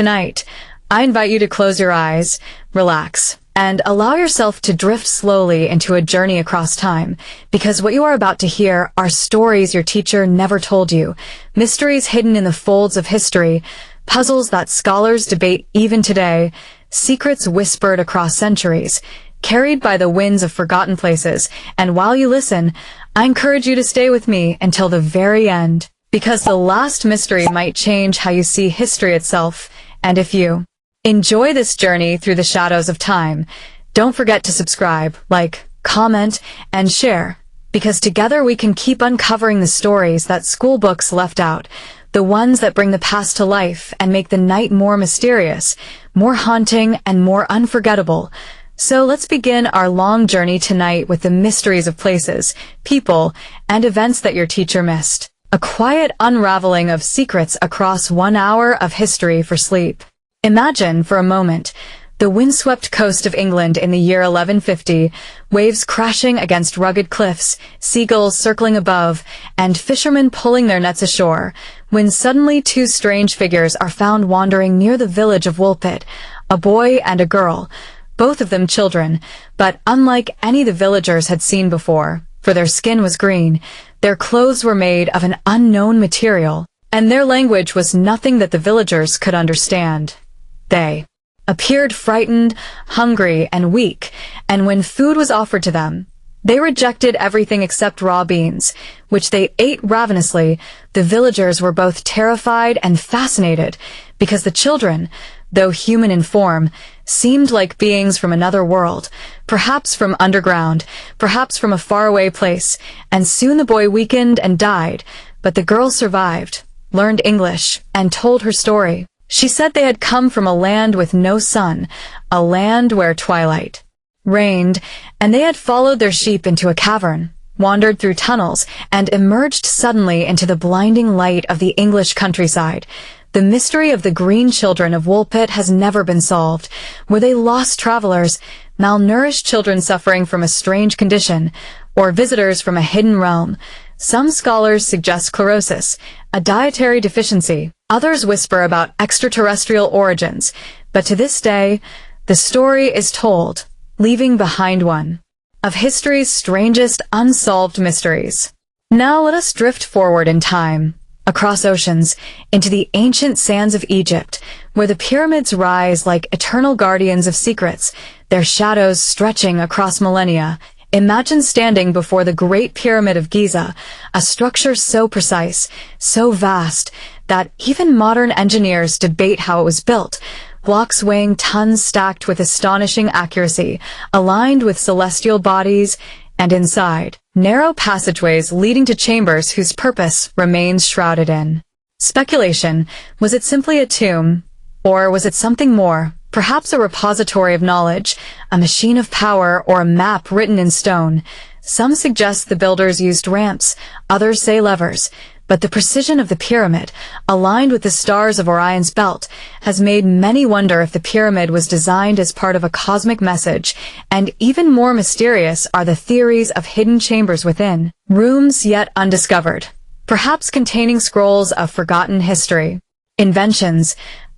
Tonight, I invite you to close your eyes, relax, and allow yourself to drift slowly into a journey across time, because what you are about to hear are stories your teacher never told you, mysteries hidden in the folds of history, puzzles that scholars debate even today, secrets whispered across centuries, carried by the winds of forgotten places. And while you listen, I encourage you to stay with me until the very end, because the last mystery might change how you see history itself. And if you enjoy this journey through the shadows of time, don't forget to subscribe, like, comment, and share, because together we can keep uncovering the stories that school books left out, the ones that bring the past to life and make the night more mysterious, more haunting, and more unforgettable. So let's begin our long journey tonight with the mysteries of places, people, and events that your teacher missed. A quiet unraveling of secrets across 1 hour of history for sleep. Imagine, for a moment, the windswept coast of England in the year 1150, waves crashing against rugged cliffs, seagulls circling above, and fishermen pulling their nets ashore, when suddenly two strange figures are found wandering near the village of Woolpit, a boy and a girl, both of them children, but unlike any the villagers had seen before, for their skin was green, their clothes were made of an unknown material, and their language was nothing that the villagers could understand. They appeared frightened, hungry, and weak, and when food was offered to them, they rejected everything except raw beans, which they ate ravenously. The villagers were both terrified and fascinated, because the children, though human in form, seemed like beings from another world, perhaps from underground, perhaps from a faraway place, and soon the boy weakened and died, but the girl survived, learned English, and told her story. She said they had come from a land with no sun, a land where twilight reigned, and they had followed their sheep into a cavern, wandered through tunnels, and emerged suddenly into the blinding light of the English countryside. The mystery of the green children of Woolpit has never been solved. Were they lost travelers, malnourished children suffering from a strange condition, or visitors from a hidden realm? Some scholars suggest sclerosis, a dietary deficiency. Others whisper about extraterrestrial origins. But to this day, the story is told, leaving behind one of history's strangest unsolved mysteries. Now let us drift forward in time, across oceans, into the ancient sands of Egypt, where the pyramids rise like eternal guardians of secrets, their shadows stretching across millennia. Imagine standing before the Great Pyramid of Giza, a structure so precise, so vast, that even modern engineers debate how it was built. Blocks weighing tons stacked with astonishing accuracy, aligned with celestial bodies, and inside, narrow passageways leading to chambers whose purpose remains shrouded in speculation. Was it simply a tomb? Or was it something more? Perhaps a repository of knowledge, a machine of power, or a map written in stone. Some suggest the builders used ramps, others say levers, but the precision of the pyramid, aligned with the stars of Orion's belt, has made many wonder if the pyramid was designed as part of a cosmic message, and even more mysterious are the theories of hidden chambers within, rooms yet undiscovered, perhaps containing scrolls of forgotten history, inventions,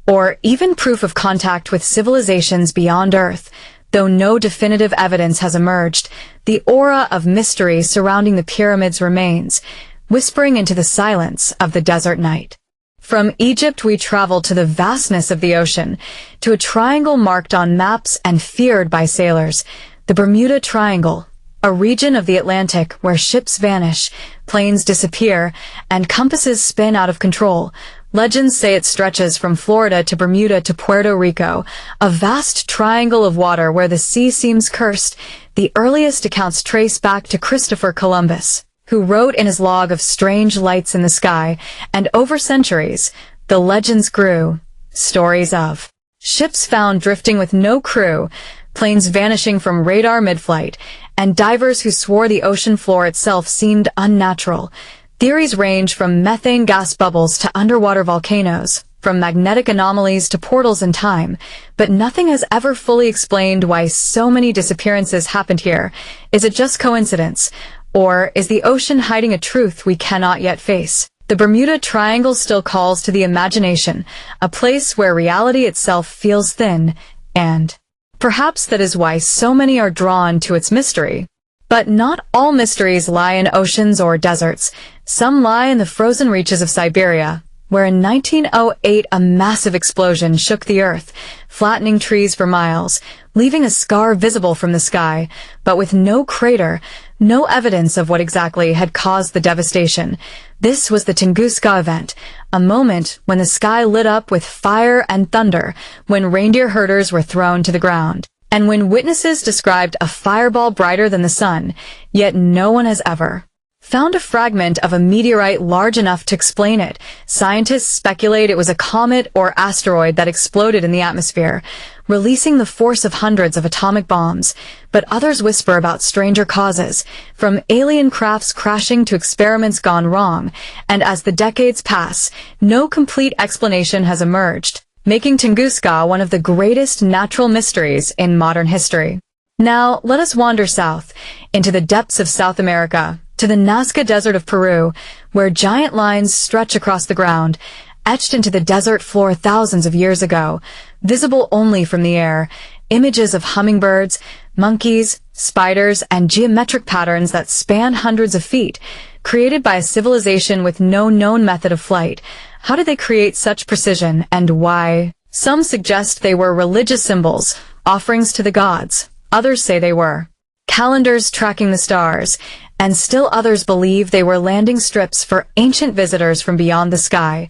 or even proof of contact with civilizations beyond Earth. Though no definitive evidence has emerged, the aura of mystery surrounding the pyramids remains, whispering into the silence of the desert night. From Egypt we travel to the vastness of the ocean, to a triangle marked on maps and feared by sailors, the Bermuda Triangle, a region of the Atlantic where ships vanish, planes disappear, and compasses spin out of control. Legends say it stretches from Florida to Bermuda to Puerto Rico, a vast triangle of water where the sea seems cursed. The earliest accounts trace back to Christopher Columbus, who wrote in his log of strange lights in the sky, and over centuries, the legends grew. Stories of ships found drifting with no crew, planes vanishing from radar mid-flight, and divers who swore the ocean floor itself seemed unnatural. Theories range from methane gas bubbles to underwater volcanoes, from magnetic anomalies to portals in time, but nothing has ever fully explained why so many disappearances happened here. Is it just coincidence? Or is the ocean hiding a truth we cannot yet face? The Bermuda Triangle still calls to the imagination, a place where reality itself feels thin, and perhaps that is why so many are drawn to its mystery. But not all mysteries lie in oceans or deserts. Some lie in the frozen reaches of Siberia, where in 1908 a massive explosion shook the earth, flattening trees for miles, leaving a scar visible from the sky, but with no crater, no evidence of what exactly had caused the devastation. This was the Tunguska event, a moment when the sky lit up with fire and thunder, when reindeer herders were thrown to the ground, and when witnesses described a fireball brighter than the sun, yet no one has ever found a fragment of a meteorite large enough to explain it. Scientists speculate it was a comet or asteroid that exploded in the atmosphere, releasing the force of hundreds of atomic bombs. But others whisper about stranger causes, from alien crafts crashing to experiments gone wrong. And as the decades pass, no complete explanation has emerged, making Tunguska one of the greatest natural mysteries in modern history. Now, let us wander south, into the depths of South America, to the Nazca Desert of Peru, where giant lines stretch across the ground, etched into the desert floor thousands of years ago, visible only from the air, images of hummingbirds, monkeys, spiders, and geometric patterns that span hundreds of feet, created by a civilization with no known method of flight. How did they create such precision, and why? Some suggest they were religious symbols, offerings to the gods. Others say they were calendars tracking the stars, and still others believe they were landing strips for ancient visitors from beyond the sky.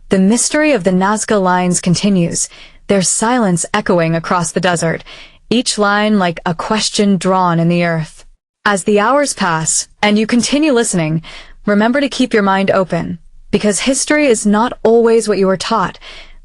The mystery of the Nazca lines continues, their silence echoing across the desert, each line like a question drawn in the earth. As the hours pass, and you continue listening, remember to keep your mind open, because history is not always what you were taught.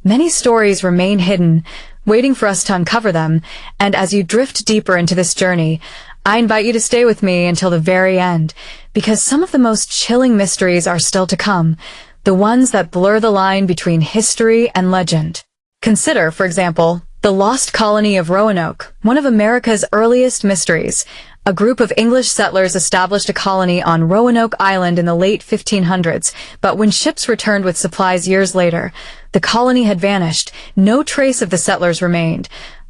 Many stories remain hidden, waiting for us to uncover them, and as you drift deeper into this journey, I invite you to stay with me until the very end, because some of the most chilling mysteries are still to come, the ones that blur the line between history and legend. Consider, for example, the lost colony of Roanoke, one of America's earliest mysteries. A group of English settlers established a colony on Roanoke Island in the late 1500s, but when ships returned with supplies years later, the colony had vanished. No trace of the settlers remained.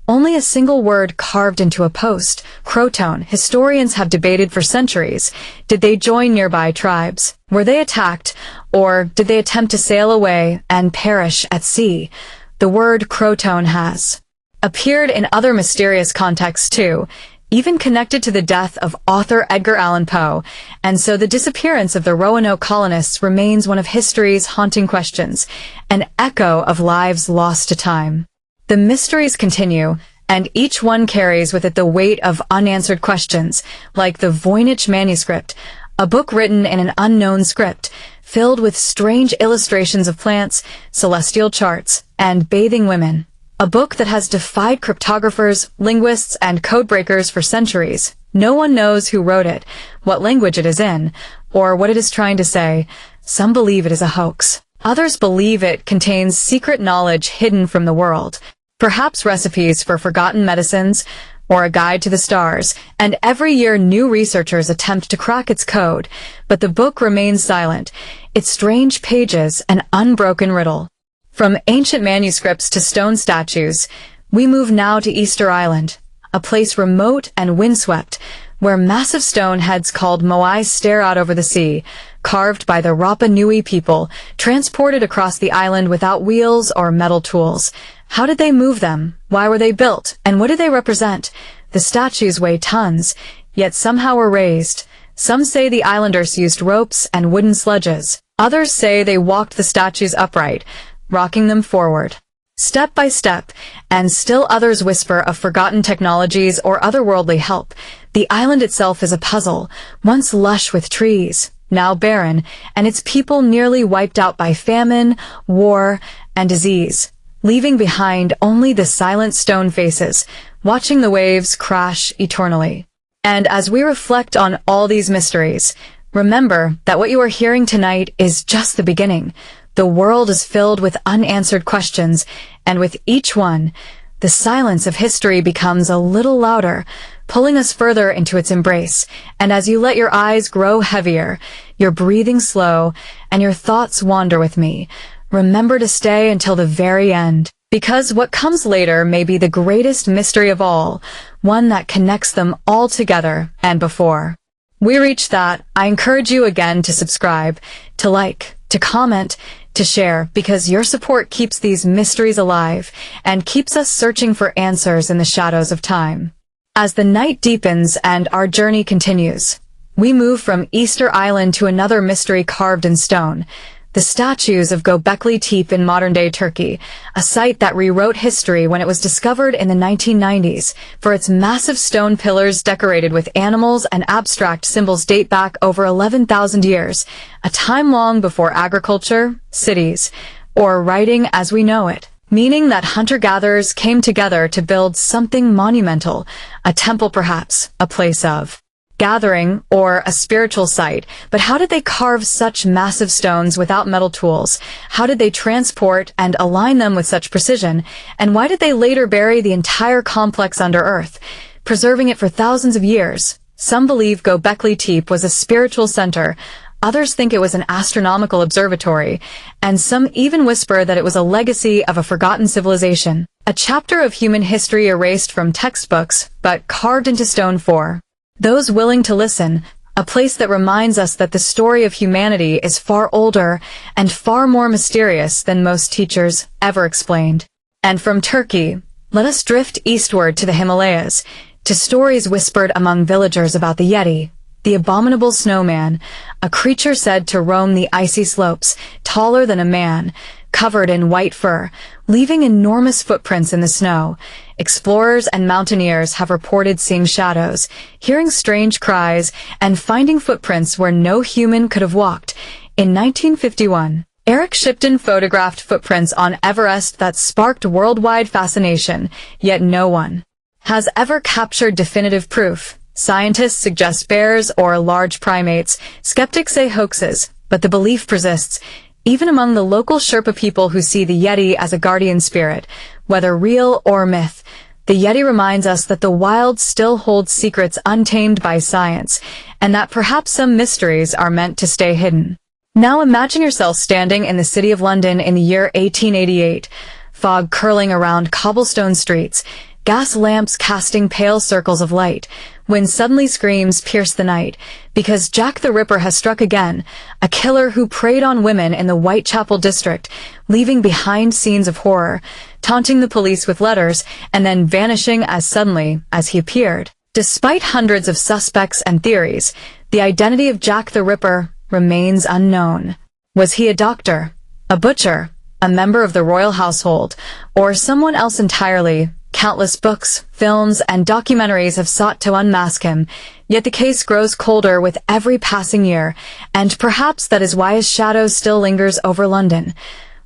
Only a single word carved into a post, Croton. Historians have debated for centuries. Did they join nearby tribes? Were they attacked? Or did they attempt to sail away and perish at sea? The word Croton has appeared in other mysterious contexts too, even connected to the death of author Edgar Allan Poe, and so the disappearance of the Roanoke colonists remains one of history's haunting questions, an echo of lives lost to time. The mysteries continue, and each one carries with it the weight of unanswered questions, like the Voynich manuscript, a book written in an unknown script, filled with strange illustrations of plants, celestial charts, and bathing women. A book that has defied cryptographers, linguists, and codebreakers for centuries. No one knows who wrote it, what language it is in, or what it is trying to say. Some believe it is a hoax. Others believe it contains secret knowledge hidden from the world, perhaps recipes for forgotten medicines, or a guide to the stars, and every year new researchers attempt to crack its code, but the book remains silent, its strange pages an unbroken riddle. From ancient manuscripts to stone statues, we move now to Easter Island, a place remote and windswept, where massive stone heads called moais stare out over the sea, carved by the Rapa Nui people, transported across the island without wheels or metal tools. How did they move them? Why were they built? And what do they represent? The statues weigh tons, yet somehow were raised. Some say the islanders used ropes and wooden sledges. Others say they walked the statues upright, rocking them forward, step by step, and still others whisper of forgotten technologies or otherworldly help. The island itself is a puzzle, once lush with trees, now barren, and its people nearly wiped out by famine, war, and disease, leaving behind only the silent stone faces, watching the waves crash eternally. And as we reflect on all these mysteries, remember that what you are hearing tonight is just the beginning. The world is filled with unanswered questions, and with each one, the silence of history becomes a little louder, pulling us further into its embrace. And as you let your eyes grow heavier, your breathing slow, and your thoughts wander with me, remember to stay until the very end. Because what comes later may be the greatest mystery of all, one that connects them all together. And before we reach that, I encourage you again to subscribe, to like, to comment, to share, because your support keeps these mysteries alive and keeps us searching for answers in the shadows of time. As the night deepens and our journey continues, we move from Easter Island to another mystery carved in stone, the statues of Göbekli Tepe in modern-day Turkey, a site that rewrote history when it was discovered in the 1990s, for its massive stone pillars decorated with animals and abstract symbols date back over 11,000 years, a time long before agriculture, cities, or writing as we know it, meaning that hunter-gatherers came together to build something monumental, a temple perhaps, a place of gathering, or a spiritual site. But how did they carve such massive stones without metal tools? How did they transport and align them with such precision? And why did they later bury the entire complex under earth, preserving it for thousands of years? Some believe Göbekli Tepe was a spiritual center, others think it was an astronomical observatory, and some even whisper that it was a legacy of a forgotten civilization, a chapter of human history erased from textbooks, but carved into stone for those willing to listen, a place that reminds us that the story of humanity is far older and far more mysterious than most teachers ever explained. And from Turkey, let us drift eastward to the Himalayas, to stories whispered among villagers about the Yeti, the abominable snowman, a creature said to roam the icy slopes, taller than a man, covered in white fur, leaving enormous footprints in the snow. Explorers and mountaineers have reported seeing shadows, hearing strange cries, and finding footprints where no human could have walked. In 1951, Eric Shipton photographed footprints on Everest that sparked worldwide fascination, yet no one has ever captured definitive proof. Scientists suggest bears or large primates, skeptics say hoaxes, but the belief persists, even among the local Sherpa people who see the Yeti as a guardian spirit. Whether real or myth, the Yeti reminds us that the wild still holds secrets untamed by science, and that perhaps some mysteries are meant to stay hidden. Now imagine yourself standing in the city of London in the year 1888, fog curling around cobblestone streets, gas lamps casting pale circles of light, when suddenly screams pierce the night, because Jack the Ripper has struck again, a killer who preyed on women in the Whitechapel district, leaving behind scenes of horror, taunting the police with letters, and then vanishing as suddenly as he appeared. Despite hundreds of suspects and theories, the identity of Jack the Ripper remains unknown. Was he a doctor, a butcher, a member of the royal household, or someone else entirely? Countless books, films, and documentaries have sought to unmask him, yet the case grows colder with every passing year, and perhaps that is why his shadow still lingers over London.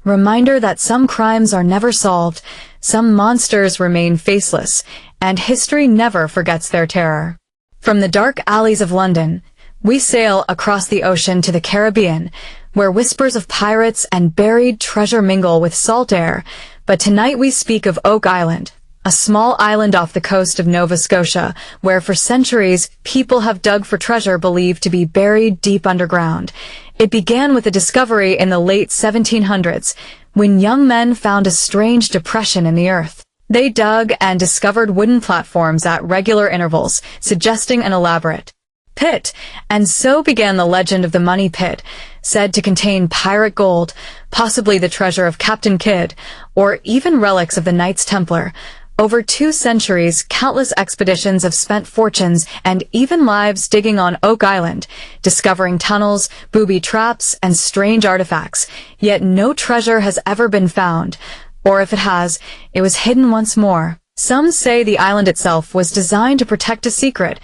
Reminder that some crimes are never solved, some monsters remain faceless, and history never forgets their terror. From the dark alleys of London, we sail across the ocean to the Caribbean, where whispers of pirates and buried treasure mingle with salt air. But tonight we speak of Oak Island, a small island off the coast of Nova Scotia, where for centuries people have dug for treasure believed to be buried deep underground. It began with a discovery in the late 1700s, when young men found a strange depression in the earth. They dug and discovered wooden platforms at regular intervals, suggesting an elaborate pit, and so began the legend of the Money Pit, said to contain pirate gold, possibly the treasure of Captain Kidd, or even relics of the Knights Templar. Over 2 centuries, countless expeditions have spent fortunes and even lives digging on Oak Island, discovering tunnels, booby traps, and strange artifacts, yet no treasure has ever been found, or if it has, it was hidden once more. Some say the island itself was designed to protect a secret,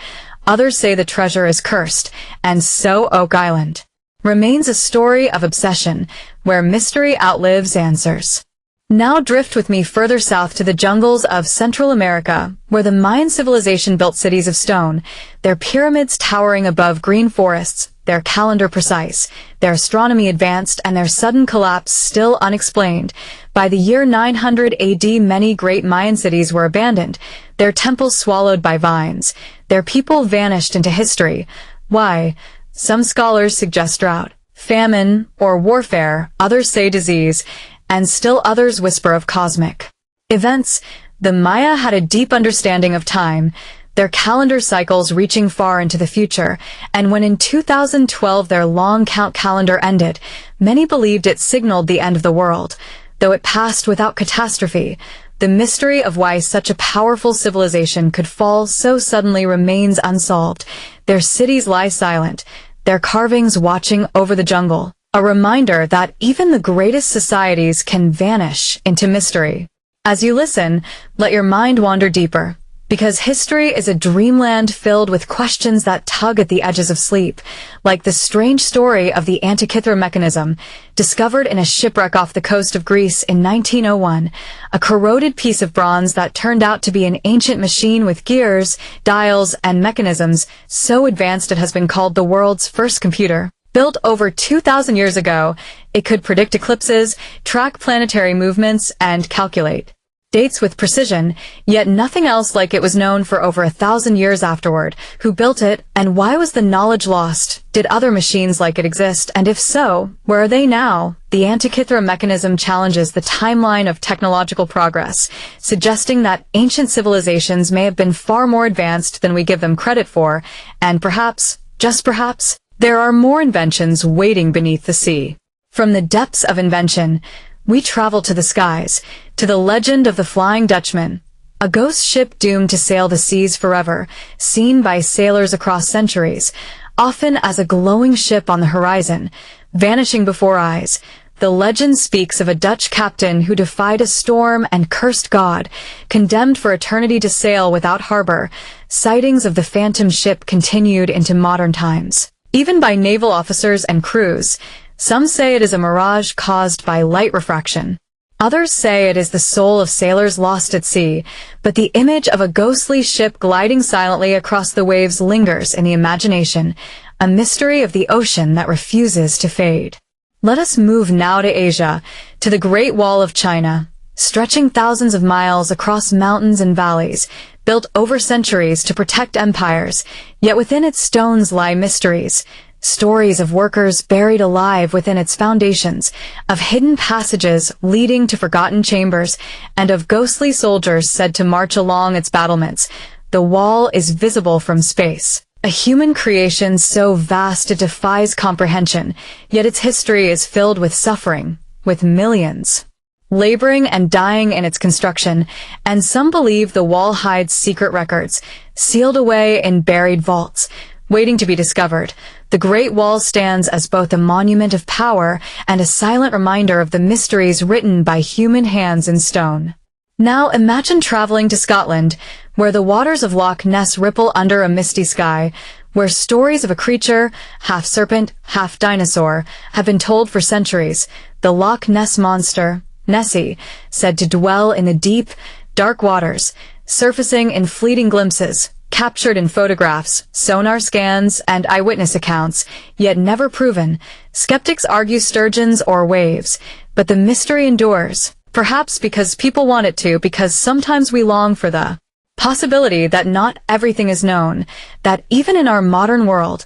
others say the treasure is cursed, and so Oak Island remains a story of obsession, where mystery outlives answers. Now drift with me further south to the jungles of Central America, where the Mayan civilization built cities of stone, their pyramids towering above green forests, their calendar precise, their astronomy advanced, and their sudden collapse still unexplained. By the year 900 AD, many great Mayan cities were abandoned, their temples swallowed by vines, their people vanished into history. Why? Some scholars suggest drought, famine, or warfare, others say disease, and still others whisper of cosmic events. The Maya had a deep understanding of time, their calendar cycles reaching far into the future, and when in 2012 their long count calendar ended, many believed it signaled the end of the world. Though it passed without catastrophe, the mystery of why such a powerful civilization could fall so suddenly remains unsolved. Their cities lie silent, their carvings watching over the jungle, a reminder that even the greatest societies can vanish into mystery. As you listen, let your mind wander deeper, because history is a dreamland filled with questions that tug at the edges of sleep, like the strange story of the Antikythera mechanism, discovered in a shipwreck off the coast of Greece in 1901, a corroded piece of bronze that turned out to be an ancient machine with gears, dials, and mechanisms so advanced it has been called the world's first computer. Built over 2,000 years ago, it could predict eclipses, track planetary movements, and calculate dates with precision, yet nothing else like it was known for over 1,000 years afterward. Who built it, and why was the knowledge lost? Did other machines like it exist, and if so, where are they now? The Antikythera mechanism challenges the timeline of technological progress, suggesting that ancient civilizations may have been far more advanced than we give them credit for, and perhaps, just perhaps, there are more inventions waiting beneath the sea. From the depths of invention, we travel to the skies, to the legend of the Flying Dutchman, a ghost ship doomed to sail the seas forever, seen by sailors across centuries, often as a glowing ship on the horizon, vanishing before eyes. The legend speaks of a Dutch captain who defied a storm and cursed God, condemned for eternity to sail without harbor. Sightings of the phantom ship continued into modern times, even by naval officers and crews. Some say it is a mirage caused by light refraction. Others say it is the soul of sailors lost at sea, but the image of a ghostly ship gliding silently across the waves lingers in the imagination, a mystery of the ocean that refuses to fade. Let us move now to Asia, to the Great Wall of China, stretching thousands of miles across mountains and valleys, built over centuries to protect empires, yet within its stones lie mysteries. Stories of workers buried alive within its foundations, of hidden passages leading to forgotten chambers, and of ghostly soldiers said to march along its battlements. The wall is visible from space, a human creation so vast it defies comprehension, yet its history is filled with suffering, with millions laboring and dying in its construction, and some believe the wall hides secret records, sealed away in buried vaults, waiting to be discovered. The Great Wall stands as both a monument of power and a silent reminder of the mysteries written by human hands in stone. Now imagine traveling to Scotland, where the waters of Loch Ness ripple under a misty sky, where stories of a creature, half serpent, half dinosaur, have been told for centuries. The Loch Ness monster, Nessie, said to dwell in the deep, dark waters, surfacing in fleeting glimpses, captured in photographs, sonar scans, and eyewitness accounts, yet never proven. Skeptics argue sturgeons or waves, but the mystery endures, perhaps because people want it to, because sometimes we long for the possibility that not everything is known, that even in our modern world,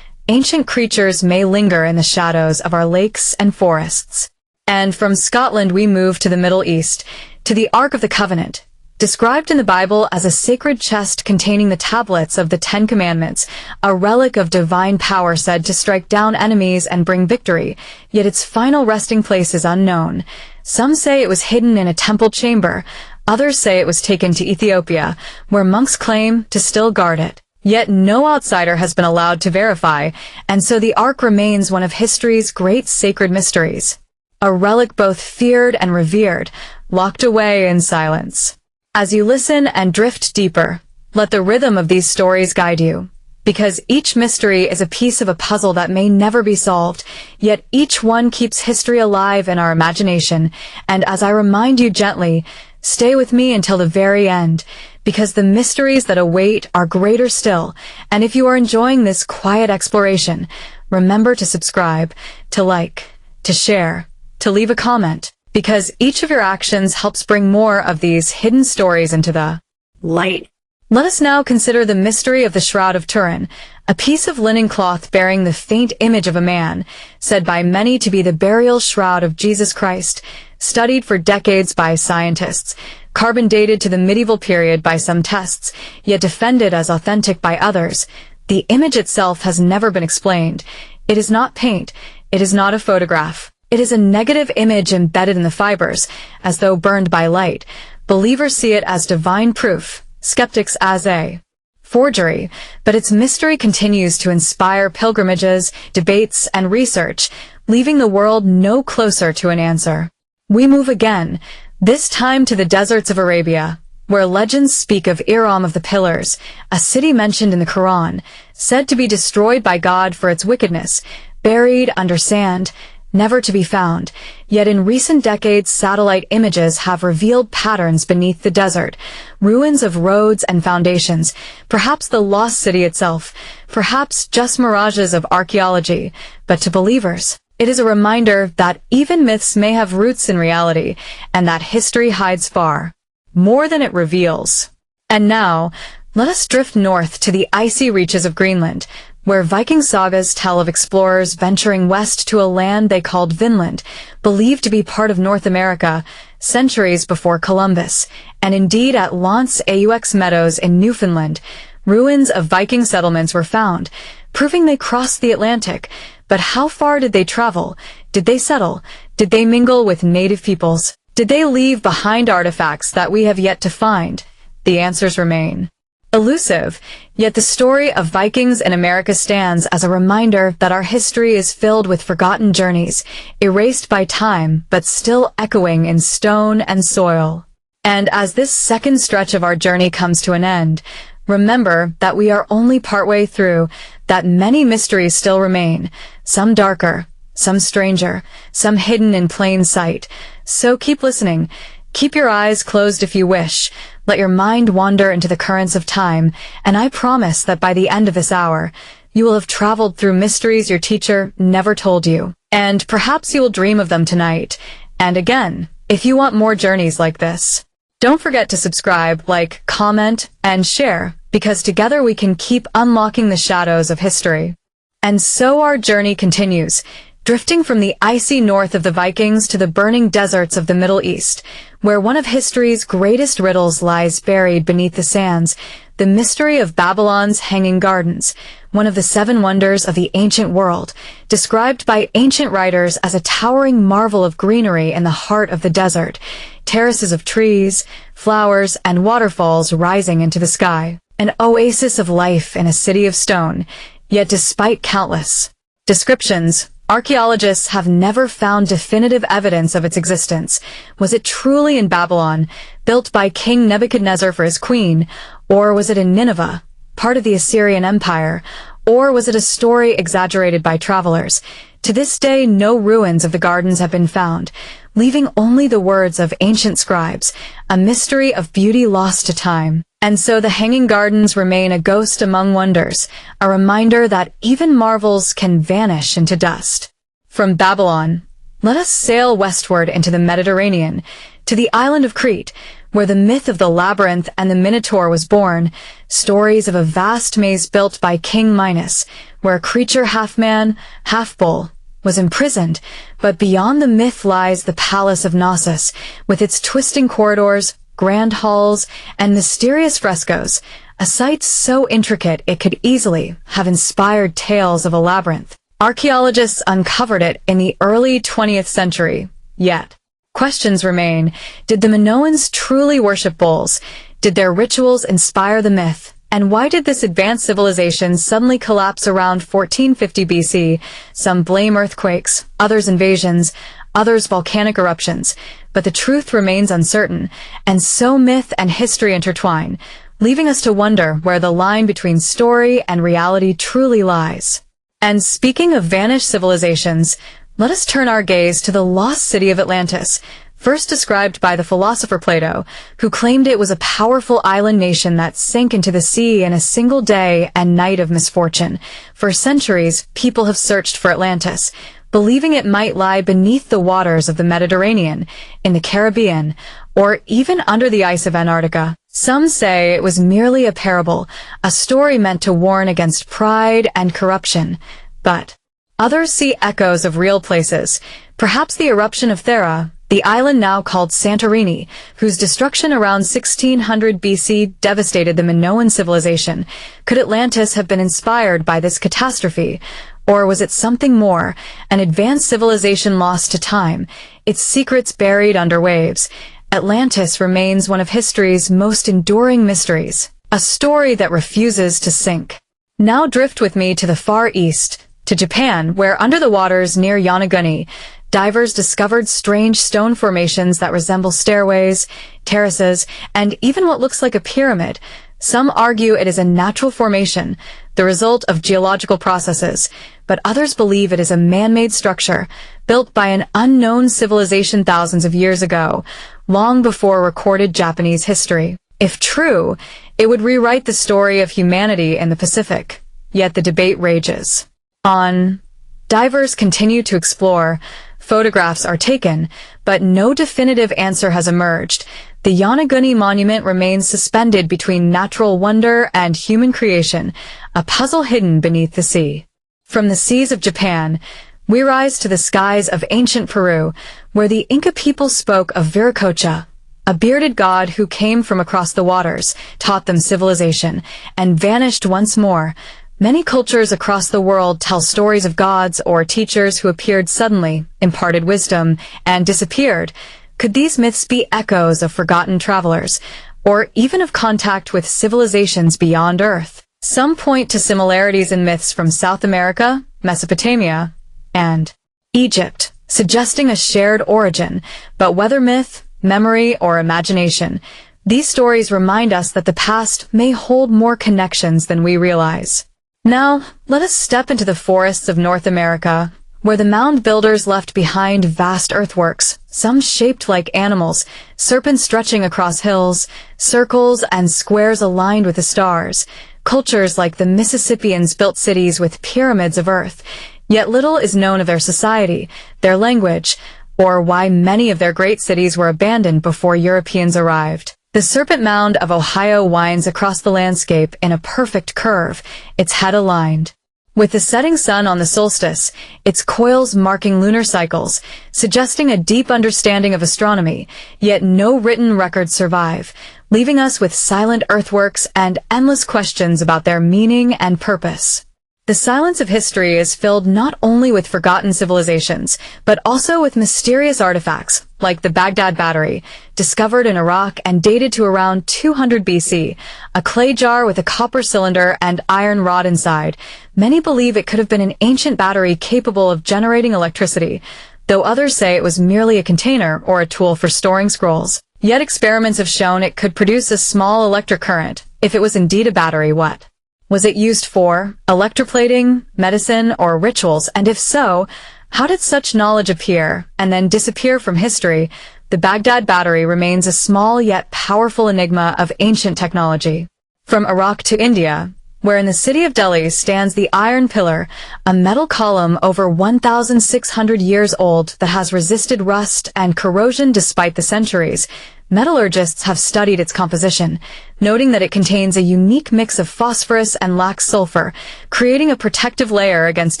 ancient creatures may linger in the shadows of our lakes and forests. And from Scotland we move to the Middle East, to the Ark of the Covenant, described in the Bible as a sacred chest containing the tablets of the Ten Commandments, a relic of divine power said to strike down enemies and bring victory, yet its final resting place is unknown. Some say it was hidden in a temple chamber, others say it was taken to Ethiopia, where monks claim to still guard it. Yet no outsider has been allowed to verify, and so the Ark remains one of history's great sacred mysteries. A relic both feared and revered, locked away in silence. As you listen and drift deeper, let the rhythm of these stories guide you, because each mystery is a piece of a puzzle that may never be solved, yet each one keeps history alive in our imagination. And as I remind you gently, stay with me until the very end, because the mysteries that await are greater still, and if you are enjoying this quiet exploration, remember to subscribe, to like, to share, to leave a comment, because each of your actions helps bring more of these hidden stories into the light. Let us now consider the mystery of the Shroud of Turin, a piece of linen cloth bearing the faint image of a man, said by many to be the burial shroud of Jesus Christ, studied for decades by scientists, carbon dated to the medieval period by some tests, yet defended as authentic by others. The image itself has never been explained. It is not paint. It is not a photograph. It is a negative image embedded in the fibers, as though burned by light. Believers see it as divine proof, skeptics as a forgery, but its mystery continues to inspire pilgrimages, debates, and research, leaving the world no closer to an answer. We move again, this time to the deserts of Arabia, where legends speak of Iram of the Pillars, a city mentioned in the Quran, said to be destroyed by God for its wickedness, buried under sand, never to be found. Yet in recent decades, satellite images have revealed patterns beneath the desert, ruins of roads and foundations, perhaps the lost city itself, perhaps just mirages of archaeology. But to believers, it is a reminder that even myths may have roots in reality, and that history hides far more than it reveals. And now, let us drift north to the icy reaches of Greenland, where Viking sagas tell of explorers venturing west to a land they called Vinland, believed to be part of North America, centuries before Columbus. And indeed, at L'Anse aux Meadows in Newfoundland, ruins of Viking settlements were found, proving they crossed the Atlantic. But how far did they travel? Did they settle? Did they mingle with native peoples? Did they leave behind artifacts that we have yet to find? The answers remain elusive, yet the story of Vikings in America stands as a reminder that our history is filled with forgotten journeys, erased by time, but still echoing in stone and soil. And as this second stretch of our journey comes to an end, remember that we are only partway through, that many mysteries still remain, some darker, some stranger, some hidden in plain sight. So keep listening. Keep your eyes closed if you wish. Let your mind wander into the currents of time, and I promise that by the end of this hour, you will have traveled through mysteries your teacher never told you. And perhaps you will dream of them tonight. And again, if you want more journeys like this, don't forget to subscribe, like, comment, and share, because together we can keep unlocking the shadows of history. And so our journey continues, drifting from the icy north of the Vikings to the burning deserts of the Middle East, where one of history's greatest riddles lies buried beneath the sands, the mystery of Babylon's Hanging Gardens, one of the 7 wonders of the ancient world, described by ancient writers as a towering marvel of greenery in the heart of the desert, terraces of trees, flowers, and waterfalls rising into the sky, an oasis of life in a city of stone. Yet despite countless descriptions, archaeologists have never found definitive evidence of its existence. Was it truly in Babylon, built by King Nebuchadnezzar for his queen, or was it in Nineveh, part of the Assyrian Empire, or was it a story exaggerated by travelers? To this day, no ruins of the gardens have been found, leaving only the words of ancient scribes, a mystery of beauty lost to time. And so the Hanging Gardens remain a ghost among wonders, a reminder that even marvels can vanish into dust. From Babylon, let us sail westward into the Mediterranean, to the island of Crete, where the myth of the labyrinth and the Minotaur was born, stories of a vast maze built by King Minos, where a creature half man, half bull, was imprisoned. But beyond the myth lies the Palace of Knossos, with its twisting corridors, grand halls, and mysterious frescoes, a site so intricate it could easily have inspired tales of a labyrinth. Archaeologists uncovered it in the early 20th century, yet questions remain. Did the Minoans truly worship bulls? Did their rituals inspire the myth? And why did this advanced civilization suddenly collapse around 1450 BC? Some blame earthquakes, others invasions, others volcanic eruptions, but the truth remains uncertain, and so myth and history intertwine, leaving us to wonder where the line between story and reality truly lies. And speaking of vanished civilizations, let us turn our gaze to the lost city of Atlantis, first described by the philosopher Plato, who claimed it was a powerful island nation that sank into the sea in a single day and night of misfortune. For centuries, people have searched for Atlantis, believing it might lie beneath the waters of the Mediterranean, in the Caribbean, or even under the ice of Antarctica. Some say it was merely a parable, a story meant to warn against pride and corruption, but others see echoes of real places, perhaps the eruption of Thera, the island now called Santorini, whose destruction around 1600 BC devastated the Minoan civilization. Could Atlantis have been inspired by this catastrophe? Or was it something more, an advanced civilization lost to time, its secrets buried under waves? Atlantis remains one of history's most enduring mysteries, a story that refuses to sink. Now drift with me to the Far East, to Japan, where under the waters near Yonaguni, divers discovered strange stone formations that resemble stairways, terraces, and even what looks like a pyramid. Some argue it is a natural formation, the result of geological processes, but others believe it is a man-made structure, built by an unknown civilization thousands of years ago, long before recorded Japanese history. If true, it would rewrite the story of humanity in the Pacific, yet the debate rages on. Divers continue to explore, photographs are taken, but no definitive answer has emerged. The Yonaguni monument remains suspended between natural wonder and human creation, a puzzle hidden beneath the sea. From the seas of Japan, we rise to the skies of ancient Peru, where the Inca people spoke of Viracocha, a bearded god who came from across the waters, taught them civilization, and vanished once more. Many cultures across the world tell stories of gods or teachers who appeared suddenly, imparted wisdom, and disappeared. Could these myths be echoes of forgotten travelers, or even of contact with civilizations beyond Earth? Some point to similarities in myths from South America, Mesopotamia, and Egypt, suggesting a shared origin, but whether myth, memory, or imagination, these stories remind us that the past may hold more connections than we realize. Now, let us step into the forests of North America, where the mound builders left behind vast earthworks, some shaped like animals, serpents stretching across hills, circles and squares aligned with the stars. Cultures like the Mississippians built cities with pyramids of earth, yet little is known of their society, their language, or why many of their great cities were abandoned before Europeans arrived. The Serpent Mound of Ohio winds across the landscape in a perfect curve, its head aligned with the setting sun on the solstice, its coils marking lunar cycles, suggesting a deep understanding of astronomy, yet no written records survive, leaving us with silent earthworks and endless questions about their meaning and purpose. The silence of history is filled not only with forgotten civilizations, but also with mysterious artifacts, like the Baghdad Battery, discovered in Iraq and dated to around 200 BC, a clay jar with a copper cylinder and iron rod inside. Many believe it could have been an ancient battery capable of generating electricity, though others say it was merely a container or a tool for storing scrolls. Yet experiments have shown it could produce a small electric current. If it was indeed a battery, what was it used for? Electroplating, medicine, or rituals? And if so, how did such knowledge appear and then disappear from history? The Baghdad Battery remains a small yet powerful enigma of ancient technology. From Iraq to India, where in the city of Delhi stands the Iron Pillar, a metal column over 1,600 years old that has resisted rust and corrosion despite the centuries. Metallurgists have studied its composition, noting that it contains a unique mix of phosphorus and lacks sulfur, creating a protective layer against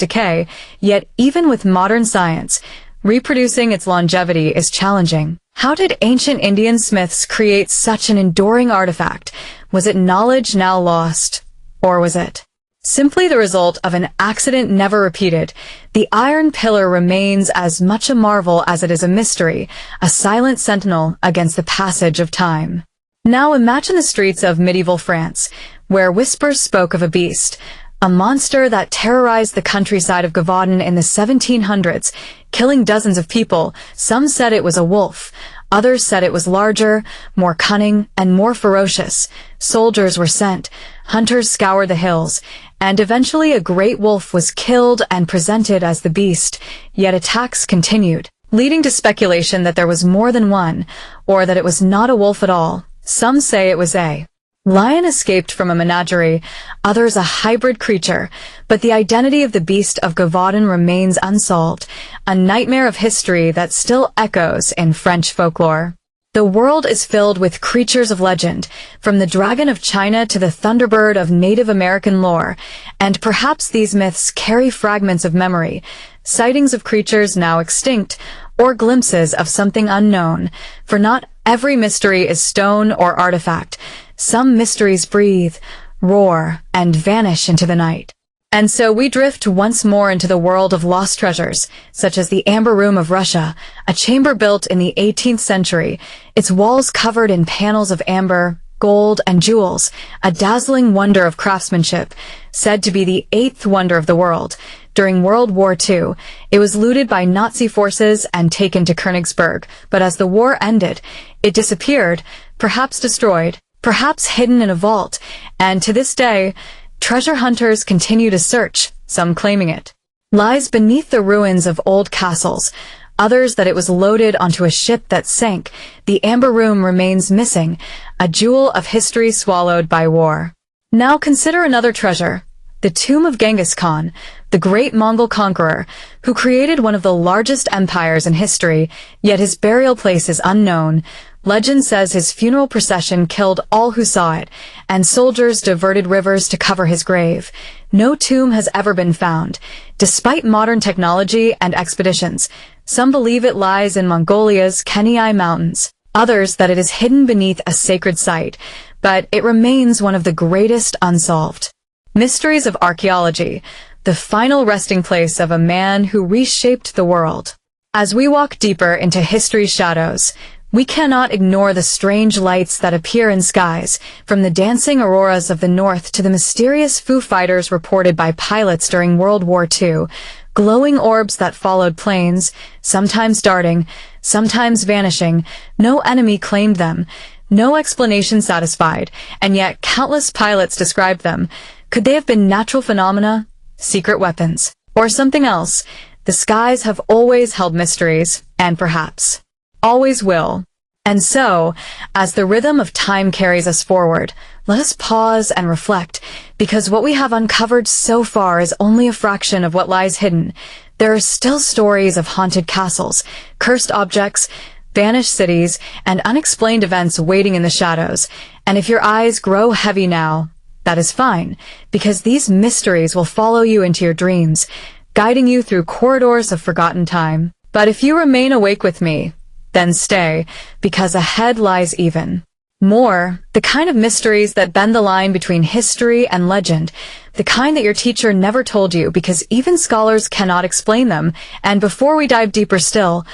decay. Yet even with modern science, reproducing its longevity is challenging. How did ancient Indian smiths create such an enduring artifact? Was it knowledge now lost? Or was it simply the result of an accident never repeated? The Iron Pillar remains as much a marvel as it is a mystery, a silent sentinel against the passage of time. Now imagine the streets of medieval France, where whispers spoke of a beast, a monster that terrorized the countryside of Gavaudan in the 1700s, killing dozens of people. Some said it was a wolf. Others said it was larger, more cunning, and more ferocious. Soldiers were sent, hunters scoured the hills, and eventually a great wolf was killed and presented as the beast, yet attacks continued. leading to speculation that there was more than one, or that it was not a wolf at all. Some say it was a lion escaped from a menagerie, others a hybrid creature, but the identity of the beast of Gavaudan remains unsolved, a nightmare of history that still echoes in French folklore. The world is filled with creatures of legend, from the dragon of China to the thunderbird of Native American lore, and perhaps these myths carry fragments of memory, sightings of creatures now extinct, or glimpses of something unknown, for not every mystery is stone or artifact. Some mysteries breathe, roar, and vanish into the night. And so we drift once more into the world of lost treasures, such as the Amber Room of Russia, a chamber built in the 18th century, its walls covered in panels of amber, gold, and jewels, a dazzling wonder of craftsmanship, said to be the eighth wonder of the world. During World War II, it was looted by Nazi forces and taken to Königsberg, but as the war ended, it disappeared, perhaps destroyed, perhaps hidden in a vault, and to this day, treasure hunters continue to search, some claiming it lies beneath the ruins of old castles, others that it was loaded onto a ship that sank. The Amber Room remains missing, a jewel of history swallowed by war. Now consider another treasure, the tomb of Genghis Khan, the great Mongol conqueror, who created one of the largest empires in history, yet his burial place is unknown. Legend says his funeral procession killed all who saw it, and soldiers diverted rivers to cover his grave. No tomb has ever been found. Despite modern technology and expeditions, some believe it lies in Mongolia's Kenai Mountains, others that it is hidden beneath a sacred site, but it remains one of the greatest unsolved mysteries of archaeology, the final resting place of a man who reshaped the world. As we walk deeper into history's shadows, we cannot ignore the strange lights that appear in skies, from the dancing auroras of the north to the mysterious Foo Fighters reported by pilots during World War II, glowing orbs that followed planes, sometimes darting, sometimes vanishing. No enemy claimed them, no explanation satisfied, and yet countless pilots described them. Could they have been natural phenomena, secret weapons, or something else? The skies have always held mysteries, and perhaps always will. And so, as the rhythm of time carries us forward, let us pause and reflect, because what we have uncovered so far is only a fraction of what lies hidden. There are still stories of haunted castles, cursed objects, vanished cities, and unexplained events waiting in the shadows. And if your eyes grow heavy now, that is fine, because these mysteries will follow you into your dreams, guiding you through corridors of forgotten time. But if you remain awake with me, then stay, because ahead lies even more, the kind of mysteries that bend the line between history and legend, the kind that your teacher never told you because even scholars cannot explain them. And before we dive deeper still,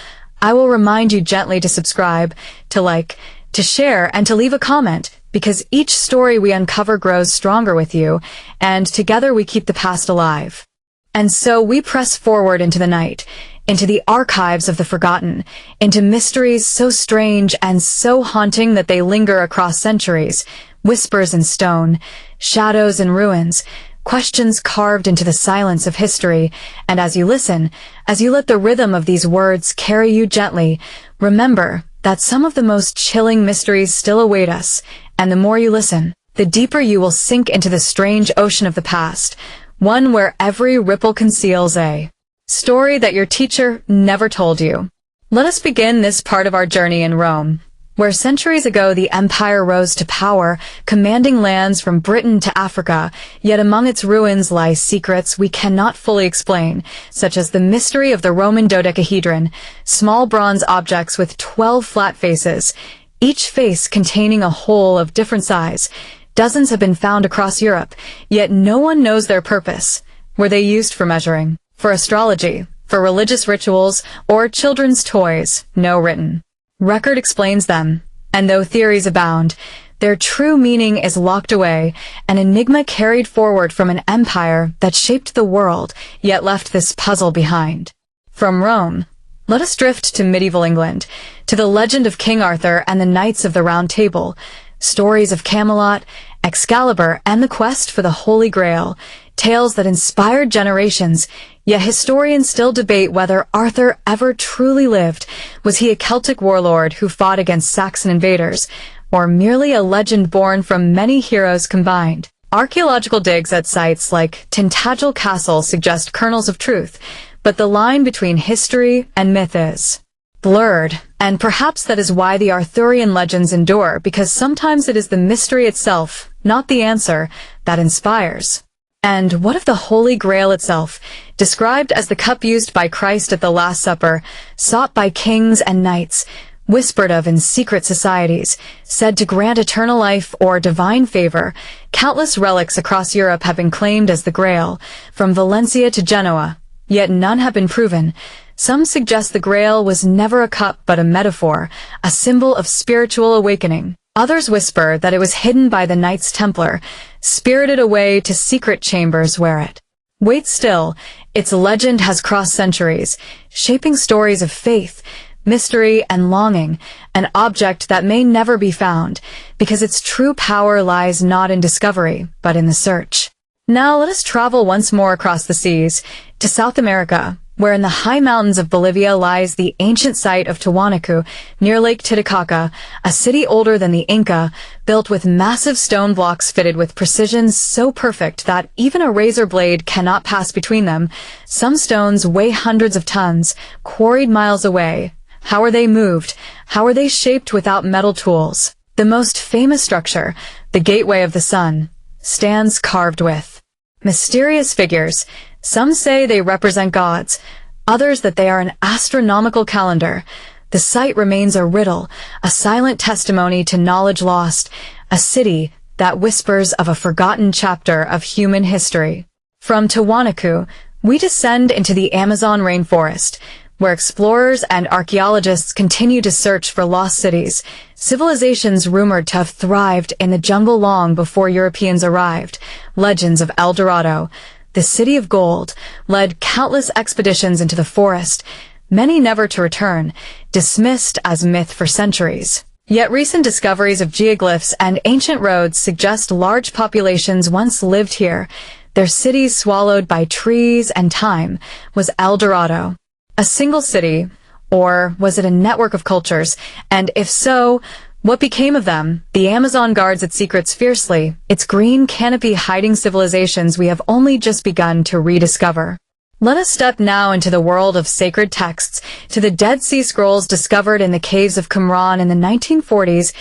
I will remind you gently to subscribe, to like, to share, and to leave a comment, because each story we uncover grows stronger with you, and together we keep the past alive. And so we press forward into the night, into the archives of the forgotten, into mysteries so strange and so haunting that they linger across centuries, whispers in stone, shadows in ruins, questions carved into the silence of history. And as you listen, as you let the rhythm of these words carry you gently, remember that some of the most chilling mysteries still await us, and the more you listen, the deeper you will sink into the strange ocean of the past, one where every ripple conceals a story that your teacher never told you. Let us begin this part of our journey in Rome, where centuries ago the empire rose to power, commanding lands from Britain to Africa, yet among its ruins lie secrets we cannot fully explain, such as the mystery of the Roman dodecahedron, small bronze objects with 12 flat faces, each face containing a hole of different size. Dozens have been found across Europe, yet no one knows their purpose. Were they used for measuring, for astrology, for religious rituals, or children's toys? No written record explains them, and though theories abound, their true meaning is locked away, an enigma carried forward from an empire that shaped the world, yet left this puzzle behind. From Rome, let us drift to medieval England, to the legend of King Arthur and the Knights of the Round Table, stories of Camelot, Excalibur, and the quest for the Holy Grail. tales that inspired generations, yet historians still debate whether Arthur ever truly lived. Was he a Celtic warlord who fought against Saxon invaders, or merely a legend born from many heroes combined? Archaeological digs at sites like Tintagel Castle suggest kernels of truth, but the line between history and myth is blurred, and perhaps that is why the Arthurian legends endure, because sometimes it is the mystery itself, not the answer, that inspires. And what of the Holy Grail itself, described as the cup used by Christ at the Last Supper, sought by kings and knights, whispered of in secret societies, said to grant eternal life or divine favor? Countless relics across Europe have been claimed as the Grail, from Valencia to Genoa, yet none have been proven. Some suggest the Grail was never a cup but a metaphor, a symbol of spiritual awakening. Others whisper that it was hidden by the Knights Templar, spirited away to secret chambers where it waits still. Its legend has crossed centuries, shaping stories of faith, mystery, and longing, an object that may never be found, because its true power lies not in discovery, but in the search. Now let us travel once more across the seas, to South America, where in the high mountains of Bolivia lies the ancient site of Tiwanaku, near Lake Titicaca, a city older than the Inca, built with massive stone blocks fitted with precision so perfect that even a razor blade cannot pass between them. Some stones weigh hundreds of tons, quarried miles away. How are they moved? How are they shaped without metal tools? The most famous structure, the Gateway of the Sun, stands carved with mysterious figures. Some say they represent gods, others that they are an astronomical calendar. The site remains a riddle, a silent testimony to knowledge lost, a city that whispers of a forgotten chapter of human history. From Tiwanaku, we descend into the Amazon rainforest, where explorers and archaeologists continue to search for lost cities, civilizations rumored to have thrived in the jungle long before Europeans arrived. Legends of El Dorado, the city of gold, led countless expeditions into the forest, many never to return, dismissed as myth for centuries. Yet recent discoveries of geoglyphs and ancient roads suggest large populations once lived here. Their cities swallowed by trees and time. Was El Dorado a single city, or was it a network of cultures? And if so, what became of them? The Amazon guards its secrets fiercely, its green canopy hiding civilizations we have only just begun to rediscover. Let us step now into the world of sacred texts, to the Dead Sea Scrolls discovered in the caves of Qumran in the 1940s,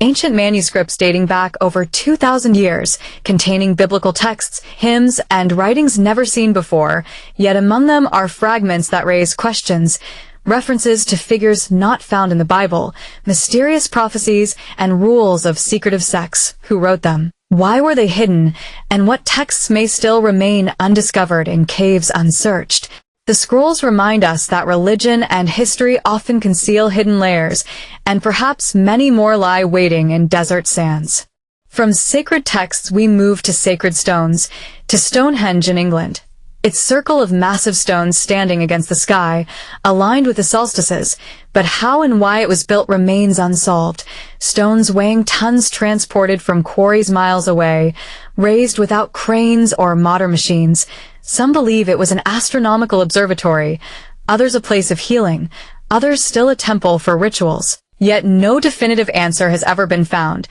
ancient manuscripts dating back over 2,000 years, containing biblical texts, hymns, and writings never seen before, yet among them are fragments that raise questions, references to figures not found in the Bible, mysterious prophecies, and rules of secretive sects. Who wrote them? Why were they hidden? And what texts may still remain undiscovered in caves unsearched? The scrolls remind us that religion and history often conceal hidden layers, and perhaps many more lie waiting in desert sands. From sacred texts we move to sacred stones, to Stonehenge in England. Its circle of massive stones standing against the sky, aligned with the solstices, but how and why it was built remains unsolved. Stones weighing tons transported from quarries miles away, raised without cranes or modern machines. Some believe it was an astronomical observatory, others a place of healing, others still a temple for rituals. Yet no definitive answer has ever been found.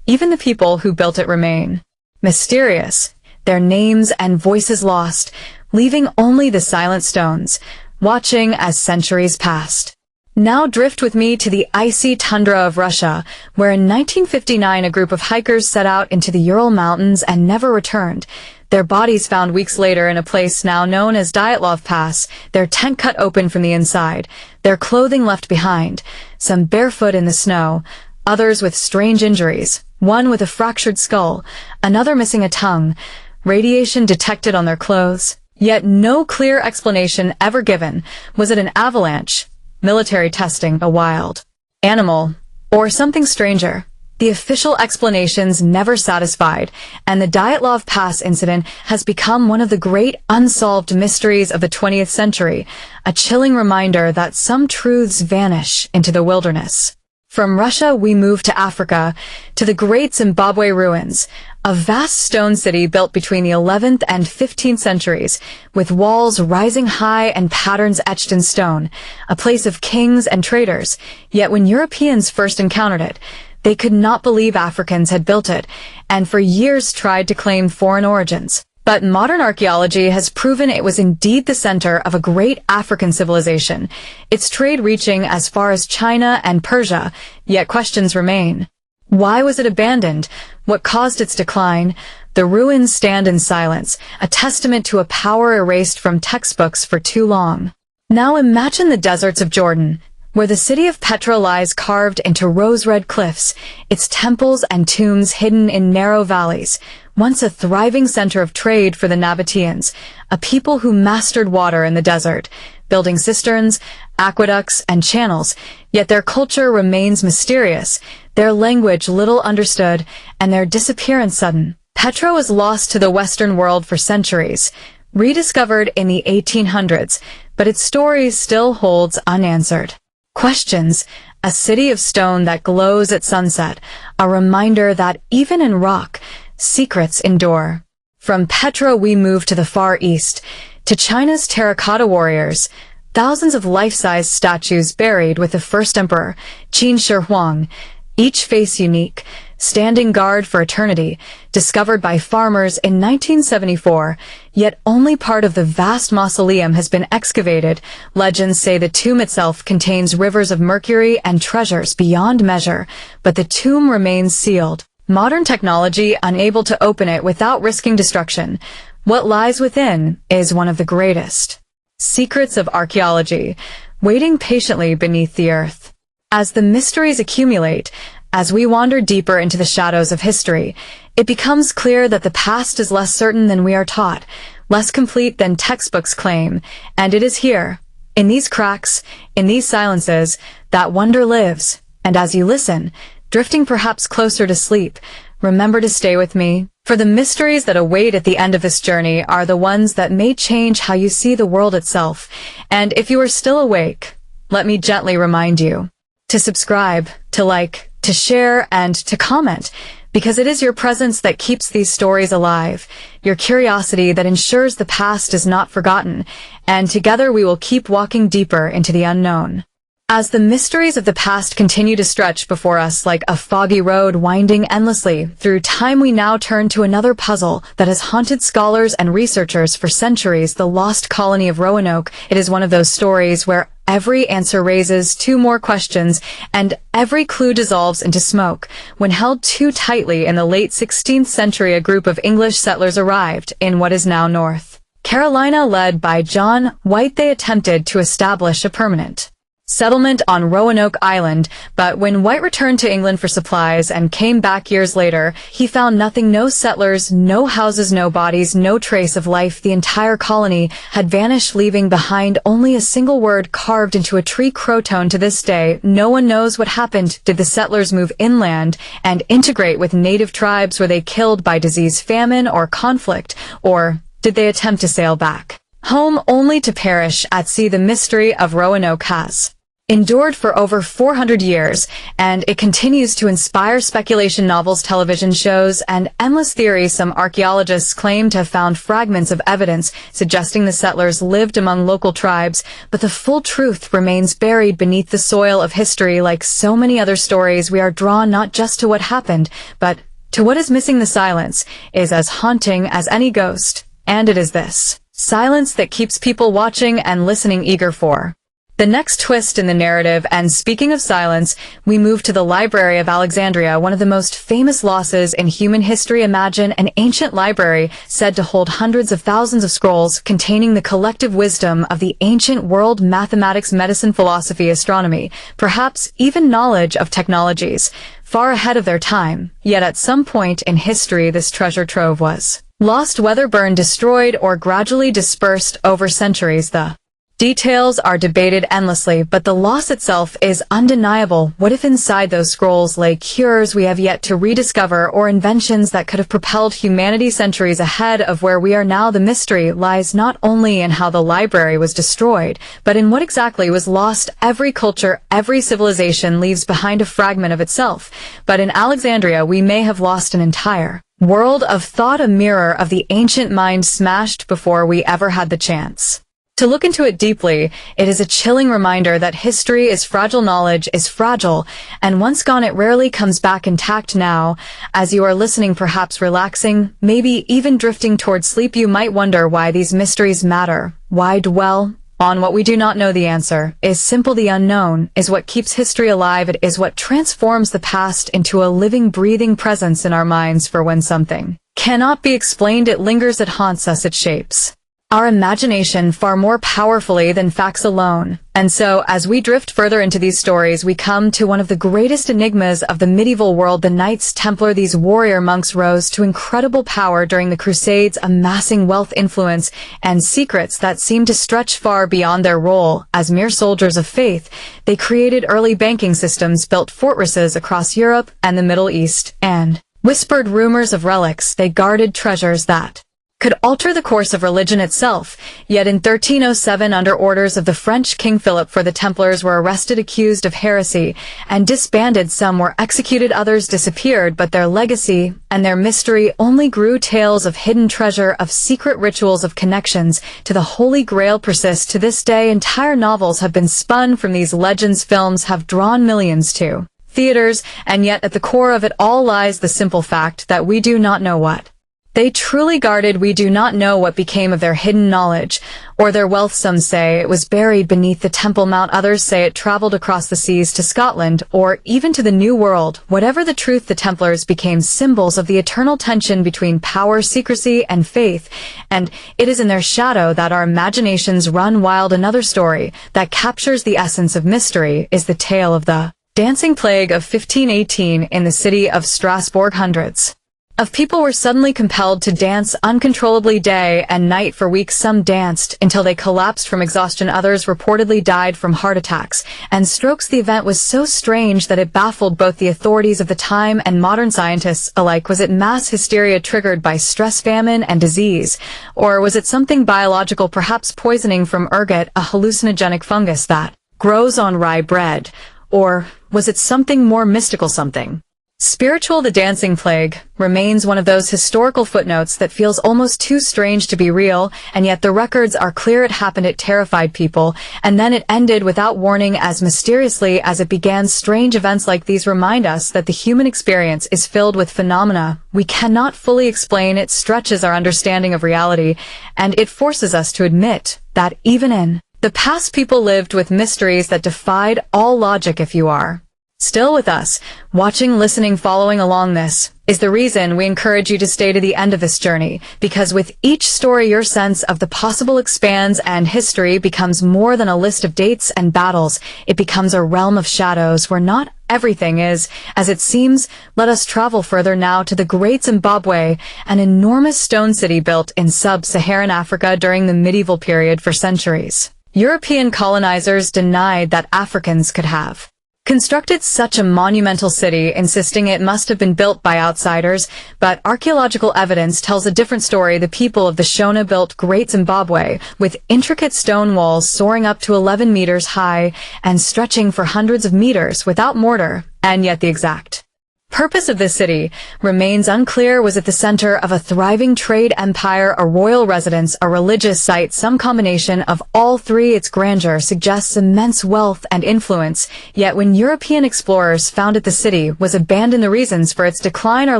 Even the people who built it remain mysterious, their names and voices lost, leaving only the silent stones, watching as centuries passed. Now drift with me to the icy tundra of Russia, where in 1959 a group of hikers set out into the Ural Mountains and never returned. Their bodies found weeks later in a place now known as Dyatlov Pass, their tent cut open from the inside, their clothing left behind, some barefoot in the snow, others with strange injuries, one with a fractured skull, another missing a tongue, radiation detected on their clothes. Yet no clear explanation ever given. Was it an avalanche, military testing, a wild animal, or something stranger? The official explanations never satisfied, and the Dyatlov Pass incident has become one of the great unsolved mysteries of the 20th century, a chilling reminder that some truths vanish into the wilderness. From Russia we move to Africa, to the great Zimbabwe ruins, a vast stone city built between the 11th and 15th centuries, with walls rising high and patterns etched in stone, a place of kings and traders. Yet when Europeans first encountered it, they could not believe Africans had built it, and for years tried to claim foreign origins. But modern archaeology has proven it was indeed the center of a great African civilization, its trade reaching as far as China and Persia, yet questions remain. Why was it abandoned? What caused its decline? The ruins stand in silence, a testament to a power erased from textbooks for too long. Now imagine the deserts of Jordan, where the city of Petra lies carved into rose-red cliffs, its temples and tombs hidden in narrow valleys. Once a thriving center of trade for the Nabateans, a people who mastered water in the desert, building cisterns, aqueducts, and channels, yet their culture remains mysterious, their language little understood, and their disappearance sudden. Petra was lost to the Western world for centuries, rediscovered in the 1800s, but its story still holds unanswered. Questions, a city of stone that glows at sunset, a reminder that even in rock, secrets endure. From Petra we move to the Far East, to China's terracotta warriors, thousands of life-size statues buried with the first emperor, Qin Shi Huang, each face unique, standing guard for eternity, discovered by farmers in 1974, yet only part of the vast mausoleum has been excavated. Legends say the tomb itself contains rivers of mercury and treasures beyond measure, but the tomb remains sealed. Modern technology unable to open it without risking destruction. What lies within is one of the greatest secrets of archaeology, waiting patiently beneath the earth. As the mysteries accumulate, as we wander deeper into the shadows of history, it becomes clear that the past is less certain than we are taught, less complete than textbooks claim, and it is here, in these cracks, in these silences, that wonder lives. And as you listen, drifting perhaps closer to sleep, remember to stay with me, for the mysteries that await at the end of this journey are the ones that may change how you see the world itself. And if you are still awake, let me gently remind you to subscribe, to like, to share, and to comment, because it is your presence that keeps these stories alive, your curiosity that ensures the past is not forgotten, and together we will keep walking deeper into the unknown. As the mysteries of the past continue to stretch before us like a foggy road winding endlessly through time, we now turn to another puzzle that has haunted scholars and researchers for centuries, the lost colony of Roanoke. It is one of those stories where every answer raises two more questions, and every clue dissolves into smoke. When held too tightly in the late 16th century, a group of English settlers arrived in what is now North Carolina, led by John White. They attempted to establish a permanent settlement on Roanoke Island, but when White returned to England for supplies and came back years later, he found nothing: no settlers, no houses, no bodies, no trace of life. The entire colony had vanished, leaving behind only a single word carved into a tree croton. To this day, no one knows what happened. Did the settlers move inland and integrate with native tribes? Were they killed by disease, famine, or conflict? Or did they attempt to sail back home only to perish at sea? The mystery of Roanoke has endured for over 400 years, and it continues to inspire speculation, novels, television shows, and endless theories. Some archaeologists claim to have found fragments of evidence suggesting the settlers lived among local tribes, but the full truth remains buried beneath the soil of history. Like so many other stories, we are drawn not just to what happened, but to what is missing. The silence is as haunting as any ghost, and it is this silence that keeps people watching and listening, eager for the next twist in the narrative. And speaking of silence, we move to the Library of Alexandria, one of the most famous losses in human history. Imagine an ancient library said to hold hundreds of thousands of scrolls containing the collective wisdom of the ancient world: mathematics, medicine, philosophy, astronomy, perhaps even knowledge of technologies far ahead of their time. Yet at some point in history, this treasure trove was lost, whether burned, destroyed, or gradually dispersed over centuries. The details are debated endlessly, but the loss itself is undeniable. What if inside those scrolls lay cures we have yet to rediscover, or inventions that could have propelled humanity centuries ahead of where we are now? The mystery lies not only in how the library was destroyed, but in what exactly was lost. Every culture, every civilization leaves behind a fragment of itself, but in Alexandria we may have lost an entire world of thought, a mirror of the ancient mind smashed before we ever had the chance to look into it deeply. It is a chilling reminder that history is fragile, knowledge is fragile, and once gone it rarely comes back intact. Now, as you are listening, perhaps relaxing, maybe even drifting towards sleep, you might wonder why these mysteries matter. Why dwell on what we do not know? The answer is simple. The unknown is what keeps history alive. It is what transforms the past into a living, breathing presence in our minds. For when something cannot be explained, it lingers, it haunts us, it shapes our imagination far more powerfully than facts alone. And so, as we drift further into these stories, we come to one of the greatest enigmas of the medieval world, the Knights Templar. These warrior monks rose to incredible power during the Crusades, amassing wealth, influence, and secrets that seemed to stretch far beyond their role as mere soldiers of faith. They created early banking systems, built fortresses across Europe and the Middle East, and whispered rumors of relics. They guarded treasures that could alter the course of religion itself. Yet in 1307, under orders of the French King Philip IV, the Templars were arrested, accused of heresy, and disbanded. Some were executed, others disappeared, but their legacy and their mystery only grew. Tales of hidden treasure, of secret rituals, of connections to the Holy Grail persist to this day. Entire novels have been spun from these legends, films have drawn millions to theaters, and yet at the core of it all lies the simple fact that we do not know what they truly guarded. We do not know what became of their hidden knowledge or their wealth. Some say it was buried beneath the Temple Mount. Others say it traveled across the seas to Scotland or even to the New World. Whatever the truth, the Templars became symbols of the eternal tension between power, secrecy, and faith. And it is in their shadow that our imaginations run wild. Another story that captures the essence of mystery is the tale of the dancing plague of 1518 in the city of Strasbourg. Hundreds of people were suddenly compelled to dance uncontrollably day and night for weeks. Some danced until they collapsed from exhaustion. Others reportedly died from heart attacks and strokes. The event was so strange that it baffled both the authorities of the time and modern scientists alike. Was it mass hysteria triggered by stress, famine, and disease? Or was it something biological, perhaps poisoning from ergot, a hallucinogenic fungus that grows on rye bread? Or was it something more mystical, something spiritual? The dancing plague remains one of those historical footnotes that feels almost too strange to be real, and yet the records are clear. It happened, it terrified people, and then it ended without warning, as mysteriously as it began. Strange events like these remind us that the human experience is filled with phenomena we cannot fully explain. It stretches our understanding of reality, and it forces us to admit that even in the past, people lived with mysteries that defied all logic. If you are still with us, watching, listening, following along, this is the reason we encourage you to stay to the end of this journey, because with each story your sense of the possible expands and history becomes more than a list of dates and battles. It becomes a realm of shadows where not everything is as it seems. Let us travel further now to the Great Zimbabwe, an enormous stone city built in sub-Saharan Africa during the medieval period. For centuries, European colonizers denied that Africans could have constructed such a monumental city, insisting it must have been built by outsiders, but archaeological evidence tells a different story. The people of the Shona built Great Zimbabwe with intricate stone walls soaring up to 11 meters high and stretching for hundreds of meters without mortar, and yet the exact purpose of this city remains unclear. Was it the center of a thriving trade empire, a royal residence, a religious site, some combination of all three? Its grandeur suggests immense wealth and influence, yet when European explorers found it, the city was abandoned. The reasons for its decline are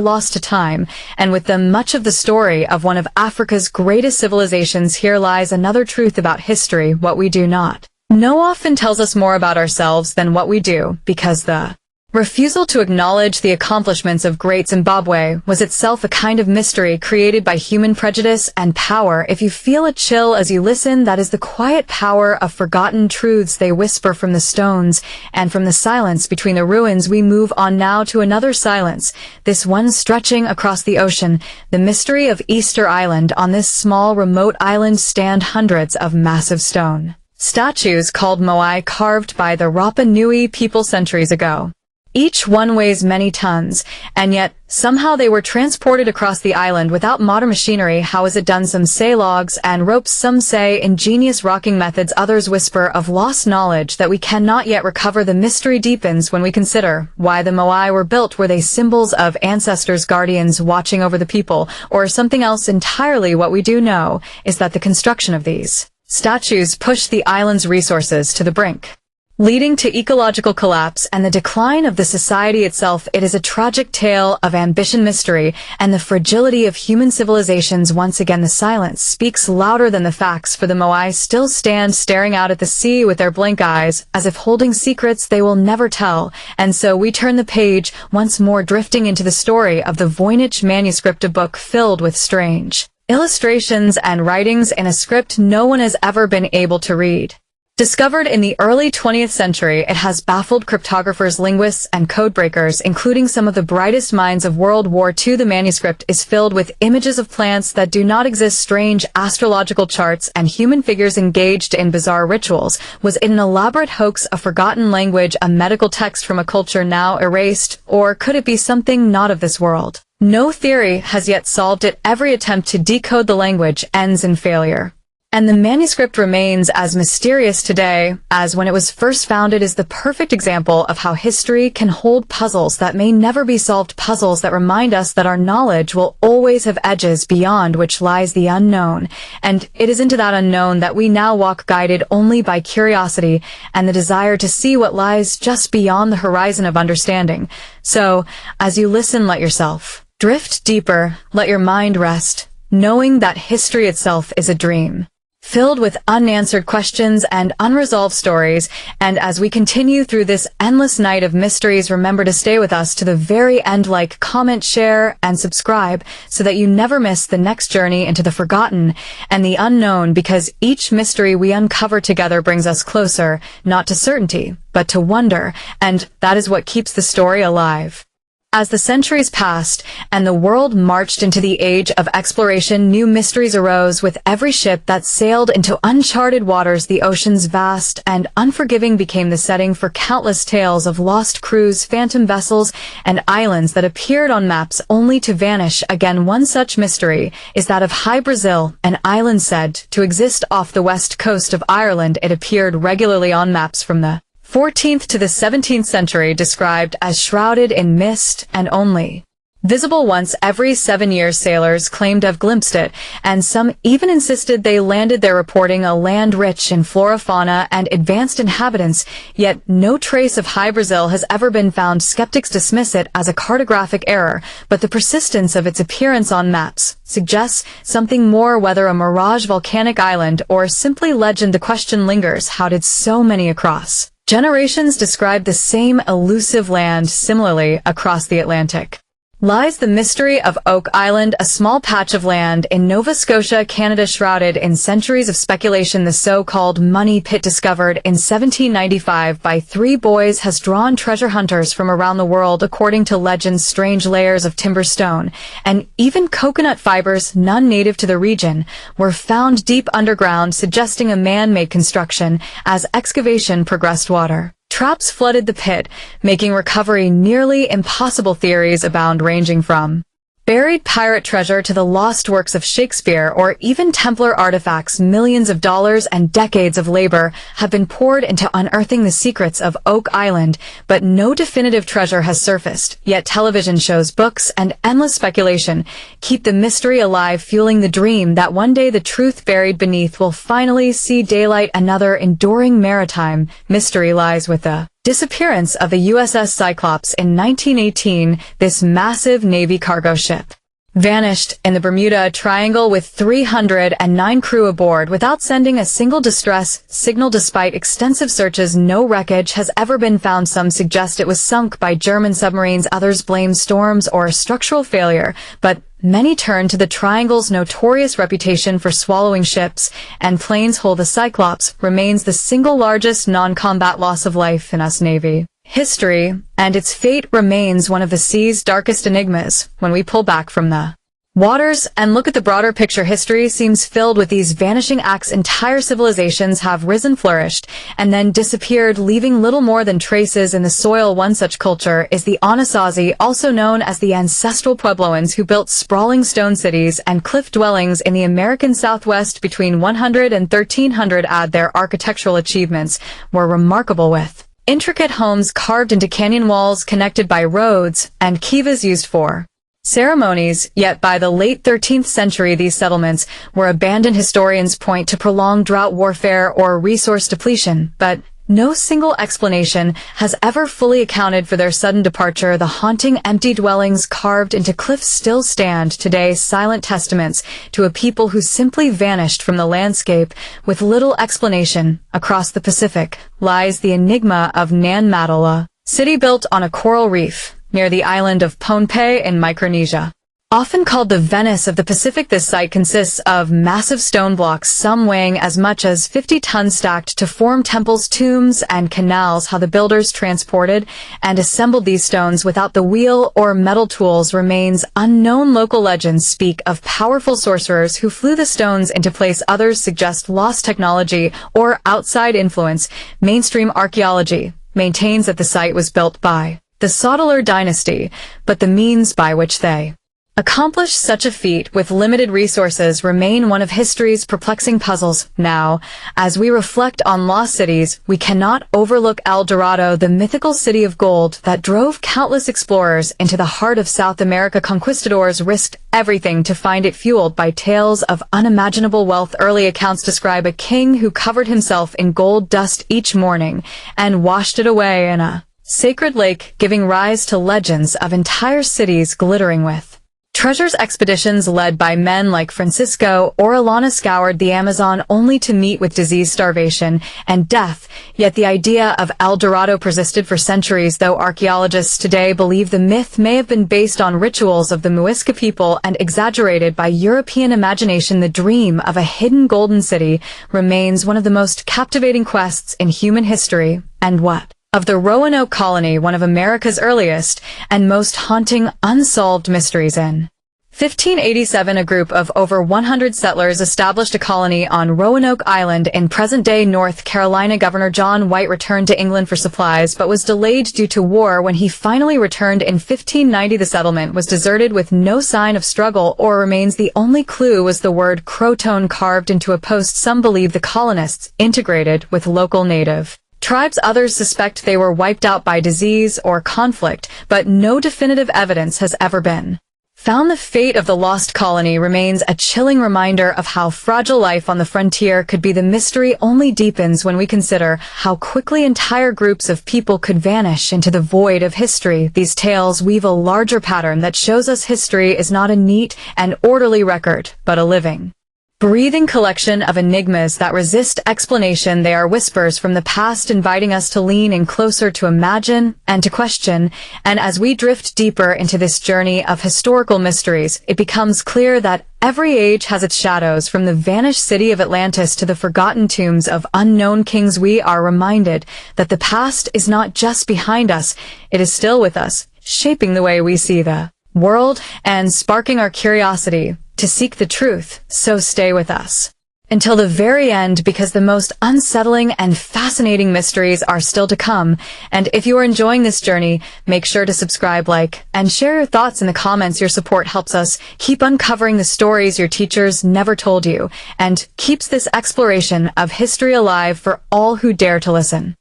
lost to time, and with them much of the story of one of Africa's greatest civilizations. Here lies another truth about history: what we do not know often tells us more about ourselves than what we do, because the refusal to acknowledge the accomplishments of Great Zimbabwe was itself a kind of mystery created by human prejudice and power. If you feel a chill as you listen, that is the quiet power of forgotten truths. They whisper from the stones and from the silence between the ruins. We move on now to another silence, this one stretching across the ocean, the mystery of Easter Island. On this small, remote island stand hundreds of massive stone statues called moai, carved by the Rapa Nui people centuries ago. Each one weighs many tons, and yet somehow they were transported across the island without modern machinery. How is it done? Some say logs and ropes, some say ingenious rocking methods, others whisper of lost knowledge that we cannot yet recover. The mystery deepens when we consider why the Moai were built. Were they symbols of ancestors, guardians watching over the people, or something else entirely? What we do know is that the construction of these statues pushed the island's resources to the brink, leading to ecological collapse and the decline of the society itself. It is a tragic tale of ambition, mystery, and the fragility of human civilizations. Once again, the silence speaks louder than the facts, for the Moai still stand staring out at the sea with their blank eyes, as if holding secrets they will never tell. And so we turn the page once more, drifting into the story of the Voynich manuscript, a book filled with strange illustrations and writings in a script no one has ever been able to read. Discovered in the early 20th century, it has baffled cryptographers, linguists, and codebreakers, including some of the brightest minds of World War II. The manuscript is filled with images of plants that do not exist, strange astrological charts, and human figures engaged in bizarre rituals. Was it an elaborate hoax, a forgotten language, a medical text from a culture now erased, or could it be something not of this world? No theory has yet solved it. Every attempt to decode the language ends in failure, and the manuscript remains as mysterious today as when it was first found. It is the perfect example of how history can hold puzzles that may never be solved, puzzles that remind us that our knowledge will always have edges beyond which lies the unknown. And it is into that unknown that we now walk, guided only by curiosity and the desire to see what lies just beyond the horizon of understanding. So, as you listen, let yourself drift deeper, let your mind rest, knowing that history itself is a dream, filled with unanswered questions and unresolved stories. And as we continue through this endless night of mysteries, remember to stay with us to the very end. Like, comment, share, and subscribe so that you never miss the next journey into the forgotten and the unknown, because each mystery we uncover together brings us closer, not to certainty, but to wonder, and that is what keeps the story alive. As the centuries passed and the world marched into the age of exploration, new mysteries arose with every ship that sailed into uncharted waters. The oceans, vast and unforgiving, became the setting for countless tales of lost crews, phantom vessels, and islands that appeared on maps only to vanish again. One such mystery is that of High Brazil, an island said to exist off the west coast of Ireland. It appeared regularly on maps from the 14th to the 17th century, described as shrouded in mist and only visible once every 7 years. Sailors claimed to have glimpsed it, and some even insisted they landed there, reporting a land rich in flora, fauna, and advanced inhabitants. Yet no trace of High Brazil has ever been found. Skeptics dismiss it as a cartographic error, but the persistence of its appearance on maps suggests something more. Whether a mirage, volcanic island, or simply legend, the question lingers: how did so many across generations describe the same elusive land? Similarly, across the Atlantic lies the mystery of Oak Island, a small patch of land in Nova Scotia, Canada, shrouded in centuries of speculation. The so-called money pit, discovered in 1795 by three boys, has drawn treasure hunters from around the world. According to legends, strange layers of timber, stone, and even coconut fibers, none native to the region, were found deep underground, suggesting a man-made construction. As excavation progressed, water traps flooded the pit, making recovery nearly impossible. Theories abound, ranging from buried pirate treasure to the lost works of Shakespeare, or even Templar artifacts. Millions of dollars and decades of labor have been poured into unearthing the secrets of Oak Island, but no definitive treasure has surfaced. Yet television shows, books, and endless speculation keep the mystery alive, fueling the dream that one day the truth buried beneath will finally see daylight. Another enduring maritime mystery lies with the disappearance of the USS Cyclops in 1918. This massive Navy cargo ship vanished in the Bermuda Triangle with 309 crew aboard without sending a single distress signal. Despite extensive searches, no wreckage has ever been found. Some suggest it was sunk by German submarines, others blame storms or structural failure, but many turn to the Triangle's notorious reputation for swallowing ships and planes whole. The Cyclops remains the single largest non-combat loss of life in US Navy history, and its fate remains one of the sea's darkest enigmas. When we pull back from the waters, and look at the broader picture. History seems filled with these vanishing acts. Entire civilizations have risen, flourished, and then disappeared, leaving little more than traces in the soil. One such culture is the Anasazi, also known as the ancestral Puebloans, who built sprawling stone cities and cliff dwellings in the American Southwest between 100 and 1300 AD. Their architectural achievements were remarkable, with intricate homes carved into canyon walls connected by roads and kivas used for ceremonies. Yet by the late 13th century, these settlements were abandoned. Historians point to prolonged drought, warfare, or resource depletion, but no single explanation has ever fully accounted for their sudden departure. The haunting empty dwellings carved into cliffs still stand today, silent testaments to a people who simply vanished from the landscape with little explanation. Across the Pacific lies the enigma of Nan Madala, city built on a coral reef near the island of Pohnpei in Micronesia. Often called the Venice of the Pacific, this site consists of massive stone blocks, some weighing as much as 50 tons, stacked to form temples, tombs, and canals. How the builders transported and assembled these stones without the wheel or metal tools remains unknown. Local legends speak of powerful sorcerers who flew the stones into place. Others suggest lost technology or outside influence. Mainstream archaeology maintains that the site was built by the Sotaler dynasty, but the means by which they accomplished such a feat with limited resources remain one of history's perplexing puzzles. Now, as we reflect on lost cities, we cannot overlook El Dorado, the mythical city of gold that drove countless explorers into the heart of South America. Conquistadors risked everything to find it, fueled by tales of unimaginable wealth. Early accounts describe a king who covered himself in gold dust each morning and washed it away in a sacred lake, giving rise to legends of entire cities glittering with treasures. Expeditions led by men like Francisco Orellana scoured the Amazon only to meet with disease, starvation, and death. Yet the idea of El Dorado persisted for centuries, though archaeologists today believe the myth may have been based on rituals of the Muisca people and exaggerated by European imagination. The dream of a hidden golden city remains one of the most captivating quests in human history. And what of the Roanoke colony, one of America's earliest and most haunting unsolved mysteries? In 1587, a group of over 100 settlers established a colony on Roanoke Island in present-day North Carolina. Governor John White returned to England for supplies, but was delayed due to war. When he finally returned in 1590, the settlement was deserted with no sign of struggle or remains. The only clue was the word Croton carved into a post. Some believe the colonists integrated with local native tribes. Others suspect they were wiped out by disease or conflict, but no definitive evidence has ever been found. The fate of the lost colony remains a chilling reminder of how fragile life on the frontier could be. The mystery only deepens when we consider how quickly entire groups of people could vanish into the void of history. These tales weave a larger pattern that shows us history is not a neat and orderly record, but a living, breathing collection of enigmas that resist explanation. They are whispers from the past, inviting us to lean in closer, to imagine and to question. And as we drift deeper into this journey of historical mysteries, it becomes clear that every age has its shadows. From the vanished city of Atlantis to the forgotten tombs of unknown kings, we are reminded that the past is not just behind us, it is still with us, shaping the way we see the world and sparking our curiosity to seek the truth. So stay with us until the very end, because the most unsettling and fascinating mysteries are still to come. And if you are enjoying this journey, make sure to subscribe, like, and share your thoughts in the comments. Your support helps us keep uncovering the stories your teachers never told you, and keeps this exploration of history alive for all who dare to listen.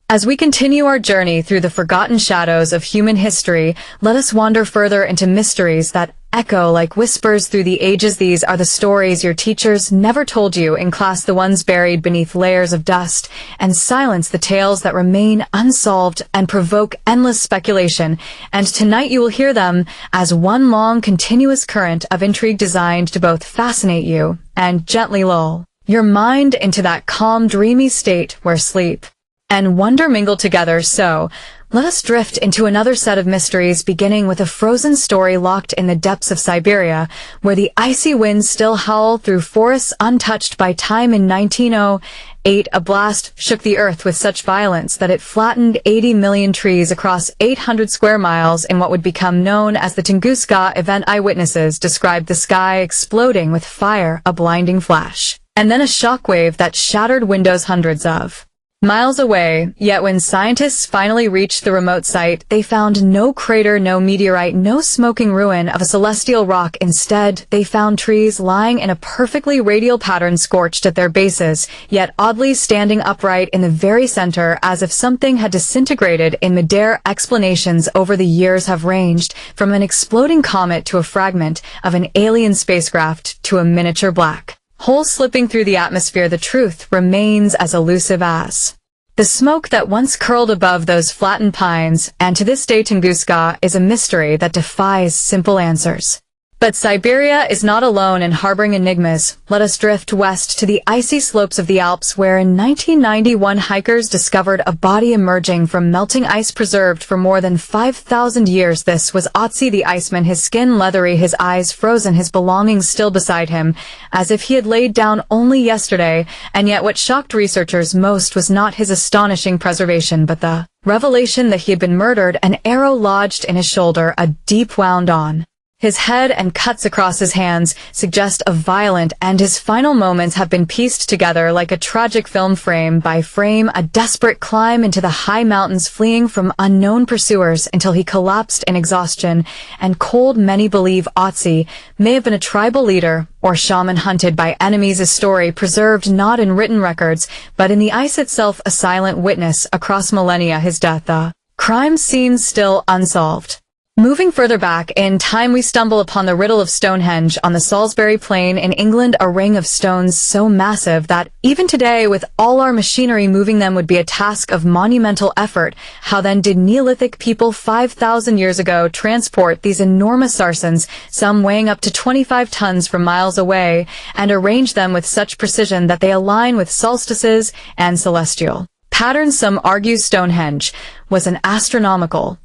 As we continue our journey through the forgotten shadows of human history, let us wander further into mysteries that echo like whispers through the ages. These are the stories your teachers never told you in class, the ones buried beneath layers of dust and silence, the tales that remain unsolved and provoke endless speculation. And tonight you will hear them as one long, continuous current of intrigue designed to both fascinate you and gently lull your mind into that calm, dreamy state where sleep and wonder mingle together. So, let us drift into another set of mysteries, beginning with a frozen story locked in the depths of Siberia, where the icy winds still howl through forests untouched by time. In 1908, 8. A blast shook the earth with such violence that it flattened 80 million trees across 800 square miles in what would become known as the Tunguska event. Eyewitnesses described the sky exploding with fire, a blinding flash, and then a shockwave that shattered windows hundreds of miles away. Yet when scientists finally reached the remote site, they found no crater, no meteorite, no smoking ruin of a celestial rock. Instead, they found trees lying in a perfectly radial pattern, scorched at their bases, yet oddly standing upright in the very center, as if something had disintegrated in midair. Explanations over the years have ranged from an exploding comet to a fragment of an alien spacecraft to a miniature black hole slipping through the atmosphere. The truth remains as elusive as the smoke that once curled above those flattened pines, and to this day Tunguska is a mystery that defies simple answers. But Siberia is not alone in harboring enigmas. Let us drift west to the icy slopes of the Alps, where in 1991 hikers discovered a body emerging from melting ice preserved for more than 5,000 years. This was Otzi the Iceman, his skin leathery, his eyes frozen, his belongings still beside him, as if he had laid down only yesterday. And yet what shocked researchers most was not his astonishing preservation, but the revelation that he had been murdered. An arrow lodged in his shoulder, a deep wound on his head, and cuts across his hands suggest a violent end. His final moments have been pieced together like a tragic film, frame by frame, a desperate climb into the high mountains, fleeing from unknown pursuers until he collapsed in exhaustion and cold. Many believe Otzi may have been a tribal leader or shaman hunted by enemies, a story preserved not in written records, but in the ice itself, a silent witness across millennia. His death, the crime scene still unsolved. Moving further back in time, we stumble upon the riddle of Stonehenge on the Salisbury Plain in England, a ring of stones so massive that even today, with all our machinery, moving them would be a task of monumental effort. How then did Neolithic people 5,000 years ago transport these enormous sarsens, some weighing up to 25 tons, from miles away, and arrange them with such precision that they align with solstices and celestial patterns? Some argue Stonehenge was an astronomical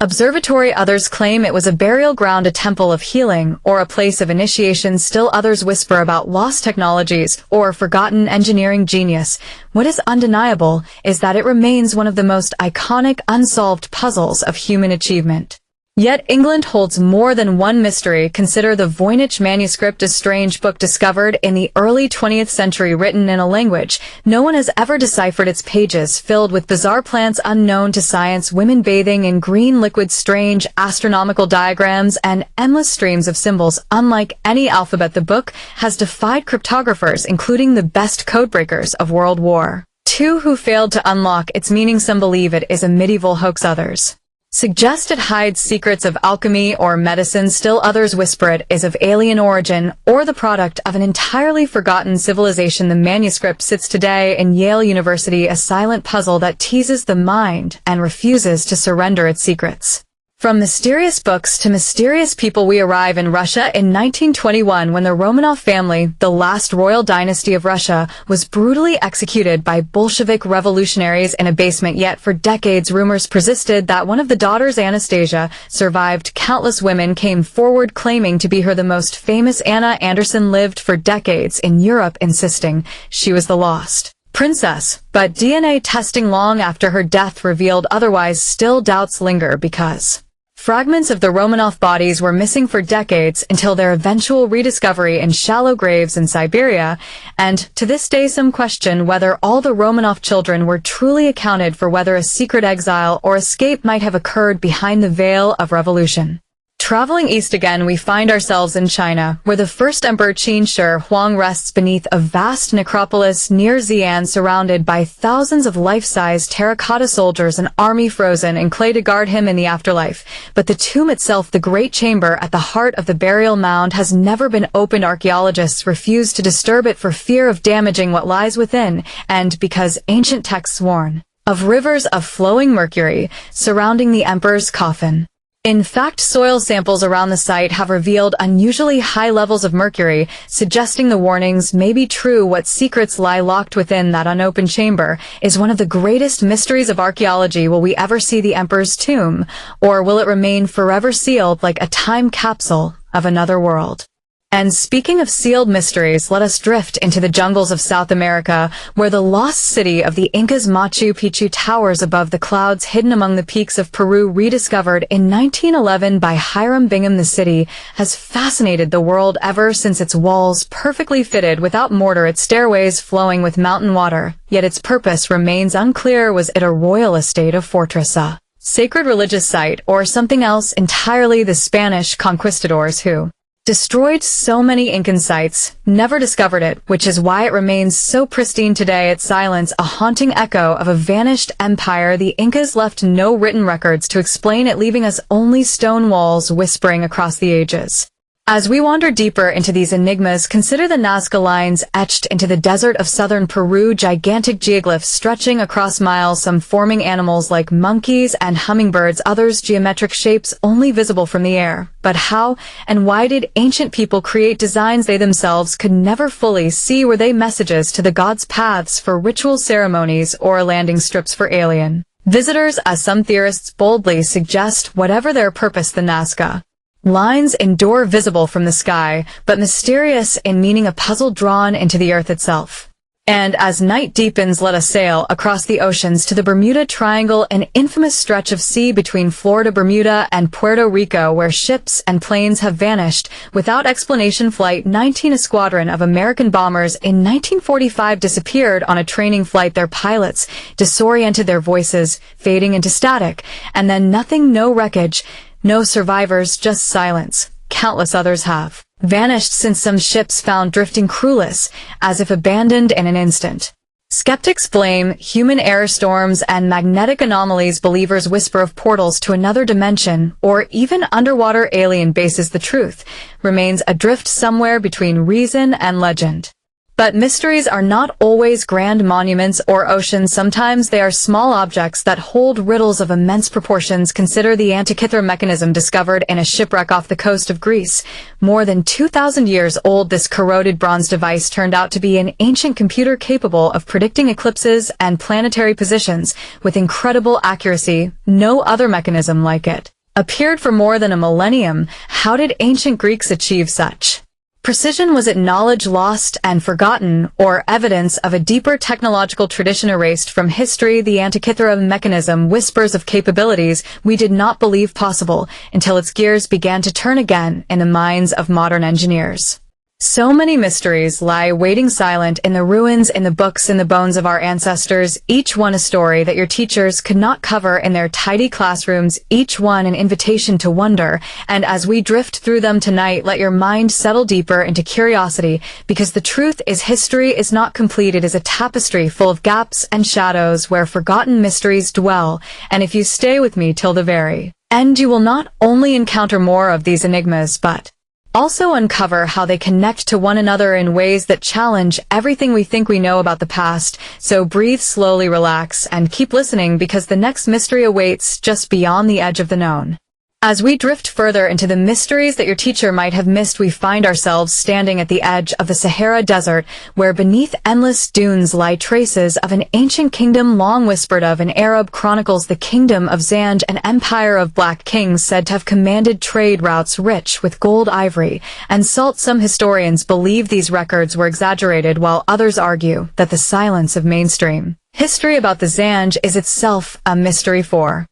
observatory. Others claim it was a burial ground, a temple of healing, or a place of initiation. Still others whisper about lost technologies or forgotten engineering genius. What is undeniable is that it remains one of the most iconic, unsolved puzzles of human achievement. Yet England holds more than one mystery. Consider the Voynich manuscript, a strange book discovered in the early 20th century, written in a language no one has ever deciphered. Its pages filled with bizarre plants unknown to science, women bathing in green liquid, strange astronomical diagrams, and endless streams of symbols unlike any alphabet. The book has defied cryptographers, including the best codebreakers of World War II, who failed to unlock its meaning. Some believe it is a medieval hoax. Others suggest it hides secrets of alchemy or medicine. Still others whisper it is of alien origin or the product of an entirely forgotten civilization. The manuscript sits today in Yale University, a silent puzzle that teases the mind and refuses to surrender its secrets. From mysterious books to mysterious people, we arrive in Russia in 1921, when the Romanov family, the last royal dynasty of Russia, was brutally executed by Bolshevik revolutionaries in a basement. Yet for decades, rumors persisted that one of the daughters, Anastasia, survived. Countless women came forward claiming to be her. The most famous, Anna Anderson, lived for decades in Europe, insisting she was the lost princess. But DNA testing long after her death revealed otherwise. Still doubts linger because fragments of the Romanov bodies were missing for decades, until their eventual rediscovery in shallow graves in Siberia, and to this day some question whether all the Romanov children were truly accounted for, whether a secret exile or escape might have occurred behind the veil of revolution. Traveling east again, we find ourselves in China, where the first emperor Qin Shi Huang rests beneath a vast necropolis near Xi'an, surrounded by thousands of life-size terracotta soldiers, an army frozen in clay to guard him in the afterlife. But the tomb itself, the great chamber at the heart of the burial mound, has never been opened. Archaeologists refuse to disturb it for fear of damaging what lies within, and because ancient texts warn of rivers of flowing mercury surrounding the emperor's coffin. In fact, soil samples around the site have revealed unusually high levels of mercury, suggesting the warnings may be true. What secrets lie locked within that unopened chamber is one of the greatest mysteries of archaeology. Will we ever see the emperor's tomb, or will it remain forever sealed like a time capsule of another world? And speaking of sealed mysteries, let us drift into the jungles of South America, where the lost city of the Incas Machu Picchu towers above the clouds hidden among the peaks of Peru, rediscovered in 1911 by Hiram Bingham. The city has fascinated the world ever since, its walls perfectly fitted without mortar, its stairways flowing with mountain water, yet its purpose remains unclear. Was it a royal estate, a fortress, a sacred religious site, or something else entirely? The Spanish conquistadors who destroyed so many Incan sites never discovered it, which is why it remains so pristine today. Its silence, a haunting echo of a vanished empire. The Incas left no written records to explain it, leaving us only stone walls whispering across the ages. As we wander deeper into these enigmas, consider the Nazca lines etched into the desert of southern Peru, gigantic geoglyphs stretching across miles, some forming animals like monkeys and hummingbirds, others geometric shapes only visible from the air. But how and why did ancient people create designs they themselves could never fully see? Were they messages to the gods, paths for ritual ceremonies, or landing strips for alien visitors? As some theorists boldly suggest, whatever their purpose, the Nazca lines endure, visible from the sky, but mysterious in meaning, a puzzle drawn into the earth itself. And as night deepens, let us sail across the oceans to the Bermuda Triangle, an infamous stretch of sea between Florida, Bermuda, and Puerto Rico, where ships and planes have vanished without explanation. Flight 19, a squadron of American bombers in 1945 disappeared on a training flight, their pilots disoriented, their voices fading into static, and then nothing, no wreckage, no survivors, just silence. Countless others have vanished since, some ships found drifting crewless, as if abandoned in an instant. Skeptics blame human error, storms, and magnetic anomalies. Believers whisper of portals to another dimension, or even underwater alien bases. The truth remains adrift somewhere between reason and legend. But mysteries are not always grand monuments or oceans. Sometimes they are small objects that hold riddles of immense proportions. Consider the Antikythera mechanism discovered in a shipwreck off the coast of Greece. More than 2,000 years old, this corroded bronze device turned out to be an ancient computer capable of predicting eclipses and planetary positions with incredible accuracy. No other mechanism like it appeared for more than a millennium. How did ancient Greeks achieve such precision? Was it knowledge lost and forgotten, or evidence of a deeper technological tradition erased from history? The Antikythera mechanism whispers of capabilities we did not believe possible until its gears began to turn again in the minds of modern engineers. So many mysteries lie waiting silent in the ruins, in the books, in the bones of our ancestors, each one a story that your teachers could not cover in their tidy classrooms, each one an invitation to wonder. And as we drift through them tonight, let your mind settle deeper into curiosity, because the truth is, history is not complete. It is a tapestry full of gaps and shadows where forgotten mysteries dwell. And if you stay with me till the very end, you will not only encounter more of these enigmas, but also uncover how they connect to one another in ways that challenge everything we think we know about the past. So breathe slowly, relax, and keep listening, because the next mystery awaits just beyond the edge of the known. As we drift further into the mysteries that your teacher might have missed, we find ourselves standing at the edge of the Sahara Desert, where beneath endless dunes lie traces of an ancient kingdom long whispered of. In Arab chronicles, the kingdom of Zanj, an empire of black kings said to have commanded trade routes rich with gold, ivory, and salt. Some historians believe these records were exaggerated, while others argue that the silence of mainstream history about the Zanj is itself a mystery. For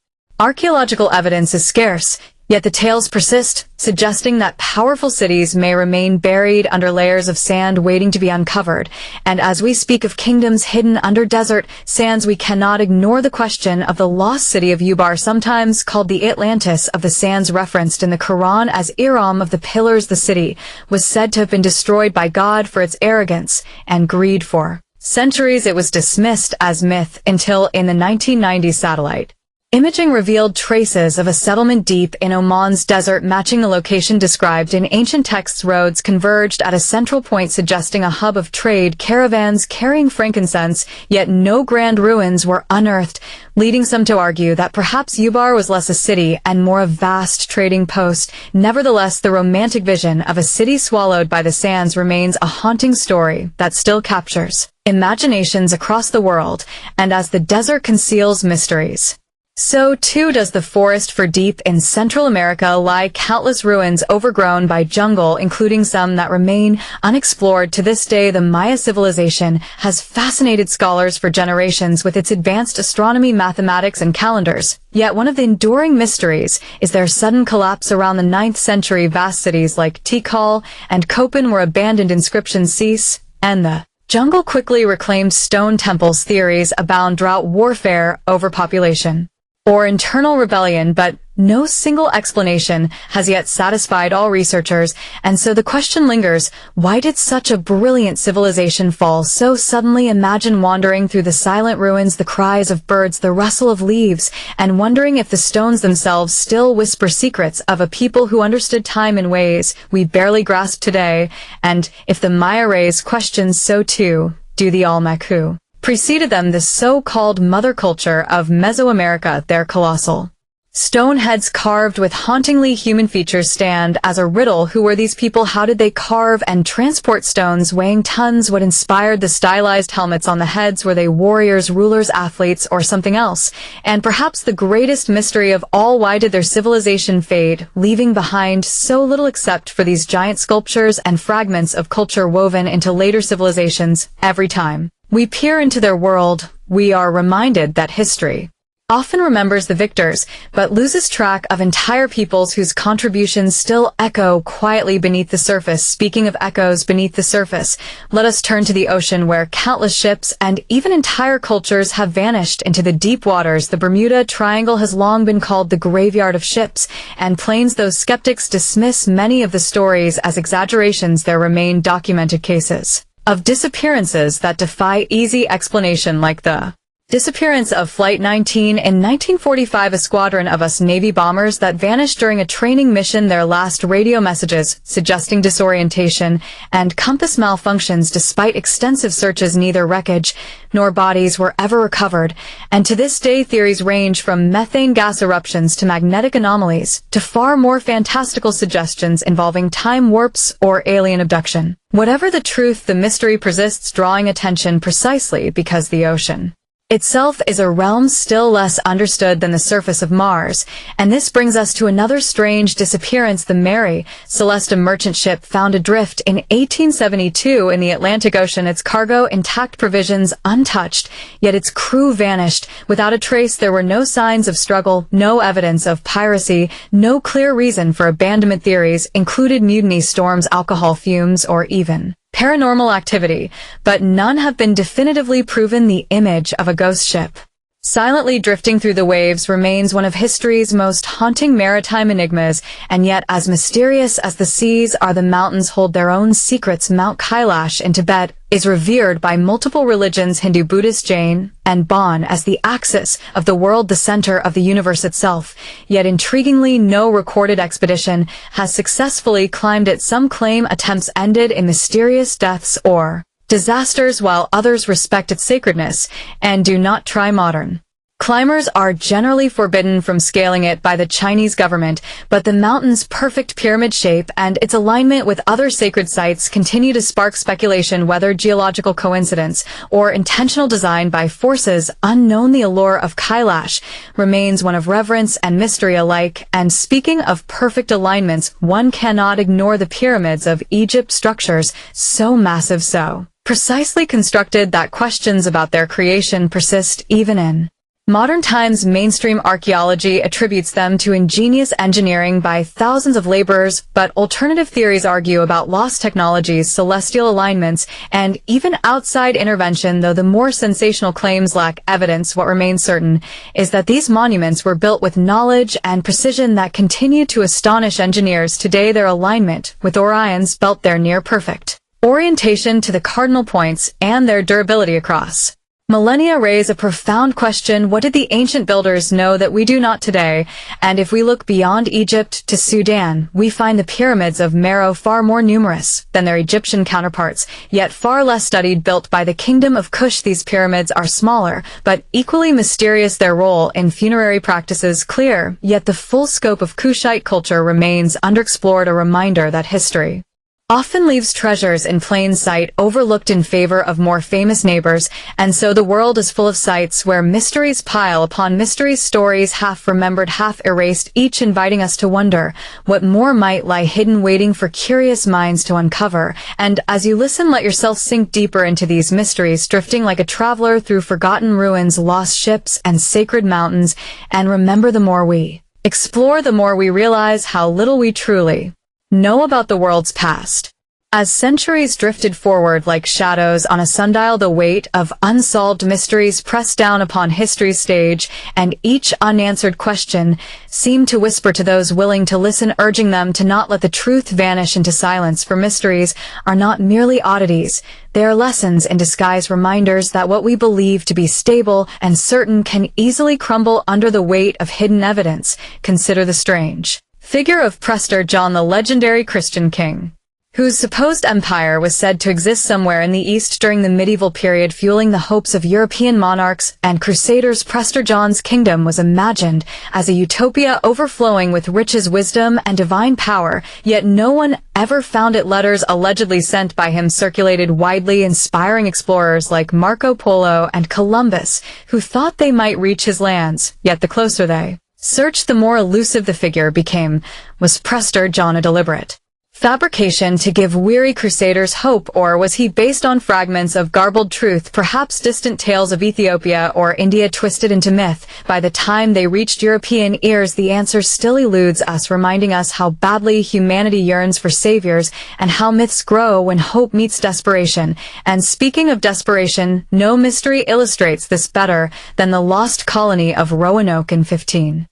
archaeological evidence is scarce, yet the tales persist, suggesting that powerful cities may remain buried under layers of sand waiting to be uncovered. And as we speak of kingdoms hidden under desert sands, we cannot ignore the question of the lost city of Ubar, sometimes called the Atlantis of the sands, referenced in the Quran as Iram of the pillars. The city was said to have been destroyed by God for its arrogance and greed. For centuries it was dismissed as myth, until in the 1990s satellite imaging revealed traces of a settlement deep in Oman's desert, matching the location described in ancient texts. Roads converged at a central point, suggesting a hub of trade, caravans carrying frankincense, yet no grand ruins were unearthed, leading some to argue that perhaps Ubar was less a city and more a vast trading post. Nevertheless, the romantic vision of a city swallowed by the sands remains a haunting story that still captures imaginations across the world. And as the desert conceals mysteries, So too does the forest, for deep in Central America lie countless ruins overgrown by jungle, including some that remain unexplored. To this day, the Maya civilization has fascinated scholars for generations with its advanced astronomy, mathematics, and calendars. Yet one of the enduring mysteries is their sudden collapse around the 9th century. Vast cities like Tikal and Copan were abandoned, inscriptions cease, and the jungle quickly reclaimed stone temples. Theories abound: drought, warfare, overpopulation, or internal rebellion, but no single explanation has yet satisfied all researchers, and so the question lingers: why did such a brilliant civilization fall so suddenly? Imagine wandering through the silent ruins, the cries of birds, the rustle of leaves, and wondering if the stones themselves still whisper secrets of a people who understood time in ways we barely grasp today. And if the Maya raise questions, so too do the Olmec, who preceded them, the so-called mother culture of Mesoamerica. Their colossal stone heads carved with hauntingly human features stand as a riddle. Who were these people? How did they carve and transport stones weighing tons? What inspired the stylized helmets on the heads? Were they warriors, rulers, athletes, or something else? And perhaps the greatest mystery of all: why did their civilization fade, leaving behind so little except for these giant sculptures and fragments of culture woven into later civilizations? Every time we peer into their world, we are reminded that history often remembers the victors, but loses track of entire peoples whose contributions still echo quietly beneath the surface. Speaking of echoes beneath the surface, let us turn to the ocean, where countless ships and even entire cultures have vanished into the deep waters. The Bermuda Triangle has long been called the graveyard of ships and planes. Though skeptics dismiss many of the stories as exaggerations, there remain documented cases of disappearances that defy easy explanation, like the disappearance of Flight 19 in 1945, a squadron of US Navy bombers that vanished during a training mission. Their last radio messages suggesting disorientation and compass malfunctions. Despite extensive searches, neither wreckage nor bodies were ever recovered, and to this day theories range from methane gas eruptions to magnetic anomalies to far more fantastical suggestions involving time warps or alien abduction. Whatever the truth, the mystery persists, drawing attention precisely because the ocean itself is a realm still less understood than the surface of Mars. And this brings us to another strange disappearance: the Mary Celeste, merchant ship found adrift in 1872 in the Atlantic Ocean, its cargo intact, provisions untouched, yet its crew vanished without a trace. There were no signs of struggle, no evidence of piracy, no clear reason for abandonment. Theories included mutiny, storms, alcohol fumes, or even paranormal activity, but none have been definitively proven. The image of a ghost ship silently drifting through the waves remains one of history's most haunting maritime enigmas, and yet as mysterious as the seas are the mountains hold their own secrets. Mount Kailash in Tibet is revered by multiple religions: Hindu, Buddhist, Jain, and Bon, as the axis of the world, the center of the universe itself. Yet intriguingly, no recorded expedition has successfully climbed it. Some claim attempts ended in mysterious deaths or disasters, while others respect its sacredness and do not try. Modern climbers are generally forbidden from scaling it by the Chinese government, but the mountain's perfect pyramid shape and its alignment with other sacred sites continue to spark speculation, whether geological coincidence or intentional design by forces unknown. The allure of Kailash remains one of reverence and mystery alike. And speaking of perfect alignments, one cannot ignore the pyramids of Egypt, structures so massive, so precisely constructed that questions about their creation persist even in modern times. Mainstream archaeology attributes them to ingenious engineering by thousands of laborers, but alternative theories argue about lost technologies, celestial alignments, and even outside intervention. Though the more sensational claims lack evidence, what remains certain is that these monuments were built with knowledge and precision that continue to astonish engineers today. Their alignment with Orion's belt, their near-perfect orientation to the cardinal points, and their durability across millennia raise a profound question: what did the ancient builders know that we do not today? And if we look beyond Egypt to Sudan, we find the pyramids of Meroe far more numerous than their Egyptian counterparts, yet far less studied. Built by the kingdom of Kush, these pyramids are smaller, but equally mysterious. Their role in funerary practices clear, yet the full scope of Kushite culture remains underexplored, a reminder that history often leaves treasures in plain sight, overlooked in favor of more famous neighbors, and so the world is full of sites where mysteries pile upon mysteries, stories half remembered, half erased, each inviting us to wonder what more might lie hidden, waiting for curious minds to uncover. And as you listen, let yourself sink deeper into these mysteries, drifting like a traveler through forgotten ruins, lost ships, and sacred mountains. And remember, the more we explore, the more we realize how little we truly know about the world's past. As centuries drifted forward like shadows on a sundial, the weight of unsolved mysteries pressed down upon history's stage, and each unanswered question seemed to whisper to those willing to listen, urging them to not let the truth vanish into silence. For mysteries are not merely oddities. They are lessons in disguise, reminders that what we believe to be stable and certain can easily crumble under the weight of hidden evidence. Consider the strange figure of Prester John, the legendary Christian king, whose supposed empire was said to exist somewhere in the East during the medieval period, fueling the hopes of European monarchs and crusaders. Prester John's kingdom was imagined as a utopia overflowing with riches, wisdom, and divine power, yet no one ever found it. Letters allegedly sent by him circulated widely, inspiring explorers like Marco Polo and Columbus, who thought they might reach his lands, yet the closer they searched, the more elusive the figure became. Was Prester John a deliberate fabrication to give weary crusaders hope, or was he based on fragments of garbled truth, perhaps distant tales of Ethiopia or India twisted into myth? By the time they reached European ears, the answer still eludes us, reminding us how badly humanity yearns for saviors and how myths grow when hope meets desperation. And speaking of desperation, no mystery illustrates this better than the lost colony of Roanoke in 1587.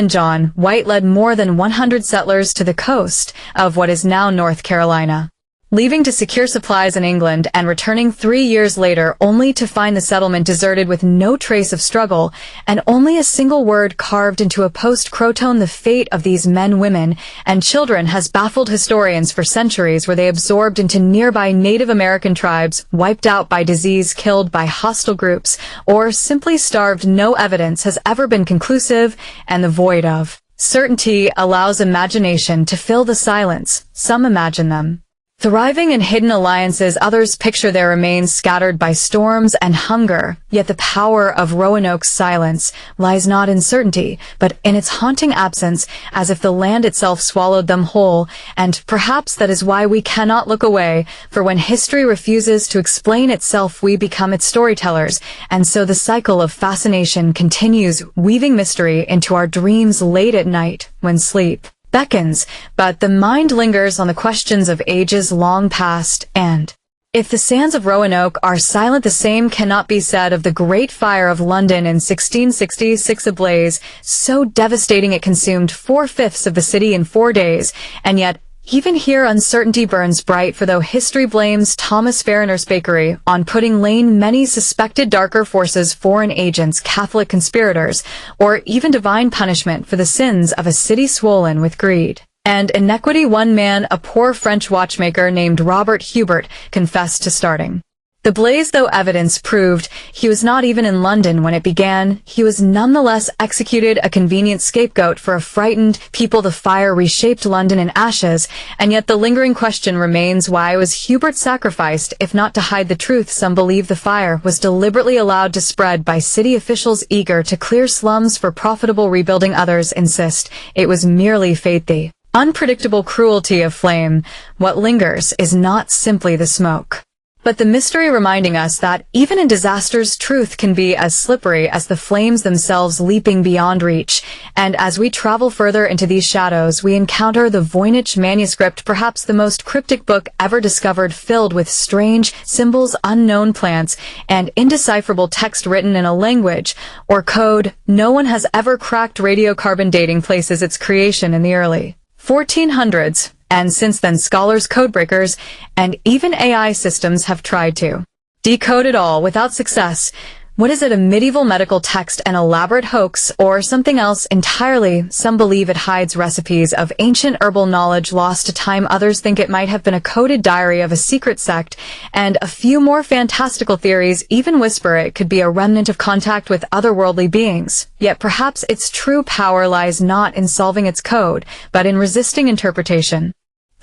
John White led more than 100 settlers to the coast of what is now North Carolina, leaving to secure supplies in England and returning 3 years later only to find the settlement deserted with no trace of struggle and only a single word carved into a post-Croton. The fate of these men, women, and children has baffled historians for centuries. Were they absorbed into nearby Native American tribes, wiped out by disease, killed by hostile groups, or simply starved? No evidence has ever been conclusive, and the void of certainty allows imagination to fill the silence. Some imagine them thriving in hidden alliances, others picture their remains scattered by storms and hunger. Yet the power of Roanoke's silence lies not in certainty, but in its haunting absence, as if the land itself swallowed them whole. And perhaps that is why we cannot look away, for when history refuses to explain itself, we become its storytellers. And so the cycle of fascination continues, weaving mystery into our dreams late at night when sleep beckons, but the mind lingers on the questions of ages long past. And if the sands of Roanoke are silent, the same cannot be said of the Great Fire of London in 1666, a blaze so devastating it consumed 4/5 of the city in 4 days. And yet, even here uncertainty burns bright, for though history blames Thomas Farriner's bakery on putting lane many suspected darker forces, foreign agents, Catholic conspirators, or even divine punishment for the sins of a city swollen with greed and inequity, one man, a poor French watchmaker named Robert Hubert, confessed to starting the blaze. Though evidence proved he was not even in London when it began, he was nonetheless executed, a convenient scapegoat for a frightened people. The fire reshaped London in ashes, and yet the lingering question remains, why was Hubert sacrificed? If not to hide the truth, some believe the fire was deliberately allowed to spread by city officials eager to clear slums for profitable rebuilding. Others insist it was merely fate, the unpredictable cruelty of flame. What lingers is not simply the smoke, but the mystery, reminding us that even in disasters, truth can be as slippery as the flames themselves, leaping beyond reach. And as we travel further into these shadows, we encounter the Voynich manuscript, perhaps the most cryptic book ever discovered, filled with strange symbols, unknown plants, and indecipherable text written in a language or code no one has ever cracked. Radiocarbon dating places its creation in the early 1400s. And since then, scholars, codebreakers, and even AI systems have tried to decode it all without success. What is it, a medieval medical text, an elaborate hoax, or something else entirely? Some believe it hides recipes of ancient herbal knowledge lost to time. Others think it might have been a coded diary of a secret sect, and a few more fantastical theories even whisper it could be a remnant of contact with otherworldly beings. Yet perhaps its true power lies not in solving its code, but in resisting interpretation.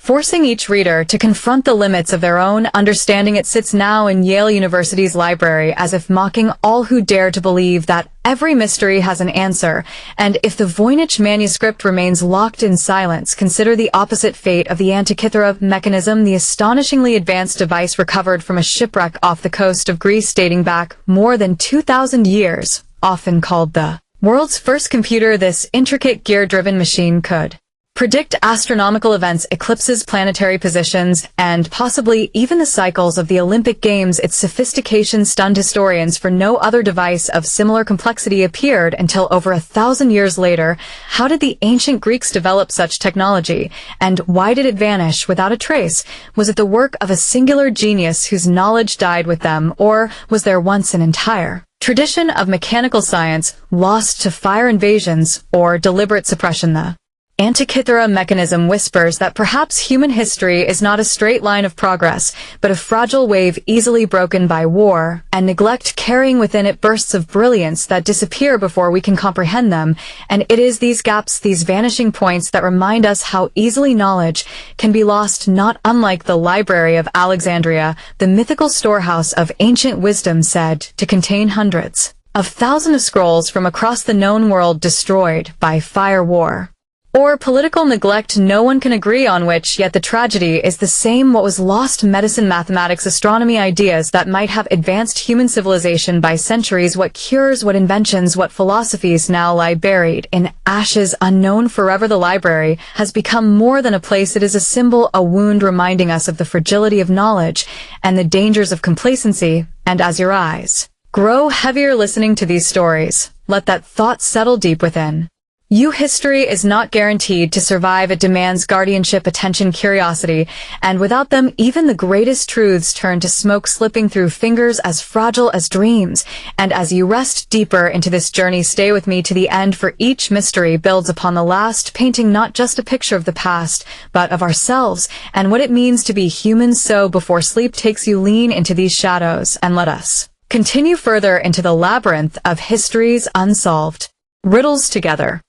forcing each reader to confront the limits of their own understanding. It sits now in Yale University's library, as if mocking all who dare to believe that every mystery has an answer. And if the Voynich manuscript remains locked in silence, consider the opposite fate of the Antikythera mechanism, the astonishingly advanced device recovered from a shipwreck off the coast of Greece dating back more than 2,000 years. Often called the world's first computer, this intricate gear-driven machine could predict astronomical events, eclipses, planetary positions, and possibly even the cycles of the Olympic Games. Its sophistication stunned historians, for no other device of similar complexity appeared until over 1,000 years later. How did the ancient Greeks develop such technology, and why did it vanish without a trace? Was it the work of a singular genius whose knowledge died with them, or was there once an entire tradition of mechanical science lost to fire invasions or deliberate suppression? The Antikythera mechanism whispers that perhaps human history is not a straight line of progress, but a fragile wave easily broken by war and neglect, carrying within it bursts of brilliance that disappear before we can comprehend them. And it is these gaps, these vanishing points, that remind us how easily knowledge can be lost, not unlike the Library of Alexandria, the mythical storehouse of ancient wisdom said to contain hundreds of thousands of scrolls from across the known world destroyed by fire, war, or political neglect. No one can agree on which, yet the tragedy is the same. What was lost? Medicine, mathematics, astronomy, ideas that might have advanced human civilization by centuries. What cures, what inventions, what philosophies now lie buried in ashes, unknown forever. The library has become more than a place. It is a symbol, a wound reminding us of the fragility of knowledge and the dangers of complacency. And as your eyes grow heavier listening to these stories, let that thought settle deep within you. History is not guaranteed to survive. It demands guardianship, attention, curiosity, and without them, even the greatest truths turn to smoke, slipping through fingers as fragile as dreams. And as you rest deeper into this journey, stay with me to the end, for each mystery builds upon the last, painting not just a picture of the past, but of ourselves and what it means to be human. So before sleep takes you, lean into these shadows and let us continue further into the labyrinth of history's unsolved riddles together.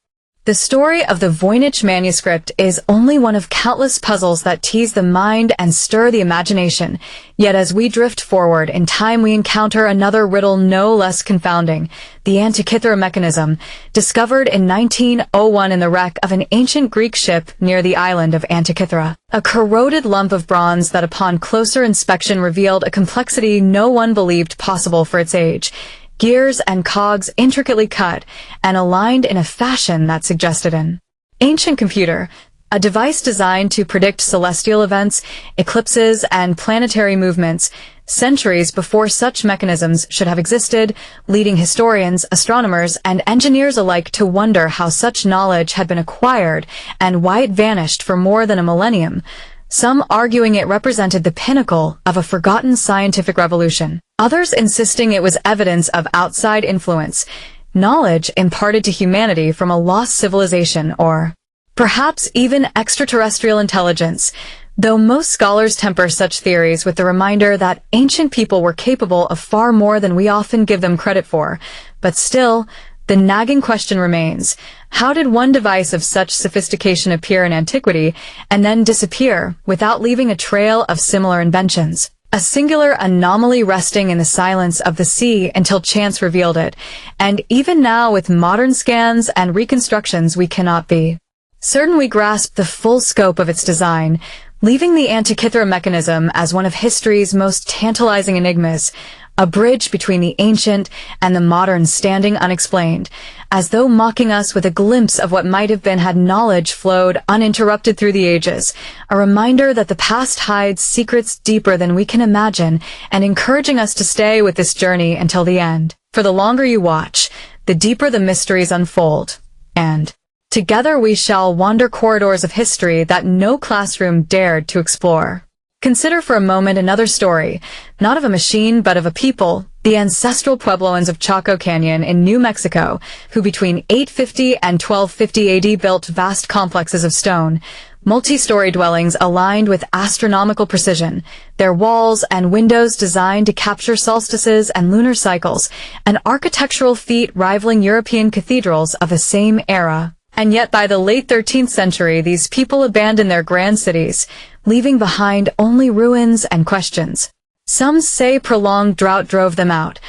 The story of the Voynich manuscript is only one of countless puzzles that tease the mind and stir the imagination. Yet as we drift forward in time, we encounter another riddle no less confounding: the Antikythera mechanism, discovered in 1901 in the wreck of an ancient Greek ship near the island of Antikythera. A corroded lump of bronze that upon closer inspection revealed a complexity no one believed possible for its age. Gears and cogs intricately cut and aligned in a fashion that suggested an ancient computer, a device designed to predict celestial events, eclipses, and planetary movements. Centuries before such mechanisms should have existed, leading historians, astronomers, and engineers alike to wonder how such knowledge had been acquired and why it vanished for more than a millennium. Some arguing it represented the pinnacle of a forgotten scientific revolution, others insisting it was evidence of outside influence, knowledge imparted to humanity from a lost civilization, or perhaps even extraterrestrial intelligence. Though most scholars temper such theories with the reminder that ancient people were capable of far more than we often give them credit for. But still, the nagging question remains: how did one device of such sophistication appear in antiquity and then disappear without leaving a trail of similar inventions? A singular anomaly resting in the silence of the sea until chance revealed it. And even now, with modern scans and reconstructions, we cannot be certain we grasp the full scope of its design, leaving the Antikythera mechanism as one of history's most tantalizing enigmas, a bridge between the ancient and the modern, standing unexplained, as though mocking us with a glimpse of what might have been had knowledge flowed uninterrupted through the ages, a reminder that the past hides secrets deeper than we can imagine, and encouraging us to stay with this journey until the end. For the longer you watch, the deeper the mysteries unfold, and together we shall wander corridors of history that no classroom dared to explore. Consider for a moment another story, not of a machine but of a people, the ancestral Puebloans of Chaco Canyon in New Mexico, who between 850 and 1250 AD built vast complexes of stone, multi-story dwellings aligned with astronomical precision, their walls and windows designed to capture solstices and lunar cycles, an architectural feat rivaling European cathedrals of the same era. And yet by the late 13th century, these people abandoned their grand cities, leaving behind only ruins and questions. Some say prolonged drought drove them out.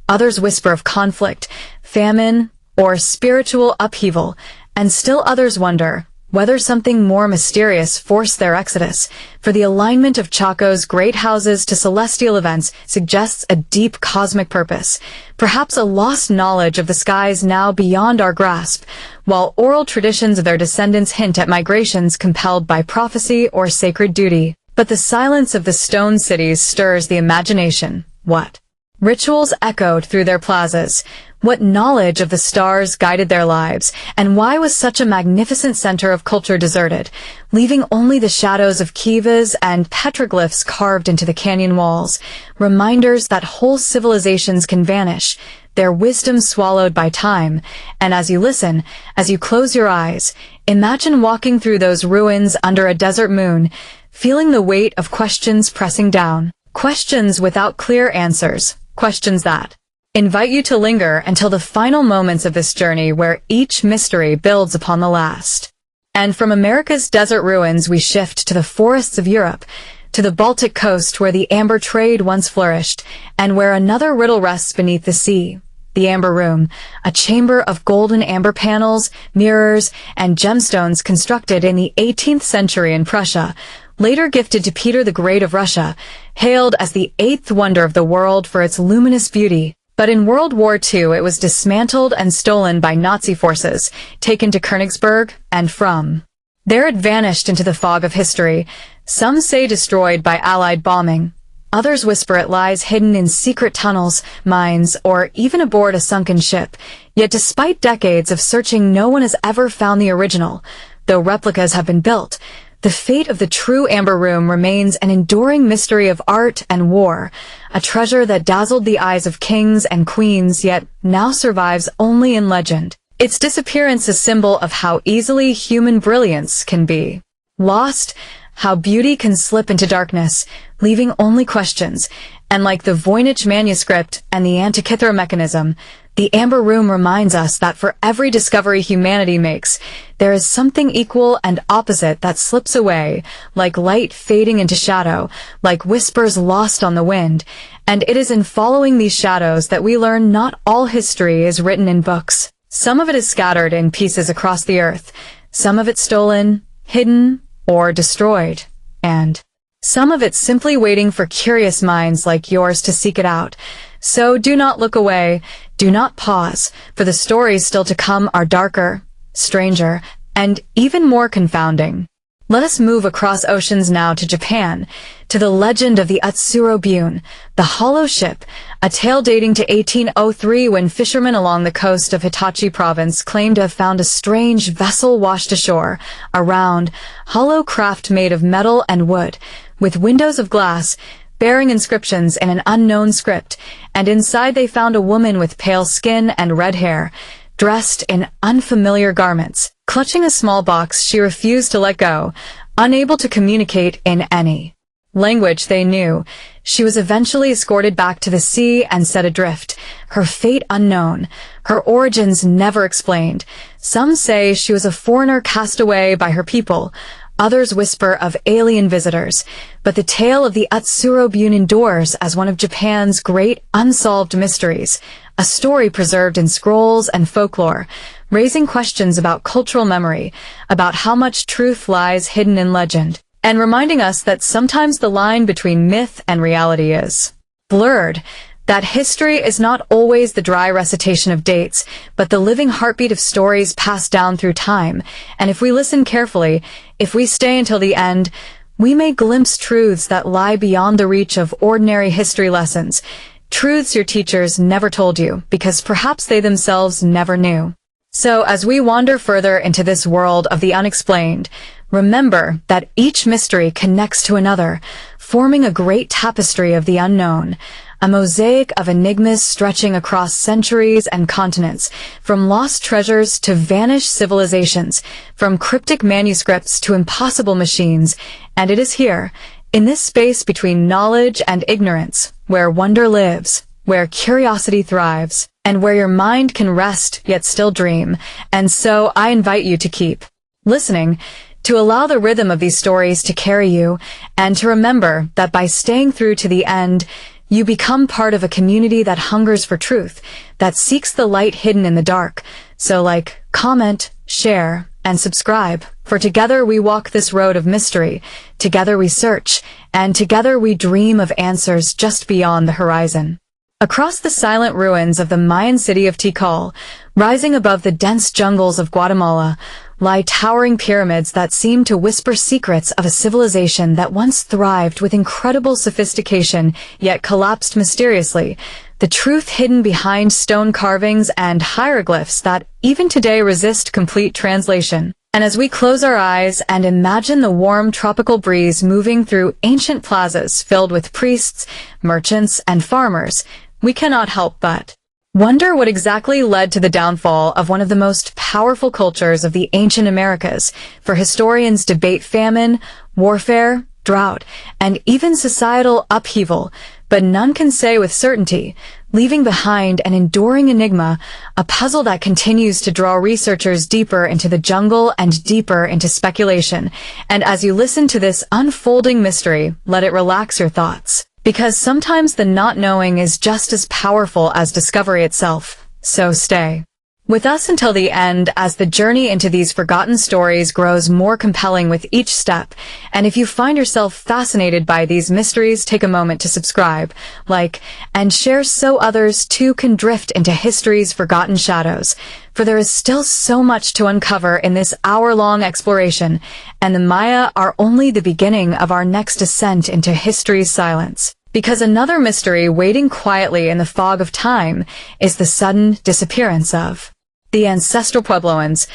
Others whisper of conflict, famine, or spiritual upheaval, and still others wonder whether something more mysterious forced their exodus, for the alignment of Chaco's great houses to celestial events suggests a deep cosmic purpose, perhaps a lost knowledge of the skies now beyond our grasp, while oral traditions of their descendants hint at migrations compelled by prophecy or sacred duty. But the silence of the stone cities stirs the imagination. What rituals echoed through their plazas? What knowledge of the stars guided their lives? And why was such a magnificent center of culture deserted, leaving only the shadows of kivas and petroglyphs carved into the canyon walls, reminders that whole civilizations can vanish, their wisdom swallowed by time? And as you listen, as you close your eyes, imagine walking through those ruins under a desert moon, feeling the weight of questions pressing down. Questions without clear answers. Questions that invite you to linger until the final moments of this journey where each mystery builds upon the last. And from America's desert ruins we shift to the forests of Europe, to the Baltic coast where the amber trade once flourished, and where another riddle rests beneath the sea. The Amber Room, a chamber of golden amber panels, mirrors, and gemstones constructed in the 18th century in Prussia, later gifted to Peter the Great of Russia, hailed as the eighth wonder of the world for its luminous beauty. But in World War II it was dismantled and stolen by Nazi forces, taken to Königsberg, and from there it vanished into the fog of history. Some say destroyed by Allied bombing. Others whisper it lies hidden in secret tunnels, mines, or even aboard a sunken ship. Yet despite decades of searching, no one has ever found the original. Though replicas have been built, the fate of the true Amber Room remains an enduring mystery of art and war, a treasure that dazzled the eyes of kings and queens yet now survives only in legend. Its disappearance a symbol of how easily human brilliance can be lost, how beauty can slip into darkness, leaving only questions. And like the Voynich manuscript and the Antikythera mechanism, the Amber Room reminds us that for every discovery humanity makes, there is something equal and opposite that slips away, like light fading into shadow, like whispers lost on the wind. And it is in following these shadows that we learn not all history is written in books. Some of it is scattered in pieces across the earth, some of it stolen, hidden, or destroyed, and some of it simply waiting for curious minds like yours to seek it out. So do not look away, do not pause, for the stories still to come are darker, stranger, and even more confounding. Let us move across oceans now to Japan, to the legend of the Utsuro Bune, the hollow ship, a tale dating to 1803 when fishermen along the coast of Hitachi province claimed to have found a strange vessel washed ashore, a round, hollow craft made of metal and wood, with windows of glass, bearing inscriptions in an unknown script, and inside they found a woman with pale skin and red hair, dressed in unfamiliar garments. Clutching a small box, she refused to let go, unable to communicate in any language they knew. She was eventually escorted back to the sea and set adrift, her fate unknown, her origins never explained. Some say she was a foreigner cast away by her people. Others whisper of alien visitors, but the tale of the Utsuro Bune endures as one of Japan's great unsolved mysteries, a story preserved in scrolls and folklore, raising questions about cultural memory, about how much truth lies hidden in legend, and reminding us that sometimes the line between myth and reality is blurred, that history is not always the dry recitation of dates, but the living heartbeat of stories passed down through time. And if we listen carefully, if we stay until the end, we may glimpse truths that lie beyond the reach of ordinary history lessons, truths your teachers never told you, because perhaps they themselves never knew. So as we wander further into this world of the unexplained, remember that each mystery connects to another, forming a great tapestry of the unknown, a mosaic of enigmas stretching across centuries and continents, from lost treasures to vanished civilizations, from cryptic manuscripts to impossible machines. And it is here, in this space between knowledge and ignorance, where wonder lives, where curiosity thrives. and where your mind can rest yet still dream. And so I invite you to keep listening, to allow the rhythm of these stories to carry you, and to remember that by staying through to the end, you become part of a community that hungers for truth, that seeks the light hidden in the dark. So like, comment, share, and subscribe, for together we walk this road of mystery, together we search, and together we dream of answers just beyond the horizon. Across the silent ruins of the Mayan city of Tikal, rising above the dense jungles of Guatemala, lie towering pyramids that seem to whisper secrets of a civilization that once thrived with incredible sophistication, yet collapsed mysteriously. The truth hidden behind stone carvings and hieroglyphs that even today resist complete translation. And as we close our eyes and imagine the warm tropical breeze moving through ancient plazas filled with priests, merchants, and farmers, we cannot help but wonder what exactly led to the downfall of one of the most powerful cultures of the ancient Americas. For historians debate famine, warfare, drought, and even societal upheaval, but none can say with certainty, leaving behind an enduring enigma, a puzzle that continues to draw researchers deeper into the jungle and deeper into speculation. And as you listen to this unfolding mystery, let it relax your thoughts, because sometimes the not knowing is just as powerful as discovery itself. So stay with us until the end as the journey into these forgotten stories grows more compelling with each step. And if you find yourself fascinated by these mysteries, take a moment to subscribe, like, and share so others too can drift into history's forgotten shadows. For there is still so much to uncover in this hour-long exploration, and the Maya are only the beginning of our next ascent into history's silence. Because another mystery waiting quietly in the fog of time is the sudden disappearance of the ancestral Puebloans,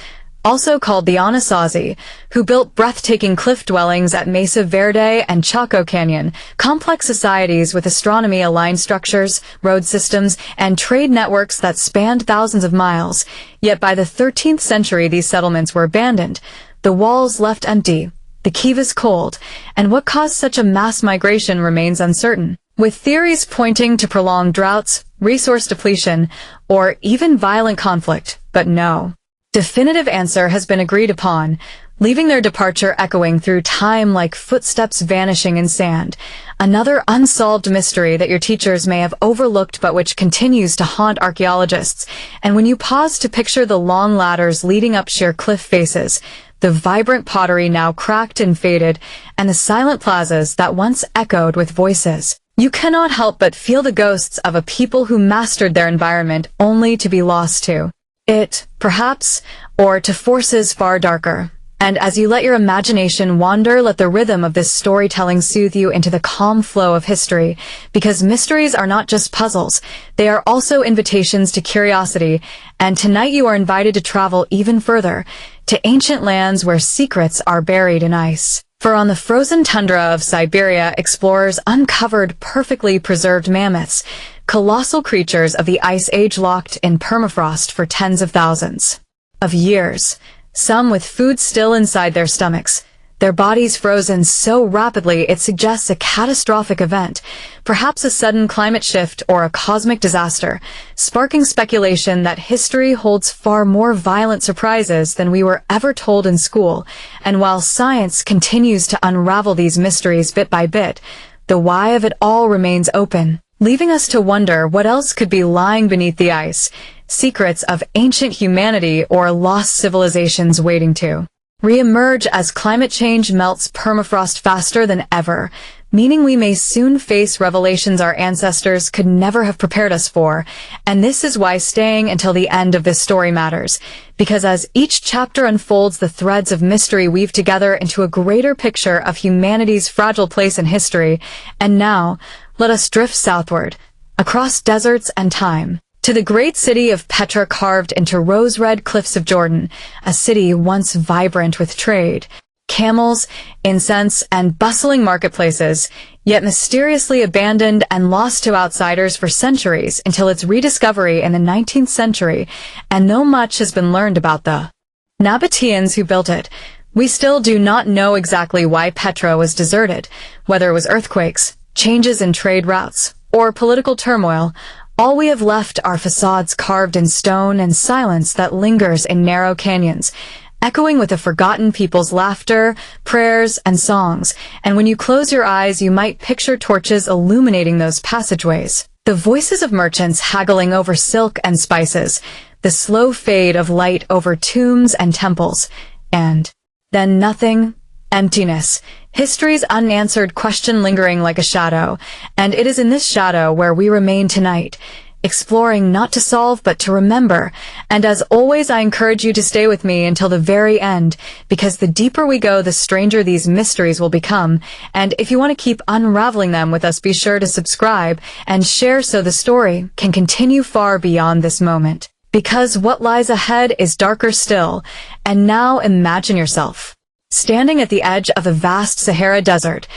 also called the Anasazi, who built breathtaking cliff dwellings at Mesa Verde and Chaco Canyon, complex societies with astronomy-aligned structures, road systems, and trade networks that spanned thousands of miles. Yet by the 13th century, these settlements were abandoned, the walls left empty, the kivas cold, and what caused such a mass migration remains uncertain, with theories pointing to prolonged droughts, resource depletion, or even violent conflict. But no definitive answer has been agreed upon, leaving their departure echoing through time like footsteps vanishing in sand. Another unsolved mystery that your teachers may have overlooked but which continues to haunt archaeologists. And when you pause to picture the long ladders leading up sheer cliff faces, the vibrant pottery now cracked and faded, and the silent plazas that once echoed with voices, you cannot help but feel the ghosts of a people who mastered their environment only to be lost to it, perhaps, or to forces far darker. And as you let your imagination wander, let the rhythm of this storytelling soothe you into the calm flow of history, because mysteries are not just puzzles, they are also invitations to curiosity, and tonight you are invited to travel even further, to ancient lands where secrets are buried in ice. For on the frozen tundra of Siberia, explorers uncovered perfectly preserved mammoths, colossal creatures of the Ice Age locked in permafrost for tens of thousands of years, some with food still inside their stomachs, their bodies frozen so rapidly it suggests a catastrophic event, perhaps a sudden climate shift or a cosmic disaster, sparking speculation that history holds far more violent surprises than we were ever told in school. And while science continues to unravel these mysteries bit by bit, the why of it all remains open, leaving us to wonder what else could be lying beneath the ice, secrets of ancient humanity or lost civilizations waiting to re-emerge as climate change melts permafrost faster than ever, meaning we may soon face revelations our ancestors could never have prepared us for. And this is why staying until the end of this story matters, because as each chapter unfolds, the threads of mystery weave together into a greater picture of humanity's fragile place in history. And now, let us drift southward, across deserts and time, to the great city of Petra, carved into rose-red cliffs of Jordan, a city once vibrant with trade, camels, incense, and bustling marketplaces, yet mysteriously abandoned and lost to outsiders for centuries until its rediscovery in the 19th century. And though much has been learned about the Nabateans who built it, we still do not know exactly why Petra was deserted, whether it was earthquakes, changes in trade routes, or political turmoil. All we have left are facades carved in stone and silence that lingers in narrow canyons, echoing with a forgotten people's laughter, prayers, and songs. And when you close your eyes, you might picture torches illuminating those passageways. The voices of merchants haggling over silk and spices, the slow fade of light over tombs and temples, and then nothing, emptiness, history's unanswered question lingering like a shadow. And it is in this shadow where we remain tonight, exploring not to solve but to remember. And as always, I encourage you to stay with me until the very end, because the deeper we go, the stranger these mysteries will become. And if you want to keep unraveling them with us, be sure to subscribe and share so the story can continue far beyond this moment. Because what lies ahead is darker still. And now imagine yourself standing at the edge of a vast Sahara desert,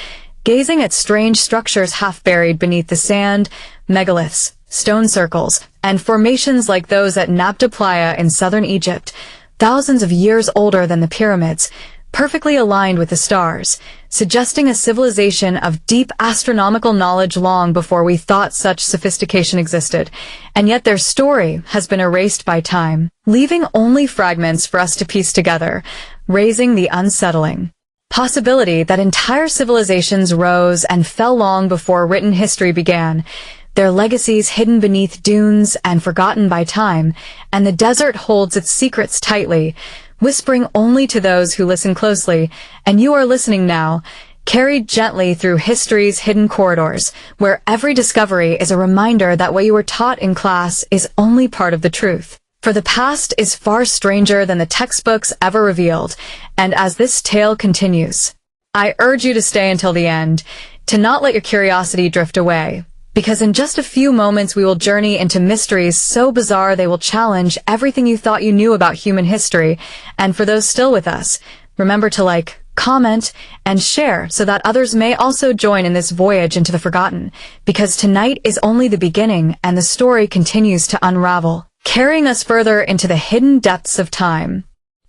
gazing at strange structures half buried beneath the sand, megaliths, stone circles, and formations like those at Nabta Playa in southern Egypt, thousands of years older than the pyramids, perfectly aligned with the stars, suggesting a civilization of deep astronomical knowledge long before we thought such sophistication existed. And yet their story has been erased by time, leaving only fragments for us to piece together, raising the unsettling possibility that entire civilizations rose and fell long before written history began, their legacies hidden beneath dunes and forgotten by time, and the desert holds its secrets tightly, whispering only to those who listen closely. And you are listening now, carried gently through history's hidden corridors, where every discovery is a reminder that what you were taught in class is only part of the truth. For the past is far stranger than the textbooks ever revealed, and as this tale continues, I urge you to stay until the end, to not let your curiosity drift away, because in just a few moments we will journey into mysteries so bizarre they will challenge everything you thought you knew about human history. And for those still with us, remember to like, comment, and share so that others may also join in this voyage into the forgotten, because tonight is only the beginning and the story continues to unravel, carrying us further into the hidden depths of time.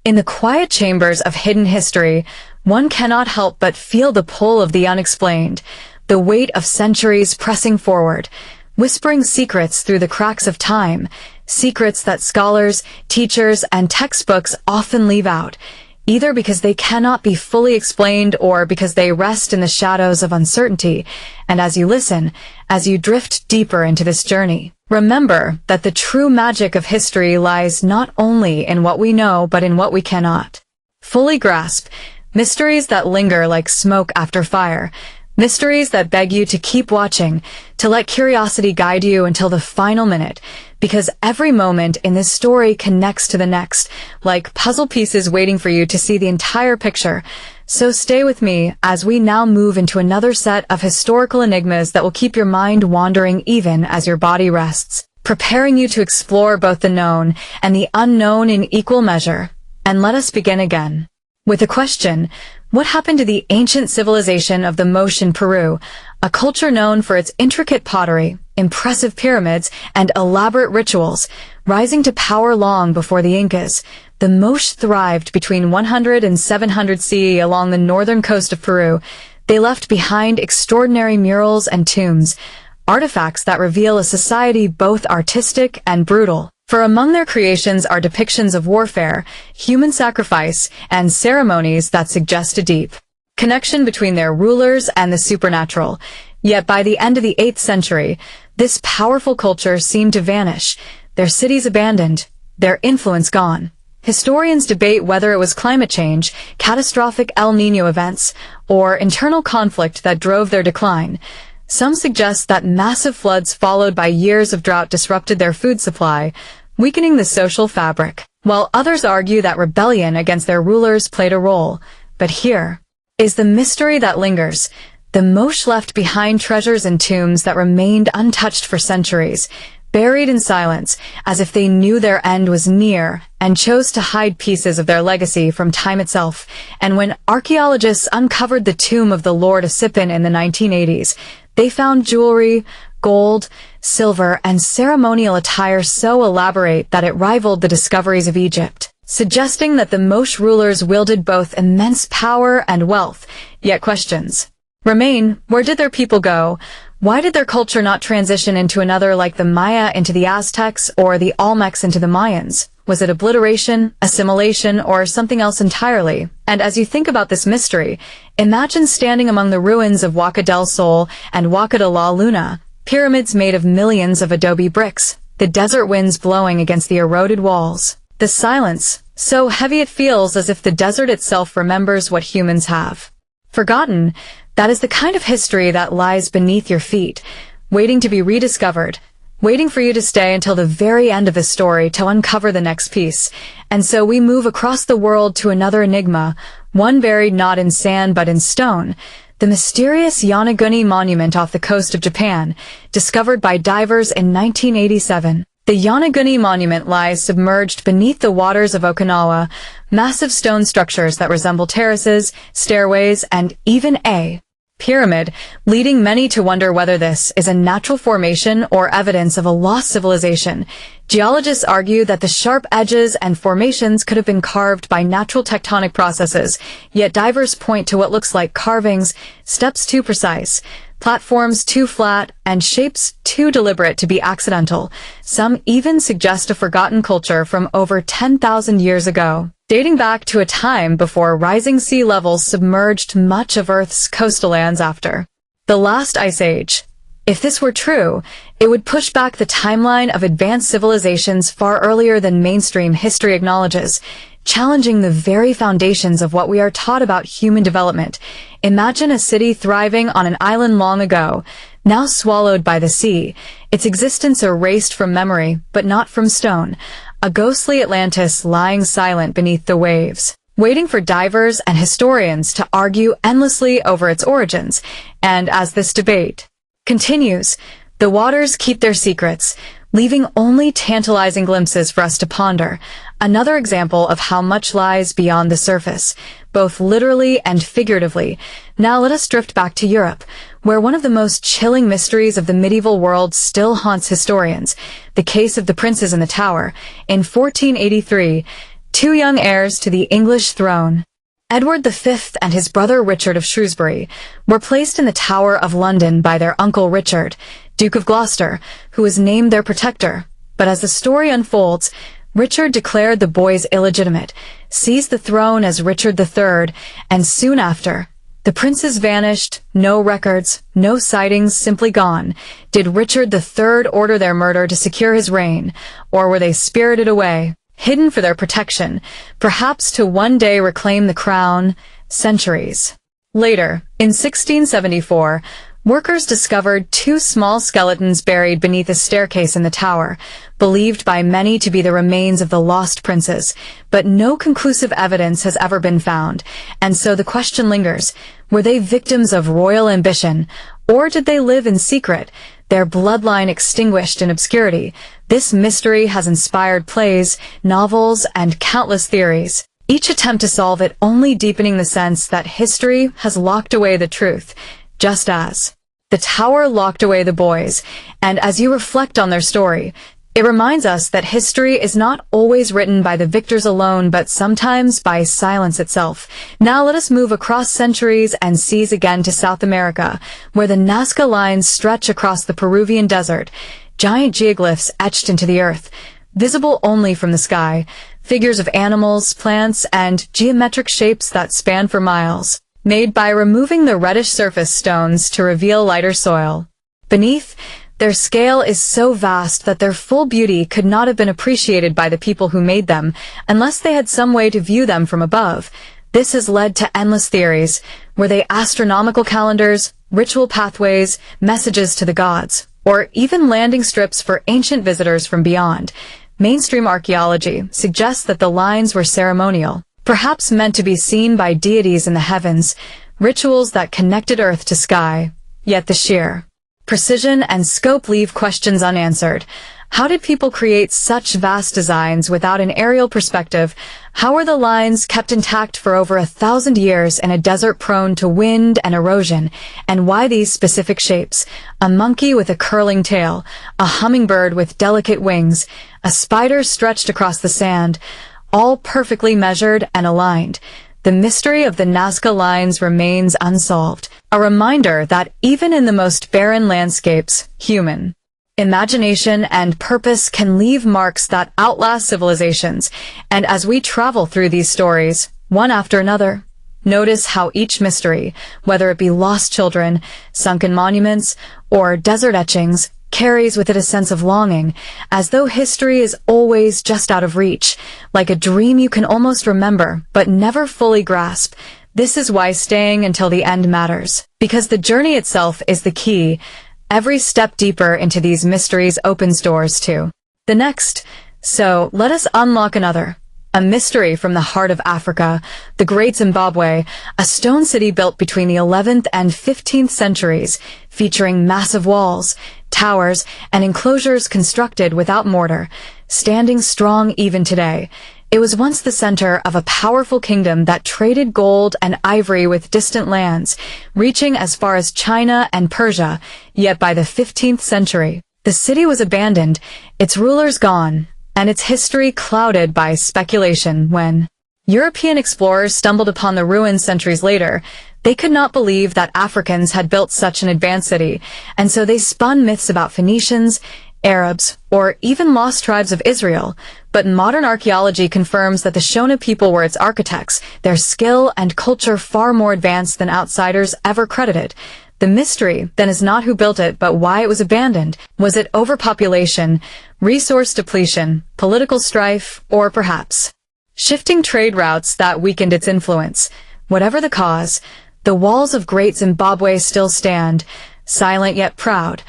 In the quiet chambers of hidden history, one cannot help but feel the pull of the unexplained, the weight of centuries pressing forward, whispering secrets through the cracks of time, secrets that scholars, teachers, and textbooks often leave out, either because they cannot be fully explained or because they rest in the shadows of uncertainty. And as you listen, as you drift deeper into this journey, remember that the true magic of history lies not only in what we know but in what we cannot fully grasp, mysteries that linger like smoke after fire, mysteries that beg you to keep watching, to let curiosity guide you until the final minute, because every moment in this story connects to the next, like puzzle pieces waiting for you to see the entire picture. So stay with me as we now move into another set of historical enigmas that will keep your mind wandering even as your body rests, preparing you to explore both the known and the unknown in equal measure. And let us begin again with a question. What happened to the ancient civilization of the Moche in Peru, a culture known for its intricate pottery, impressive pyramids, and elaborate rituals, rising to power long before the Incas? The Moche thrived between 100 and 700 CE along the northern coast of Peru. They left behind extraordinary murals and tombs, artifacts that reveal a society both artistic and brutal. For among their creations are depictions of warfare, human sacrifice, and ceremonies that suggest a deep connection between their rulers and the supernatural. Yet by the end of the 8th century, this powerful culture seemed to vanish, their cities abandoned, their influence gone. Historians debate whether it was climate change, catastrophic El Niño events, or internal conflict that drove their decline. Some suggest that massive floods followed by years of drought disrupted their food supply, weakening the social fabric, while others argue that rebellion against their rulers played a role. But here is the mystery that lingers. The Moche left behind treasures and tombs that remained untouched for centuries, buried in silence, as if they knew their end was near and chose to hide pieces of their legacy from time itself. And when archaeologists uncovered the tomb of the Lord of Sipin in the 1980s, they found jewelry, gold, silver, and ceremonial attire so elaborate that it rivaled the discoveries of Egypt, suggesting that the Moche rulers wielded both immense power and wealth. Yet questions remain. Where did their people go? Why did their culture not transition into another like the Maya into the Aztecs or the Olmecs into the Mayans? Was it obliteration, assimilation, or something else entirely? And as you think about this mystery, imagine standing among the ruins of Huaca del Sol and Huaca de la Luna, pyramids made of millions of adobe bricks, the desert winds blowing against the eroded walls. The silence, so heavy it feels as if the desert itself remembers what humans have forgotten. That is the kind of history that lies beneath your feet, waiting to be rediscovered, waiting for you to stay until the very end of the story to uncover the next piece. And so we move across the world to another enigma, one buried not in sand but in stone, the mysterious Yonaguni Monument off the coast of Japan, discovered by divers in 1987. The Yonaguni Monument lies submerged beneath the waters of Okinawa, massive stone structures that resemble terraces, stairways, and even a pyramid, leading many to wonder whether this is a natural formation or evidence of a lost civilization. Geologists argue that the sharp edges and formations could have been carved by natural tectonic processes, yet divers point to what looks like carvings, steps too precise, platforms too flat, and shapes too deliberate to be accidental. Some even suggest a forgotten culture from over 10,000 years ago, dating back to a time before rising sea levels submerged much of Earth's coastal lands after the last ice age. If this were true, it would push back the timeline of advanced civilizations far earlier than mainstream history acknowledges, challenging the very foundations of what we are taught about human development. Imagine a city thriving on an island long ago, now swallowed by the sea, its existence erased from memory, but not from stone, a ghostly Atlantis lying silent beneath the waves, waiting for divers and historians to argue endlessly over its origins. And as this debate continues, the waters keep their secrets, leaving only tantalizing glimpses for us to ponder. Another example of how much lies beyond the surface, both literally and figuratively. Now let us drift back to Europe, where one of the most chilling mysteries of the medieval world still haunts historians, the case of the princes in the Tower. In 1483, two young heirs to the English throne, Edward V and his brother Richard of Shrewsbury, were placed in the Tower of London by their uncle Richard, Duke of Gloucester, who was named their protector. But as the story unfolds, Richard declared the boys illegitimate, seized the throne as Richard III, and soon after, the princes vanished, no records, no sightings, simply gone. Did Richard III order their murder to secure his reign, or were they spirited away, hidden for their protection, perhaps to one day reclaim the crown? Centuries later, in 1674, workers discovered two small skeletons buried beneath a staircase in the tower, believed by many to be the remains of the lost princes, but no conclusive evidence has ever been found, and so the question lingers: were they victims of royal ambition, or did they live in secret, their bloodline extinguished in obscurity? This mystery has inspired plays, novels, and countless theories, each attempt to solve it only deepening the sense that history has locked away the truth, just as the Tower locked away the boys. And as you reflect on their story, it reminds us that history is not always written by the victors alone, but sometimes by silence itself. Now let us move across centuries and seas again to South America, where the Nazca lines stretch across the Peruvian desert, giant geoglyphs etched into the earth, visible only from the sky, figures of animals, plants, and geometric shapes that span for miles, made by removing the reddish surface stones to reveal lighter soil beneath. Their scale is so vast that their full beauty could not have been appreciated by the people who made them, unless they had some way to view them from above. This has led to endless theories. Were they astronomical calendars, ritual pathways, messages to the gods, or even landing strips for ancient visitors from beyond? Mainstream archaeology suggests that the lines were ceremonial, perhaps meant to be seen by deities in the heavens, rituals that connected earth to sky. Yet the sheer precision and scope leave questions unanswered. How did people create such vast designs without an aerial perspective? How were the lines kept intact for over 1,000 years in a desert prone to wind and erosion? And why these specific shapes? A monkey with a curling tail, a hummingbird with delicate wings, a spider stretched across the sand, all perfectly measured and aligned. The mystery of the Nazca lines remains unsolved. A reminder that even in the most barren landscapes, human imagination and purpose can leave marks that outlast civilizations. And as we travel through these stories, one after another, notice how each mystery, whether it be lost children, sunken monuments, or desert etchings, carries with it a sense of longing, as though history is always just out of reach, like a dream you can almost remember, but never fully grasp. This is why staying until the end matters, because the journey itself is the key. Every step deeper into these mysteries opens doors to the next. So let us unlock another. A mystery from the heart of Africa, the Great Zimbabwe, a stone city built between the 11th and 15th centuries, featuring massive walls, towers, and enclosures constructed without mortar, standing strong even today. It was once the center of a powerful kingdom that traded gold and ivory with distant lands, reaching as far as China and Persia. Yet by the 15th century, the city was abandoned, its rulers gone, and its history clouded by speculation. When European explorers stumbled upon the ruins centuries later, they could not believe that Africans had built such an advanced city, and so they spun myths about Phoenicians, Arabs, or even lost tribes of Israel. But modern archaeology confirms that the Shona people were its architects, their skill and culture far more advanced than outsiders ever credited. The mystery, then, is not who built it, but why it was abandoned. Was it overpopulation, resource depletion, political strife, or perhaps shifting trade routes that weakened its influence? Whatever the cause, the walls of Great Zimbabwe still stand, silent yet proud,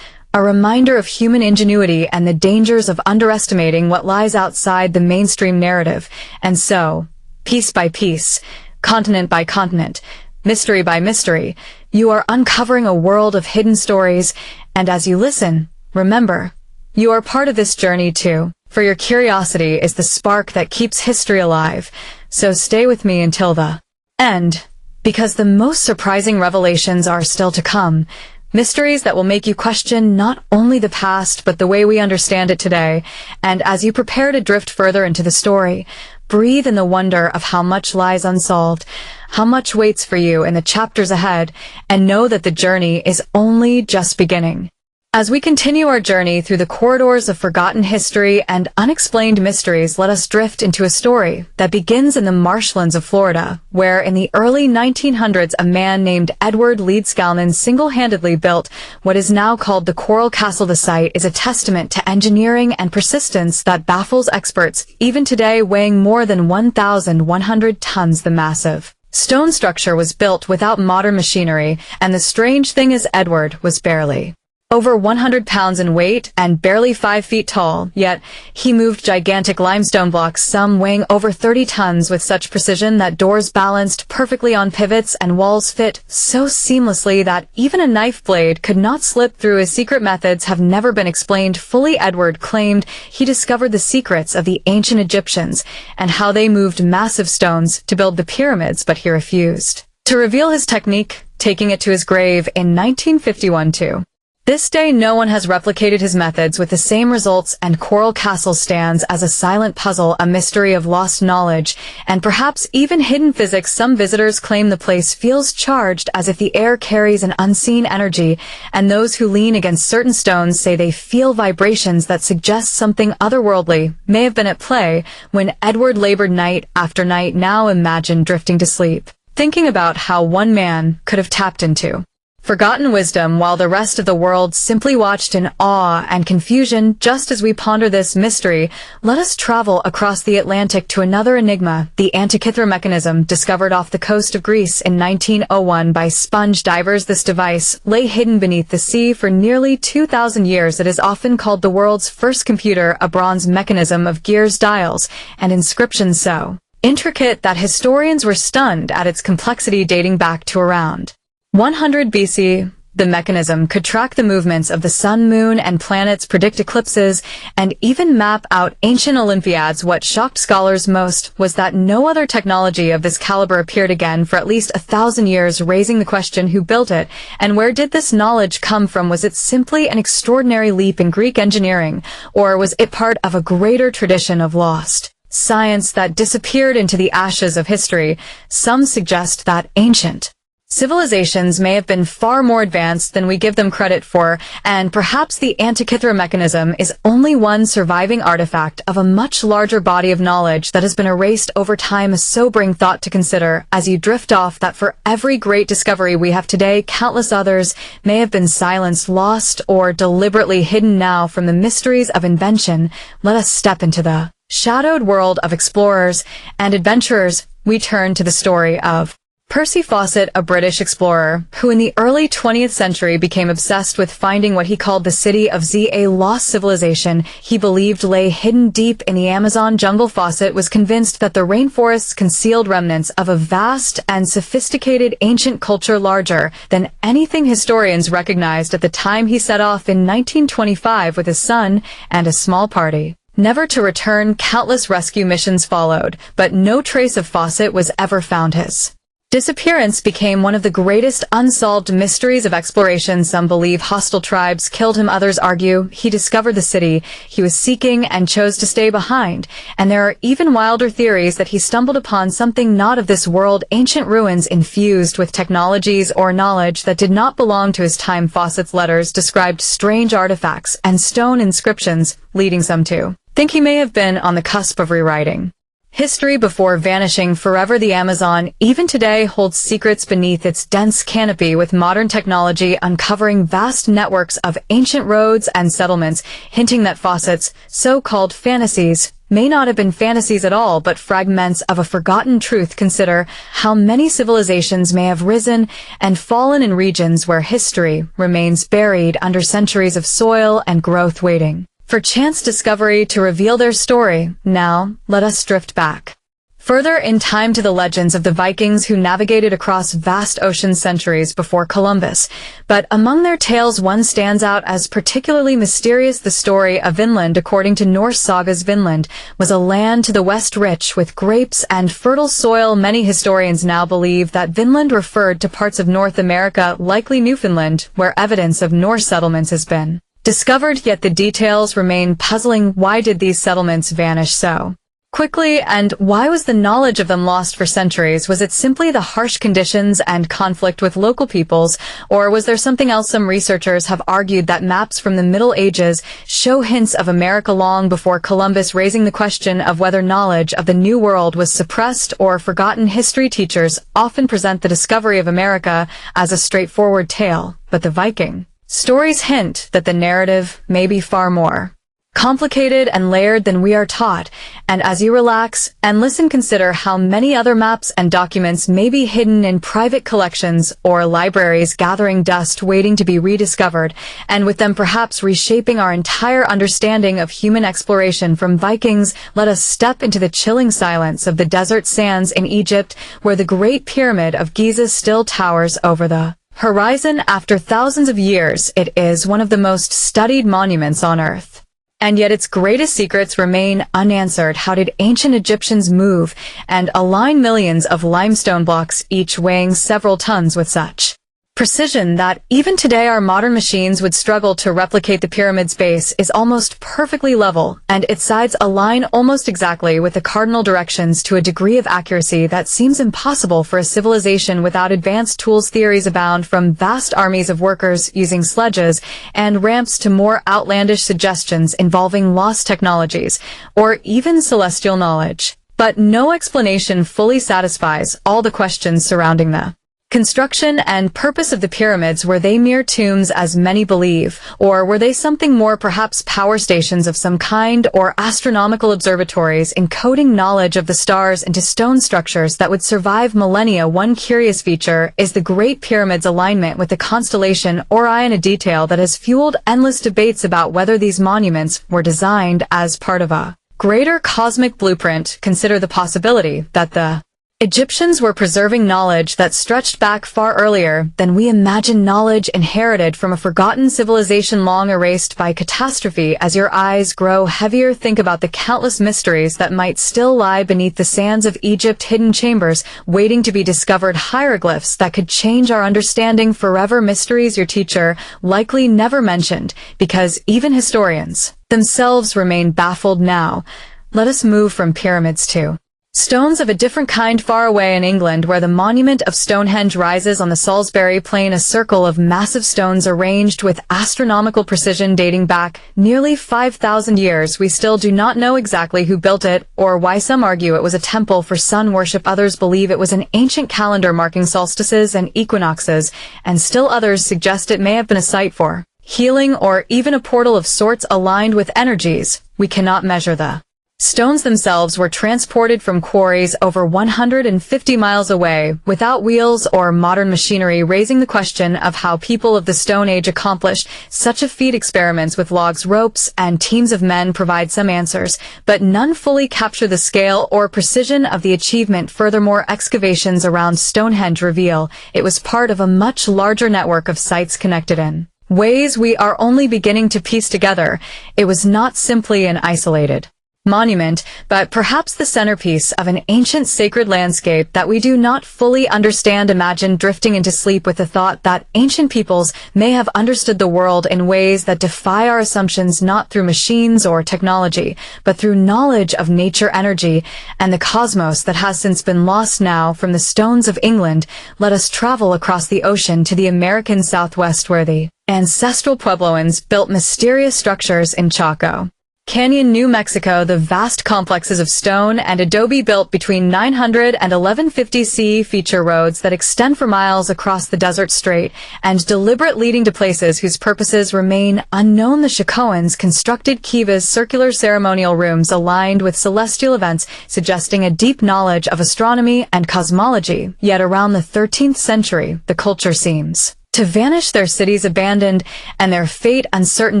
a reminder of human ingenuity and the dangers of underestimating what lies outside the mainstream narrative. And so, piece by piece, continent by continent, mystery by mystery, you are uncovering a world of hidden stories, and as you listen, remember, you are part of this journey too, for your curiosity is the spark that keeps history alive. So stay with me until the end, because the most surprising revelations are still to come. Mysteries that will make you question not only the past, but the way we understand it today. And as you prepare to drift further into the story, breathe in the wonder of how much lies unsolved, how much waits for you in the chapters ahead, and know that the journey is only just beginning. As we continue our journey through the corridors of forgotten history and unexplained mysteries, let us drift into a story that begins in the marshlands of Florida, where in the early 1900s a man named Edward Leedskalnin single-handedly built what is now called the Coral Castle. The site is a testament to engineering and persistence that baffles experts, even today weighing more than 1,100 tons. The massive stone structure was built without modern machinery, and the strange thing is Edward was barely over 100 pounds in weight and barely 5 feet tall, yet he moved gigantic limestone blocks, some weighing over 30 tons, with such precision that doors balanced perfectly on pivots and walls fit so seamlessly that even a knife blade could not slip through. His secret methods have never been explained fully. Edward claimed he discovered the secrets of the ancient Egyptians and how they moved massive stones to build the pyramids, but he refused to reveal his technique, taking it to his grave in 1951 too. This day no one has replicated his methods with the same results, and Coral Castle stands as a silent puzzle, a mystery of lost knowledge, and perhaps even hidden physics. Some visitors claim the place feels charged, as if the air carries an unseen energy, and those who lean against certain stones say they feel vibrations that suggest something otherworldly may have been at play when Edward labored night after night. Now imagine drifting to sleep, thinking about how one man could have tapped into forgotten wisdom while the rest of the world simply watched in awe and confusion. Just as we ponder this mystery, let us travel across the Atlantic to another enigma, the Antikythera mechanism, discovered off the coast of Greece in 1901 by sponge divers. This device lay hidden beneath the sea for nearly 2,000 years. It is often called the world's first computer, a bronze mechanism of gears, dials, and inscriptions so intricate that historians were stunned at its complexity. Dating back to around 100 BC, the mechanism could track the movements of the sun, moon, and planets, predict eclipses, and even map out ancient Olympiads. What shocked scholars most was that no other technology of this caliber appeared again for at least 1,000 years, raising the question: who built it, and where did this knowledge come from? Was it simply an extraordinary leap in Greek engineering, or was it part of a greater tradition of lost science that disappeared into the ashes of history? Some suggest that ancient Civilizations may have been far more advanced than we give them credit for, and perhaps the Antikythera mechanism is only one surviving artifact of a much larger body of knowledge that has been erased over time. A sobering thought to consider as you drift off, that for every great discovery we have today, countless others may have been silenced, lost, or deliberately hidden. Now, from the mysteries of invention, let us step into the shadowed world of explorers and adventurers. We turn to the story of Percy Fawcett, a British explorer, who in the early 20th century became obsessed with finding what he called the city of Z, a lost civilization he believed lay hidden deep in the Amazon jungle. Fawcett was convinced that the rainforests concealed remnants of a vast and sophisticated ancient culture larger than anything historians recognized at the time. He set off in 1925 with his son and a small party, never to return. Countless rescue missions followed, but no trace of Fawcett was ever found. His disappearance became one of the greatest unsolved mysteries of exploration. Some believe hostile tribes killed him, others argue he discovered the city he was seeking and chose to stay behind, and there are even wilder theories that he stumbled upon something not of this world, ancient ruins infused with technologies or knowledge that did not belong to his time. Fawcett's letters described strange artifacts and stone inscriptions, leading some to think he may have been on the cusp of rewriting history before vanishing forever. The Amazon, even today, holds secrets beneath its dense canopy, with modern technology uncovering vast networks of ancient roads and settlements, hinting that Fawcett's so-called fantasies may not have been fantasies at all, but fragments of a forgotten truth. Consider how many civilizations may have risen and fallen in regions where history remains buried under centuries of soil and growth, waiting for chance discovery to reveal their story. Now, let us drift back further in time to the legends of the Vikings, who navigated across vast oceans centuries before Columbus. But among their tales, one stands out as particularly mysterious: the story of Vinland. According to Norse sagas, Vinland was a land to the west rich with grapes and fertile soil. Many historians now believe that Vinland referred to parts of North America, likely Newfoundland, where evidence of Norse settlements has been discovered, yet the details remain puzzling. Why did these settlements vanish so quickly, and why was the knowledge of them lost for centuries? Was it simply the harsh conditions and conflict with local peoples, or was there something else? Some researchers have argued that maps from the Middle Ages show hints of America long before Columbus, raising the question of whether knowledge of the New World was suppressed or forgotten. History teachers often present the discovery of America as a straightforward tale, but the Viking stories hint that the narrative may be far more complicated and layered than we are taught. And as you relax and listen, consider how many other maps and documents may be hidden in private collections or libraries, gathering dust, waiting to be rediscovered, and with them perhaps reshaping our entire understanding of human exploration. From Vikings, let us step into the chilling silence of the desert sands in Egypt, where the Great Pyramid of Giza still towers over the horizon. After thousands of years, it is one of the most studied monuments on Earth, and yet its greatest secrets remain unanswered. How did ancient Egyptians move and align millions of limestone blocks, each weighing several tons, with such precision that even today our modern machines would struggle to replicate? The pyramid's base is almost perfectly level, and its sides align almost exactly with the cardinal directions to a degree of accuracy that seems impossible for a civilization without advanced tools. Theories abound, from vast armies of workers using sledges and ramps to more outlandish suggestions involving lost technologies or even celestial knowledge. But no explanation fully satisfies all the questions surrounding the construction and purpose of the pyramids. Were they mere tombs, as many believe, or were they something more, perhaps power stations of some kind, or astronomical observatories encoding knowledge of the stars into stone structures that would survive millennia? One curious feature is the Great Pyramid's alignment with the constellation Orion, a detail that has fueled endless debates about whether these monuments were designed as part of a greater cosmic blueprint. Consider the possibility that the Egyptians were preserving knowledge that stretched back far earlier than we imagine, knowledge inherited from a forgotten civilization long erased by catastrophe. As your eyes grow heavier, think about the countless mysteries that might still lie beneath the sands of Egypt, hidden chambers waiting to be discovered, hieroglyphs that could change our understanding forever, mysteries your teacher likely never mentioned, because even historians themselves remain baffled. Now, let us move from pyramids to Stones of a different kind far away in England, where the monument of Stonehenge rises on the Salisbury Plain, a circle of massive stones arranged with astronomical precision dating back nearly 5,000 years. We still do not know exactly who built it, or why. Some argue it was a temple for sun worship, others believe it was an ancient calendar marking solstices and equinoxes, and still others suggest it may have been a site for healing or even a portal of sorts aligned with energies we cannot measure. The stones themselves were transported from quarries over 150 miles away, without wheels or modern machinery, raising the question of how people of the Stone Age accomplished such a feat. Experiments with logs, ropes, and teams of men provide some answers, but none fully capture the scale or precision of the achievement. Furthermore, excavations around Stonehenge reveal it was part of a much larger network of sites connected in ways we are only beginning to piece together. It was not simply an isolated monument, but perhaps the centerpiece of an ancient sacred landscape that we do not fully understand. Imagine drifting into sleep with the thought that ancient peoples may have understood the world in ways that defy our assumptions, not through machines or technology, but through knowledge of nature, energy, and the cosmos that has since been lost. Now, from the stones of England, let us travel across the ocean to the American Southwest, where the ancestral Puebloans built mysterious structures in Chaco Canyon, New Mexico. The vast complexes of stone and adobe built between 900 and 1150 CE feature roads that extend for miles across the desert strait and deliberate, leading to places whose purposes remain unknown. The Chacoans constructed kivas, circular ceremonial rooms aligned with celestial events, suggesting a deep knowledge of astronomy and cosmology. Yet around the 13th century, the culture seems to vanish, their cities abandoned, and their fate uncertain.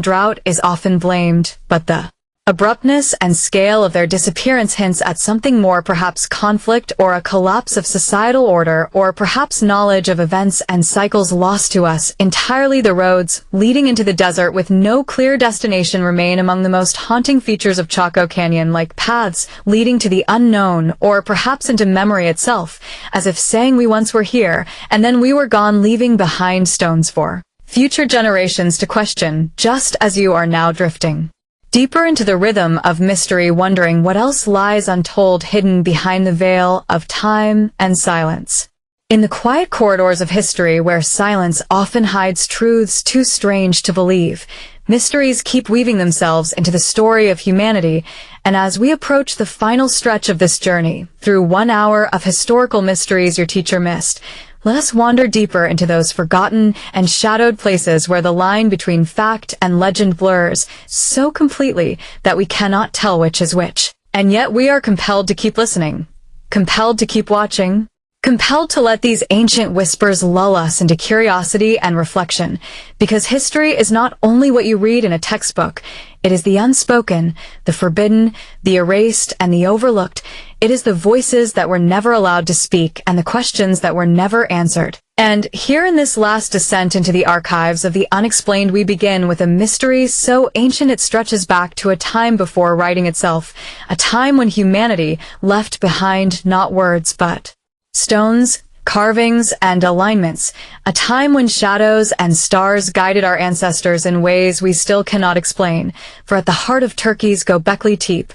Drought is often blamed, but the abruptness and scale of their disappearance hints at something more, perhaps conflict or a collapse of societal order, or perhaps knowledge of events and cycles lost to us entirely. The roads leading into the desert with no clear destination remain among the most haunting features of Chaco Canyon, like paths leading to the unknown, or perhaps into memory itself, as if saying we once were here, and then we were gone, leaving behind stones for future generations to question, just as you are now drifting deeper into the rhythm of mystery, wondering what else lies untold, hidden behind the veil of time and silence. In the quiet corridors of history, where silence often hides truths too strange to believe, mysteries keep weaving themselves into the story of humanity. And as we approach the final stretch of this journey, through 1 hour of historical mysteries your teacher missed, let us wander deeper into those forgotten and shadowed places where the line between fact and legend blurs so completely that we cannot tell which is which. And yet we are compelled to keep listening, compelled to keep watching, compelled to let these ancient whispers lull us into curiosity and reflection, because history is not only what you read in a textbook. It is the unspoken, the forbidden, the erased, and the overlooked. It is the voices that were never allowed to speak and the questions that were never answered. And here in this last descent into the archives of the unexplained, we begin with a mystery so ancient it stretches back to a time before writing itself, a time when humanity left behind not words but stones, carvings, and alignments, a time when shadows and stars guided our ancestors in ways we still cannot explain. For at the heart of Turkey's Göbekli Tepe,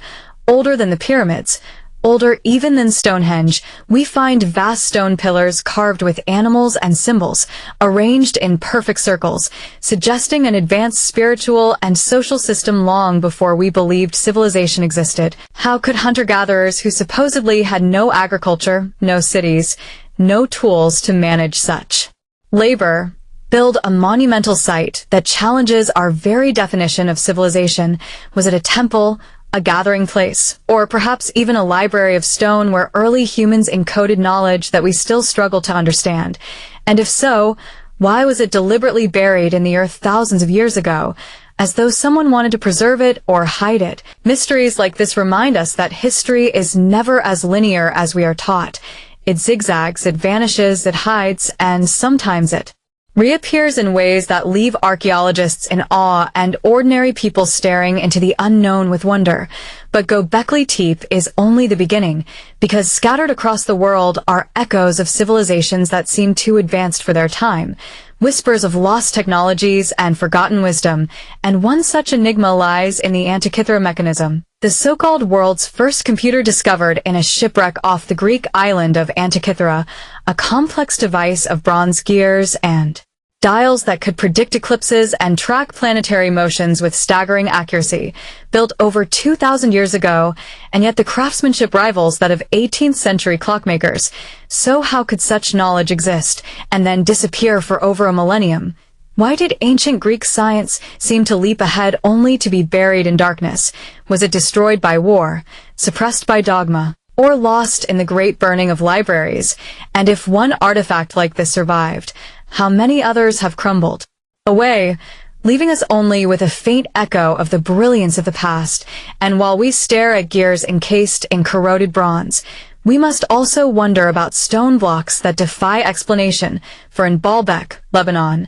older than the pyramids, older even than Stonehenge, we find vast stone pillars carved with animals and symbols, arranged in perfect circles, suggesting an advanced spiritual and social system long before we believed civilization existed. How could hunter-gatherers who supposedly had no agriculture, no cities, no tools to manage such labor, build a monumental site that challenges our very definition of civilization? Was it a temple, a gathering place, or perhaps even a library of stone where early humans encoded knowledge that we still struggle to understand? And if so, why was it deliberately buried in the earth thousands of years ago, as though someone wanted to preserve it or hide it? Mysteries like this remind us that history is never as linear as we are taught. It zigzags, it vanishes, it hides, and sometimes it reappears in ways that leave archaeologists in awe and ordinary people staring into the unknown with wonder. But Göbekli Tepe is only the beginning, because scattered across the world are echoes of civilizations that seem too advanced for their time, whispers of lost technologies and forgotten wisdom, and one such enigma lies in the Antikythera mechanism. The so-called world's first computer discovered in a shipwreck off the Greek island of Antikythera, a complex device of bronze gears and dials that could predict eclipses and track planetary motions with staggering accuracy, built over 2,000 years ago, and yet the craftsmanship rivals that of 18th century clockmakers. So how could such knowledge exist and then disappear for over a millennium? Why did ancient Greek science seem to leap ahead only to be buried in darkness? Was it destroyed by war, suppressed by dogma, or lost in the great burning of libraries? And if one artifact like this survived, how many others have crumbled away, leaving us only with a faint echo of the brilliance of the past? And while we stare at gears encased in corroded bronze, we must also wonder about stone blocks that defy explanation, for in Baalbek, Lebanon,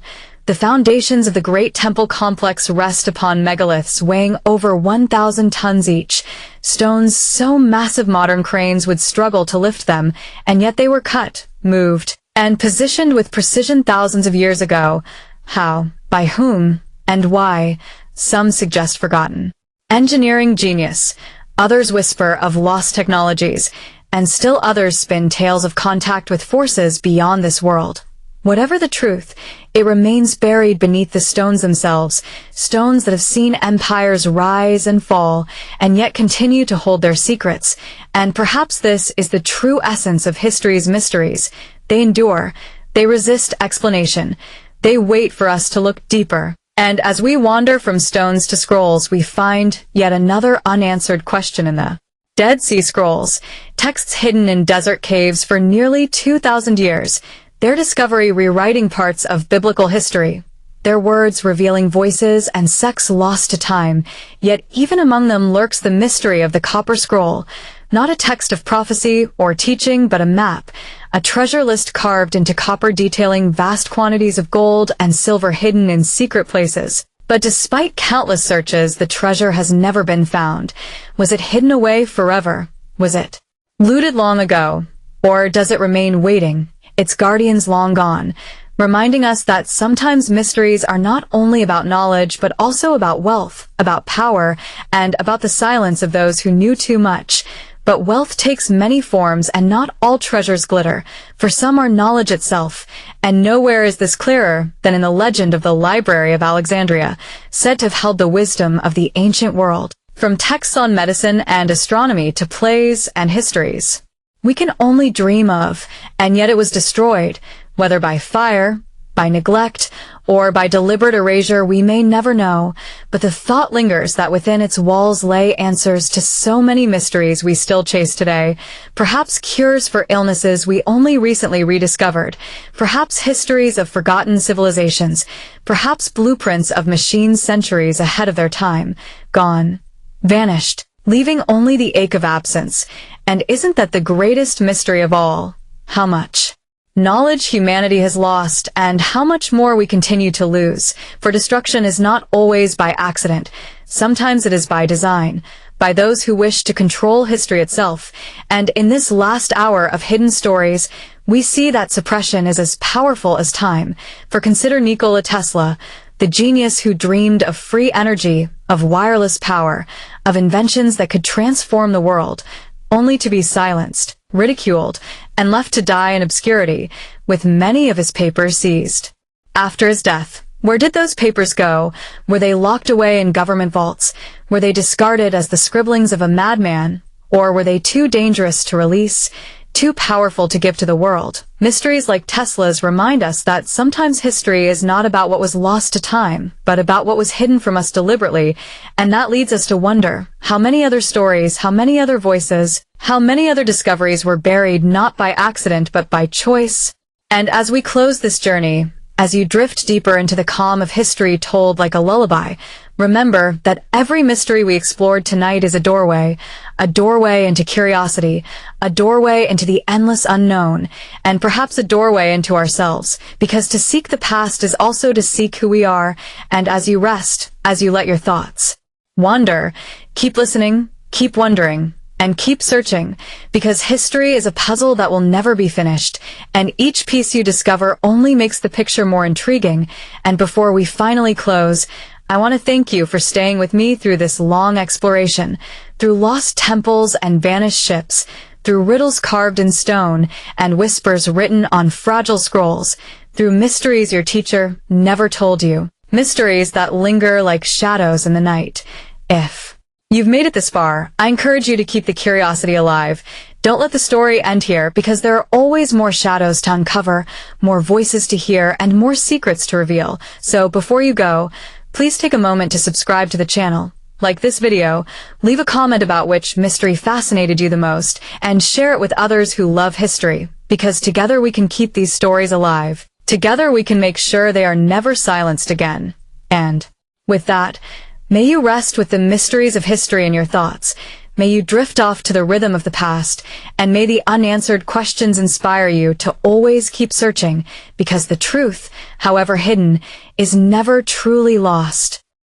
the foundations of the great temple complex rest upon megaliths weighing over 1,000 tons each, stones so massive modern cranes would struggle to lift them, and yet they were cut, moved, and positioned with precision thousands of years ago. How, by whom, and why? Some suggest forgotten engineering genius, others whisper of lost technologies, and still others spin tales of contact with forces beyond this world. Whatever the truth, it remains buried beneath the stones themselves, stones that have seen empires rise and fall, and yet continue to hold their secrets. And perhaps this is the true essence of history's mysteries. They endure, they resist explanation, they wait for us to look deeper. And as we wander from stones to scrolls, we find yet another unanswered question in the Dead Sea Scrolls, texts hidden in desert caves for nearly 2,000 years. Their discovery rewriting parts of biblical history, their words revealing voices and sects lost to time, yet even among them lurks the mystery of the Copper Scroll, not a text of prophecy or teaching but a map, a treasure list carved into copper detailing vast quantities of gold and silver hidden in secret places. But despite countless searches, the treasure has never been found. Was it hidden away forever? Was it looted long ago? Or does it remain waiting, its guardians long gone, reminding us that sometimes mysteries are not only about knowledge, but also about wealth, about power, and about the silence of those who knew too much. But wealth takes many forms, and not all treasures glitter, for some are knowledge itself, and nowhere is this clearer than in the legend of the Library of Alexandria, said to have held the wisdom of the ancient world, from texts on medicine and astronomy to plays and histories we can only dream of, and yet it was destroyed, whether by fire, by neglect, or by deliberate erasure, we may never know, but the thought lingers that within its walls lay answers to so many mysteries we still chase today, perhaps cures for illnesses we only recently rediscovered, perhaps histories of forgotten civilizations, perhaps blueprints of machines centuries ahead of their time, gone, vanished, leaving only the ache of absence. And isn't that the greatest mystery of all? How much knowledge humanity has lost, and how much more we continue to lose. For destruction is not always by accident. Sometimes it is by design, by those who wish to control history itself. And in this last hour of hidden stories, we see that suppression is as powerful as time. For consider Nikola Tesla, the genius who dreamed of free energy, of wireless power, of inventions that could transform the world, only to be silenced, ridiculed, and left to die in obscurity, with many of his papers seized. After his death, where did those papers go? Were they locked away in government vaults? Were they discarded as the scribblings of a madman? Or were they too dangerous to release, too powerful to give to the world? Mysteries like Tesla's remind us that sometimes history is not about what was lost to time, but about what was hidden from us deliberately, and that leads us to wonder how many other stories, how many other voices, how many other discoveries were buried not by accident but by choice. And as we close this journey, as you drift deeper into the calm of history told like a lullaby, remember that every mystery we explored tonight is a doorway into curiosity, a doorway into the endless unknown, and perhaps a doorway into ourselves, because to seek the past is also to seek who we are. And as you rest, as you let your thoughts wander, keep listening, keep wondering, and keep searching, because history is a puzzle that will never be finished, and each piece you discover only makes the picture more intriguing. And before we finally close, I want to thank you for staying with me through this long exploration, through lost temples and vanished ships, through riddles carved in stone and whispers written on fragile scrolls, through mysteries your teacher never told you, mysteries that linger like shadows in the night. If you've made it this far, I encourage you to keep the curiosity alive. Don't let the story end here, because there are always more shadows to uncover, more voices to hear, and more secrets to reveal. So before you go, please take a moment to subscribe to the channel, like this video, leave a comment about which mystery fascinated you the most, and share it with others who love history, because together we can keep these stories alive. Together we can make sure they are never silenced again. And with that, may you rest with the mysteries of history in your thoughts. May you drift off to the rhythm of the past, and may the unanswered questions inspire you to always keep searching, because the truth, however hidden, is never truly lost.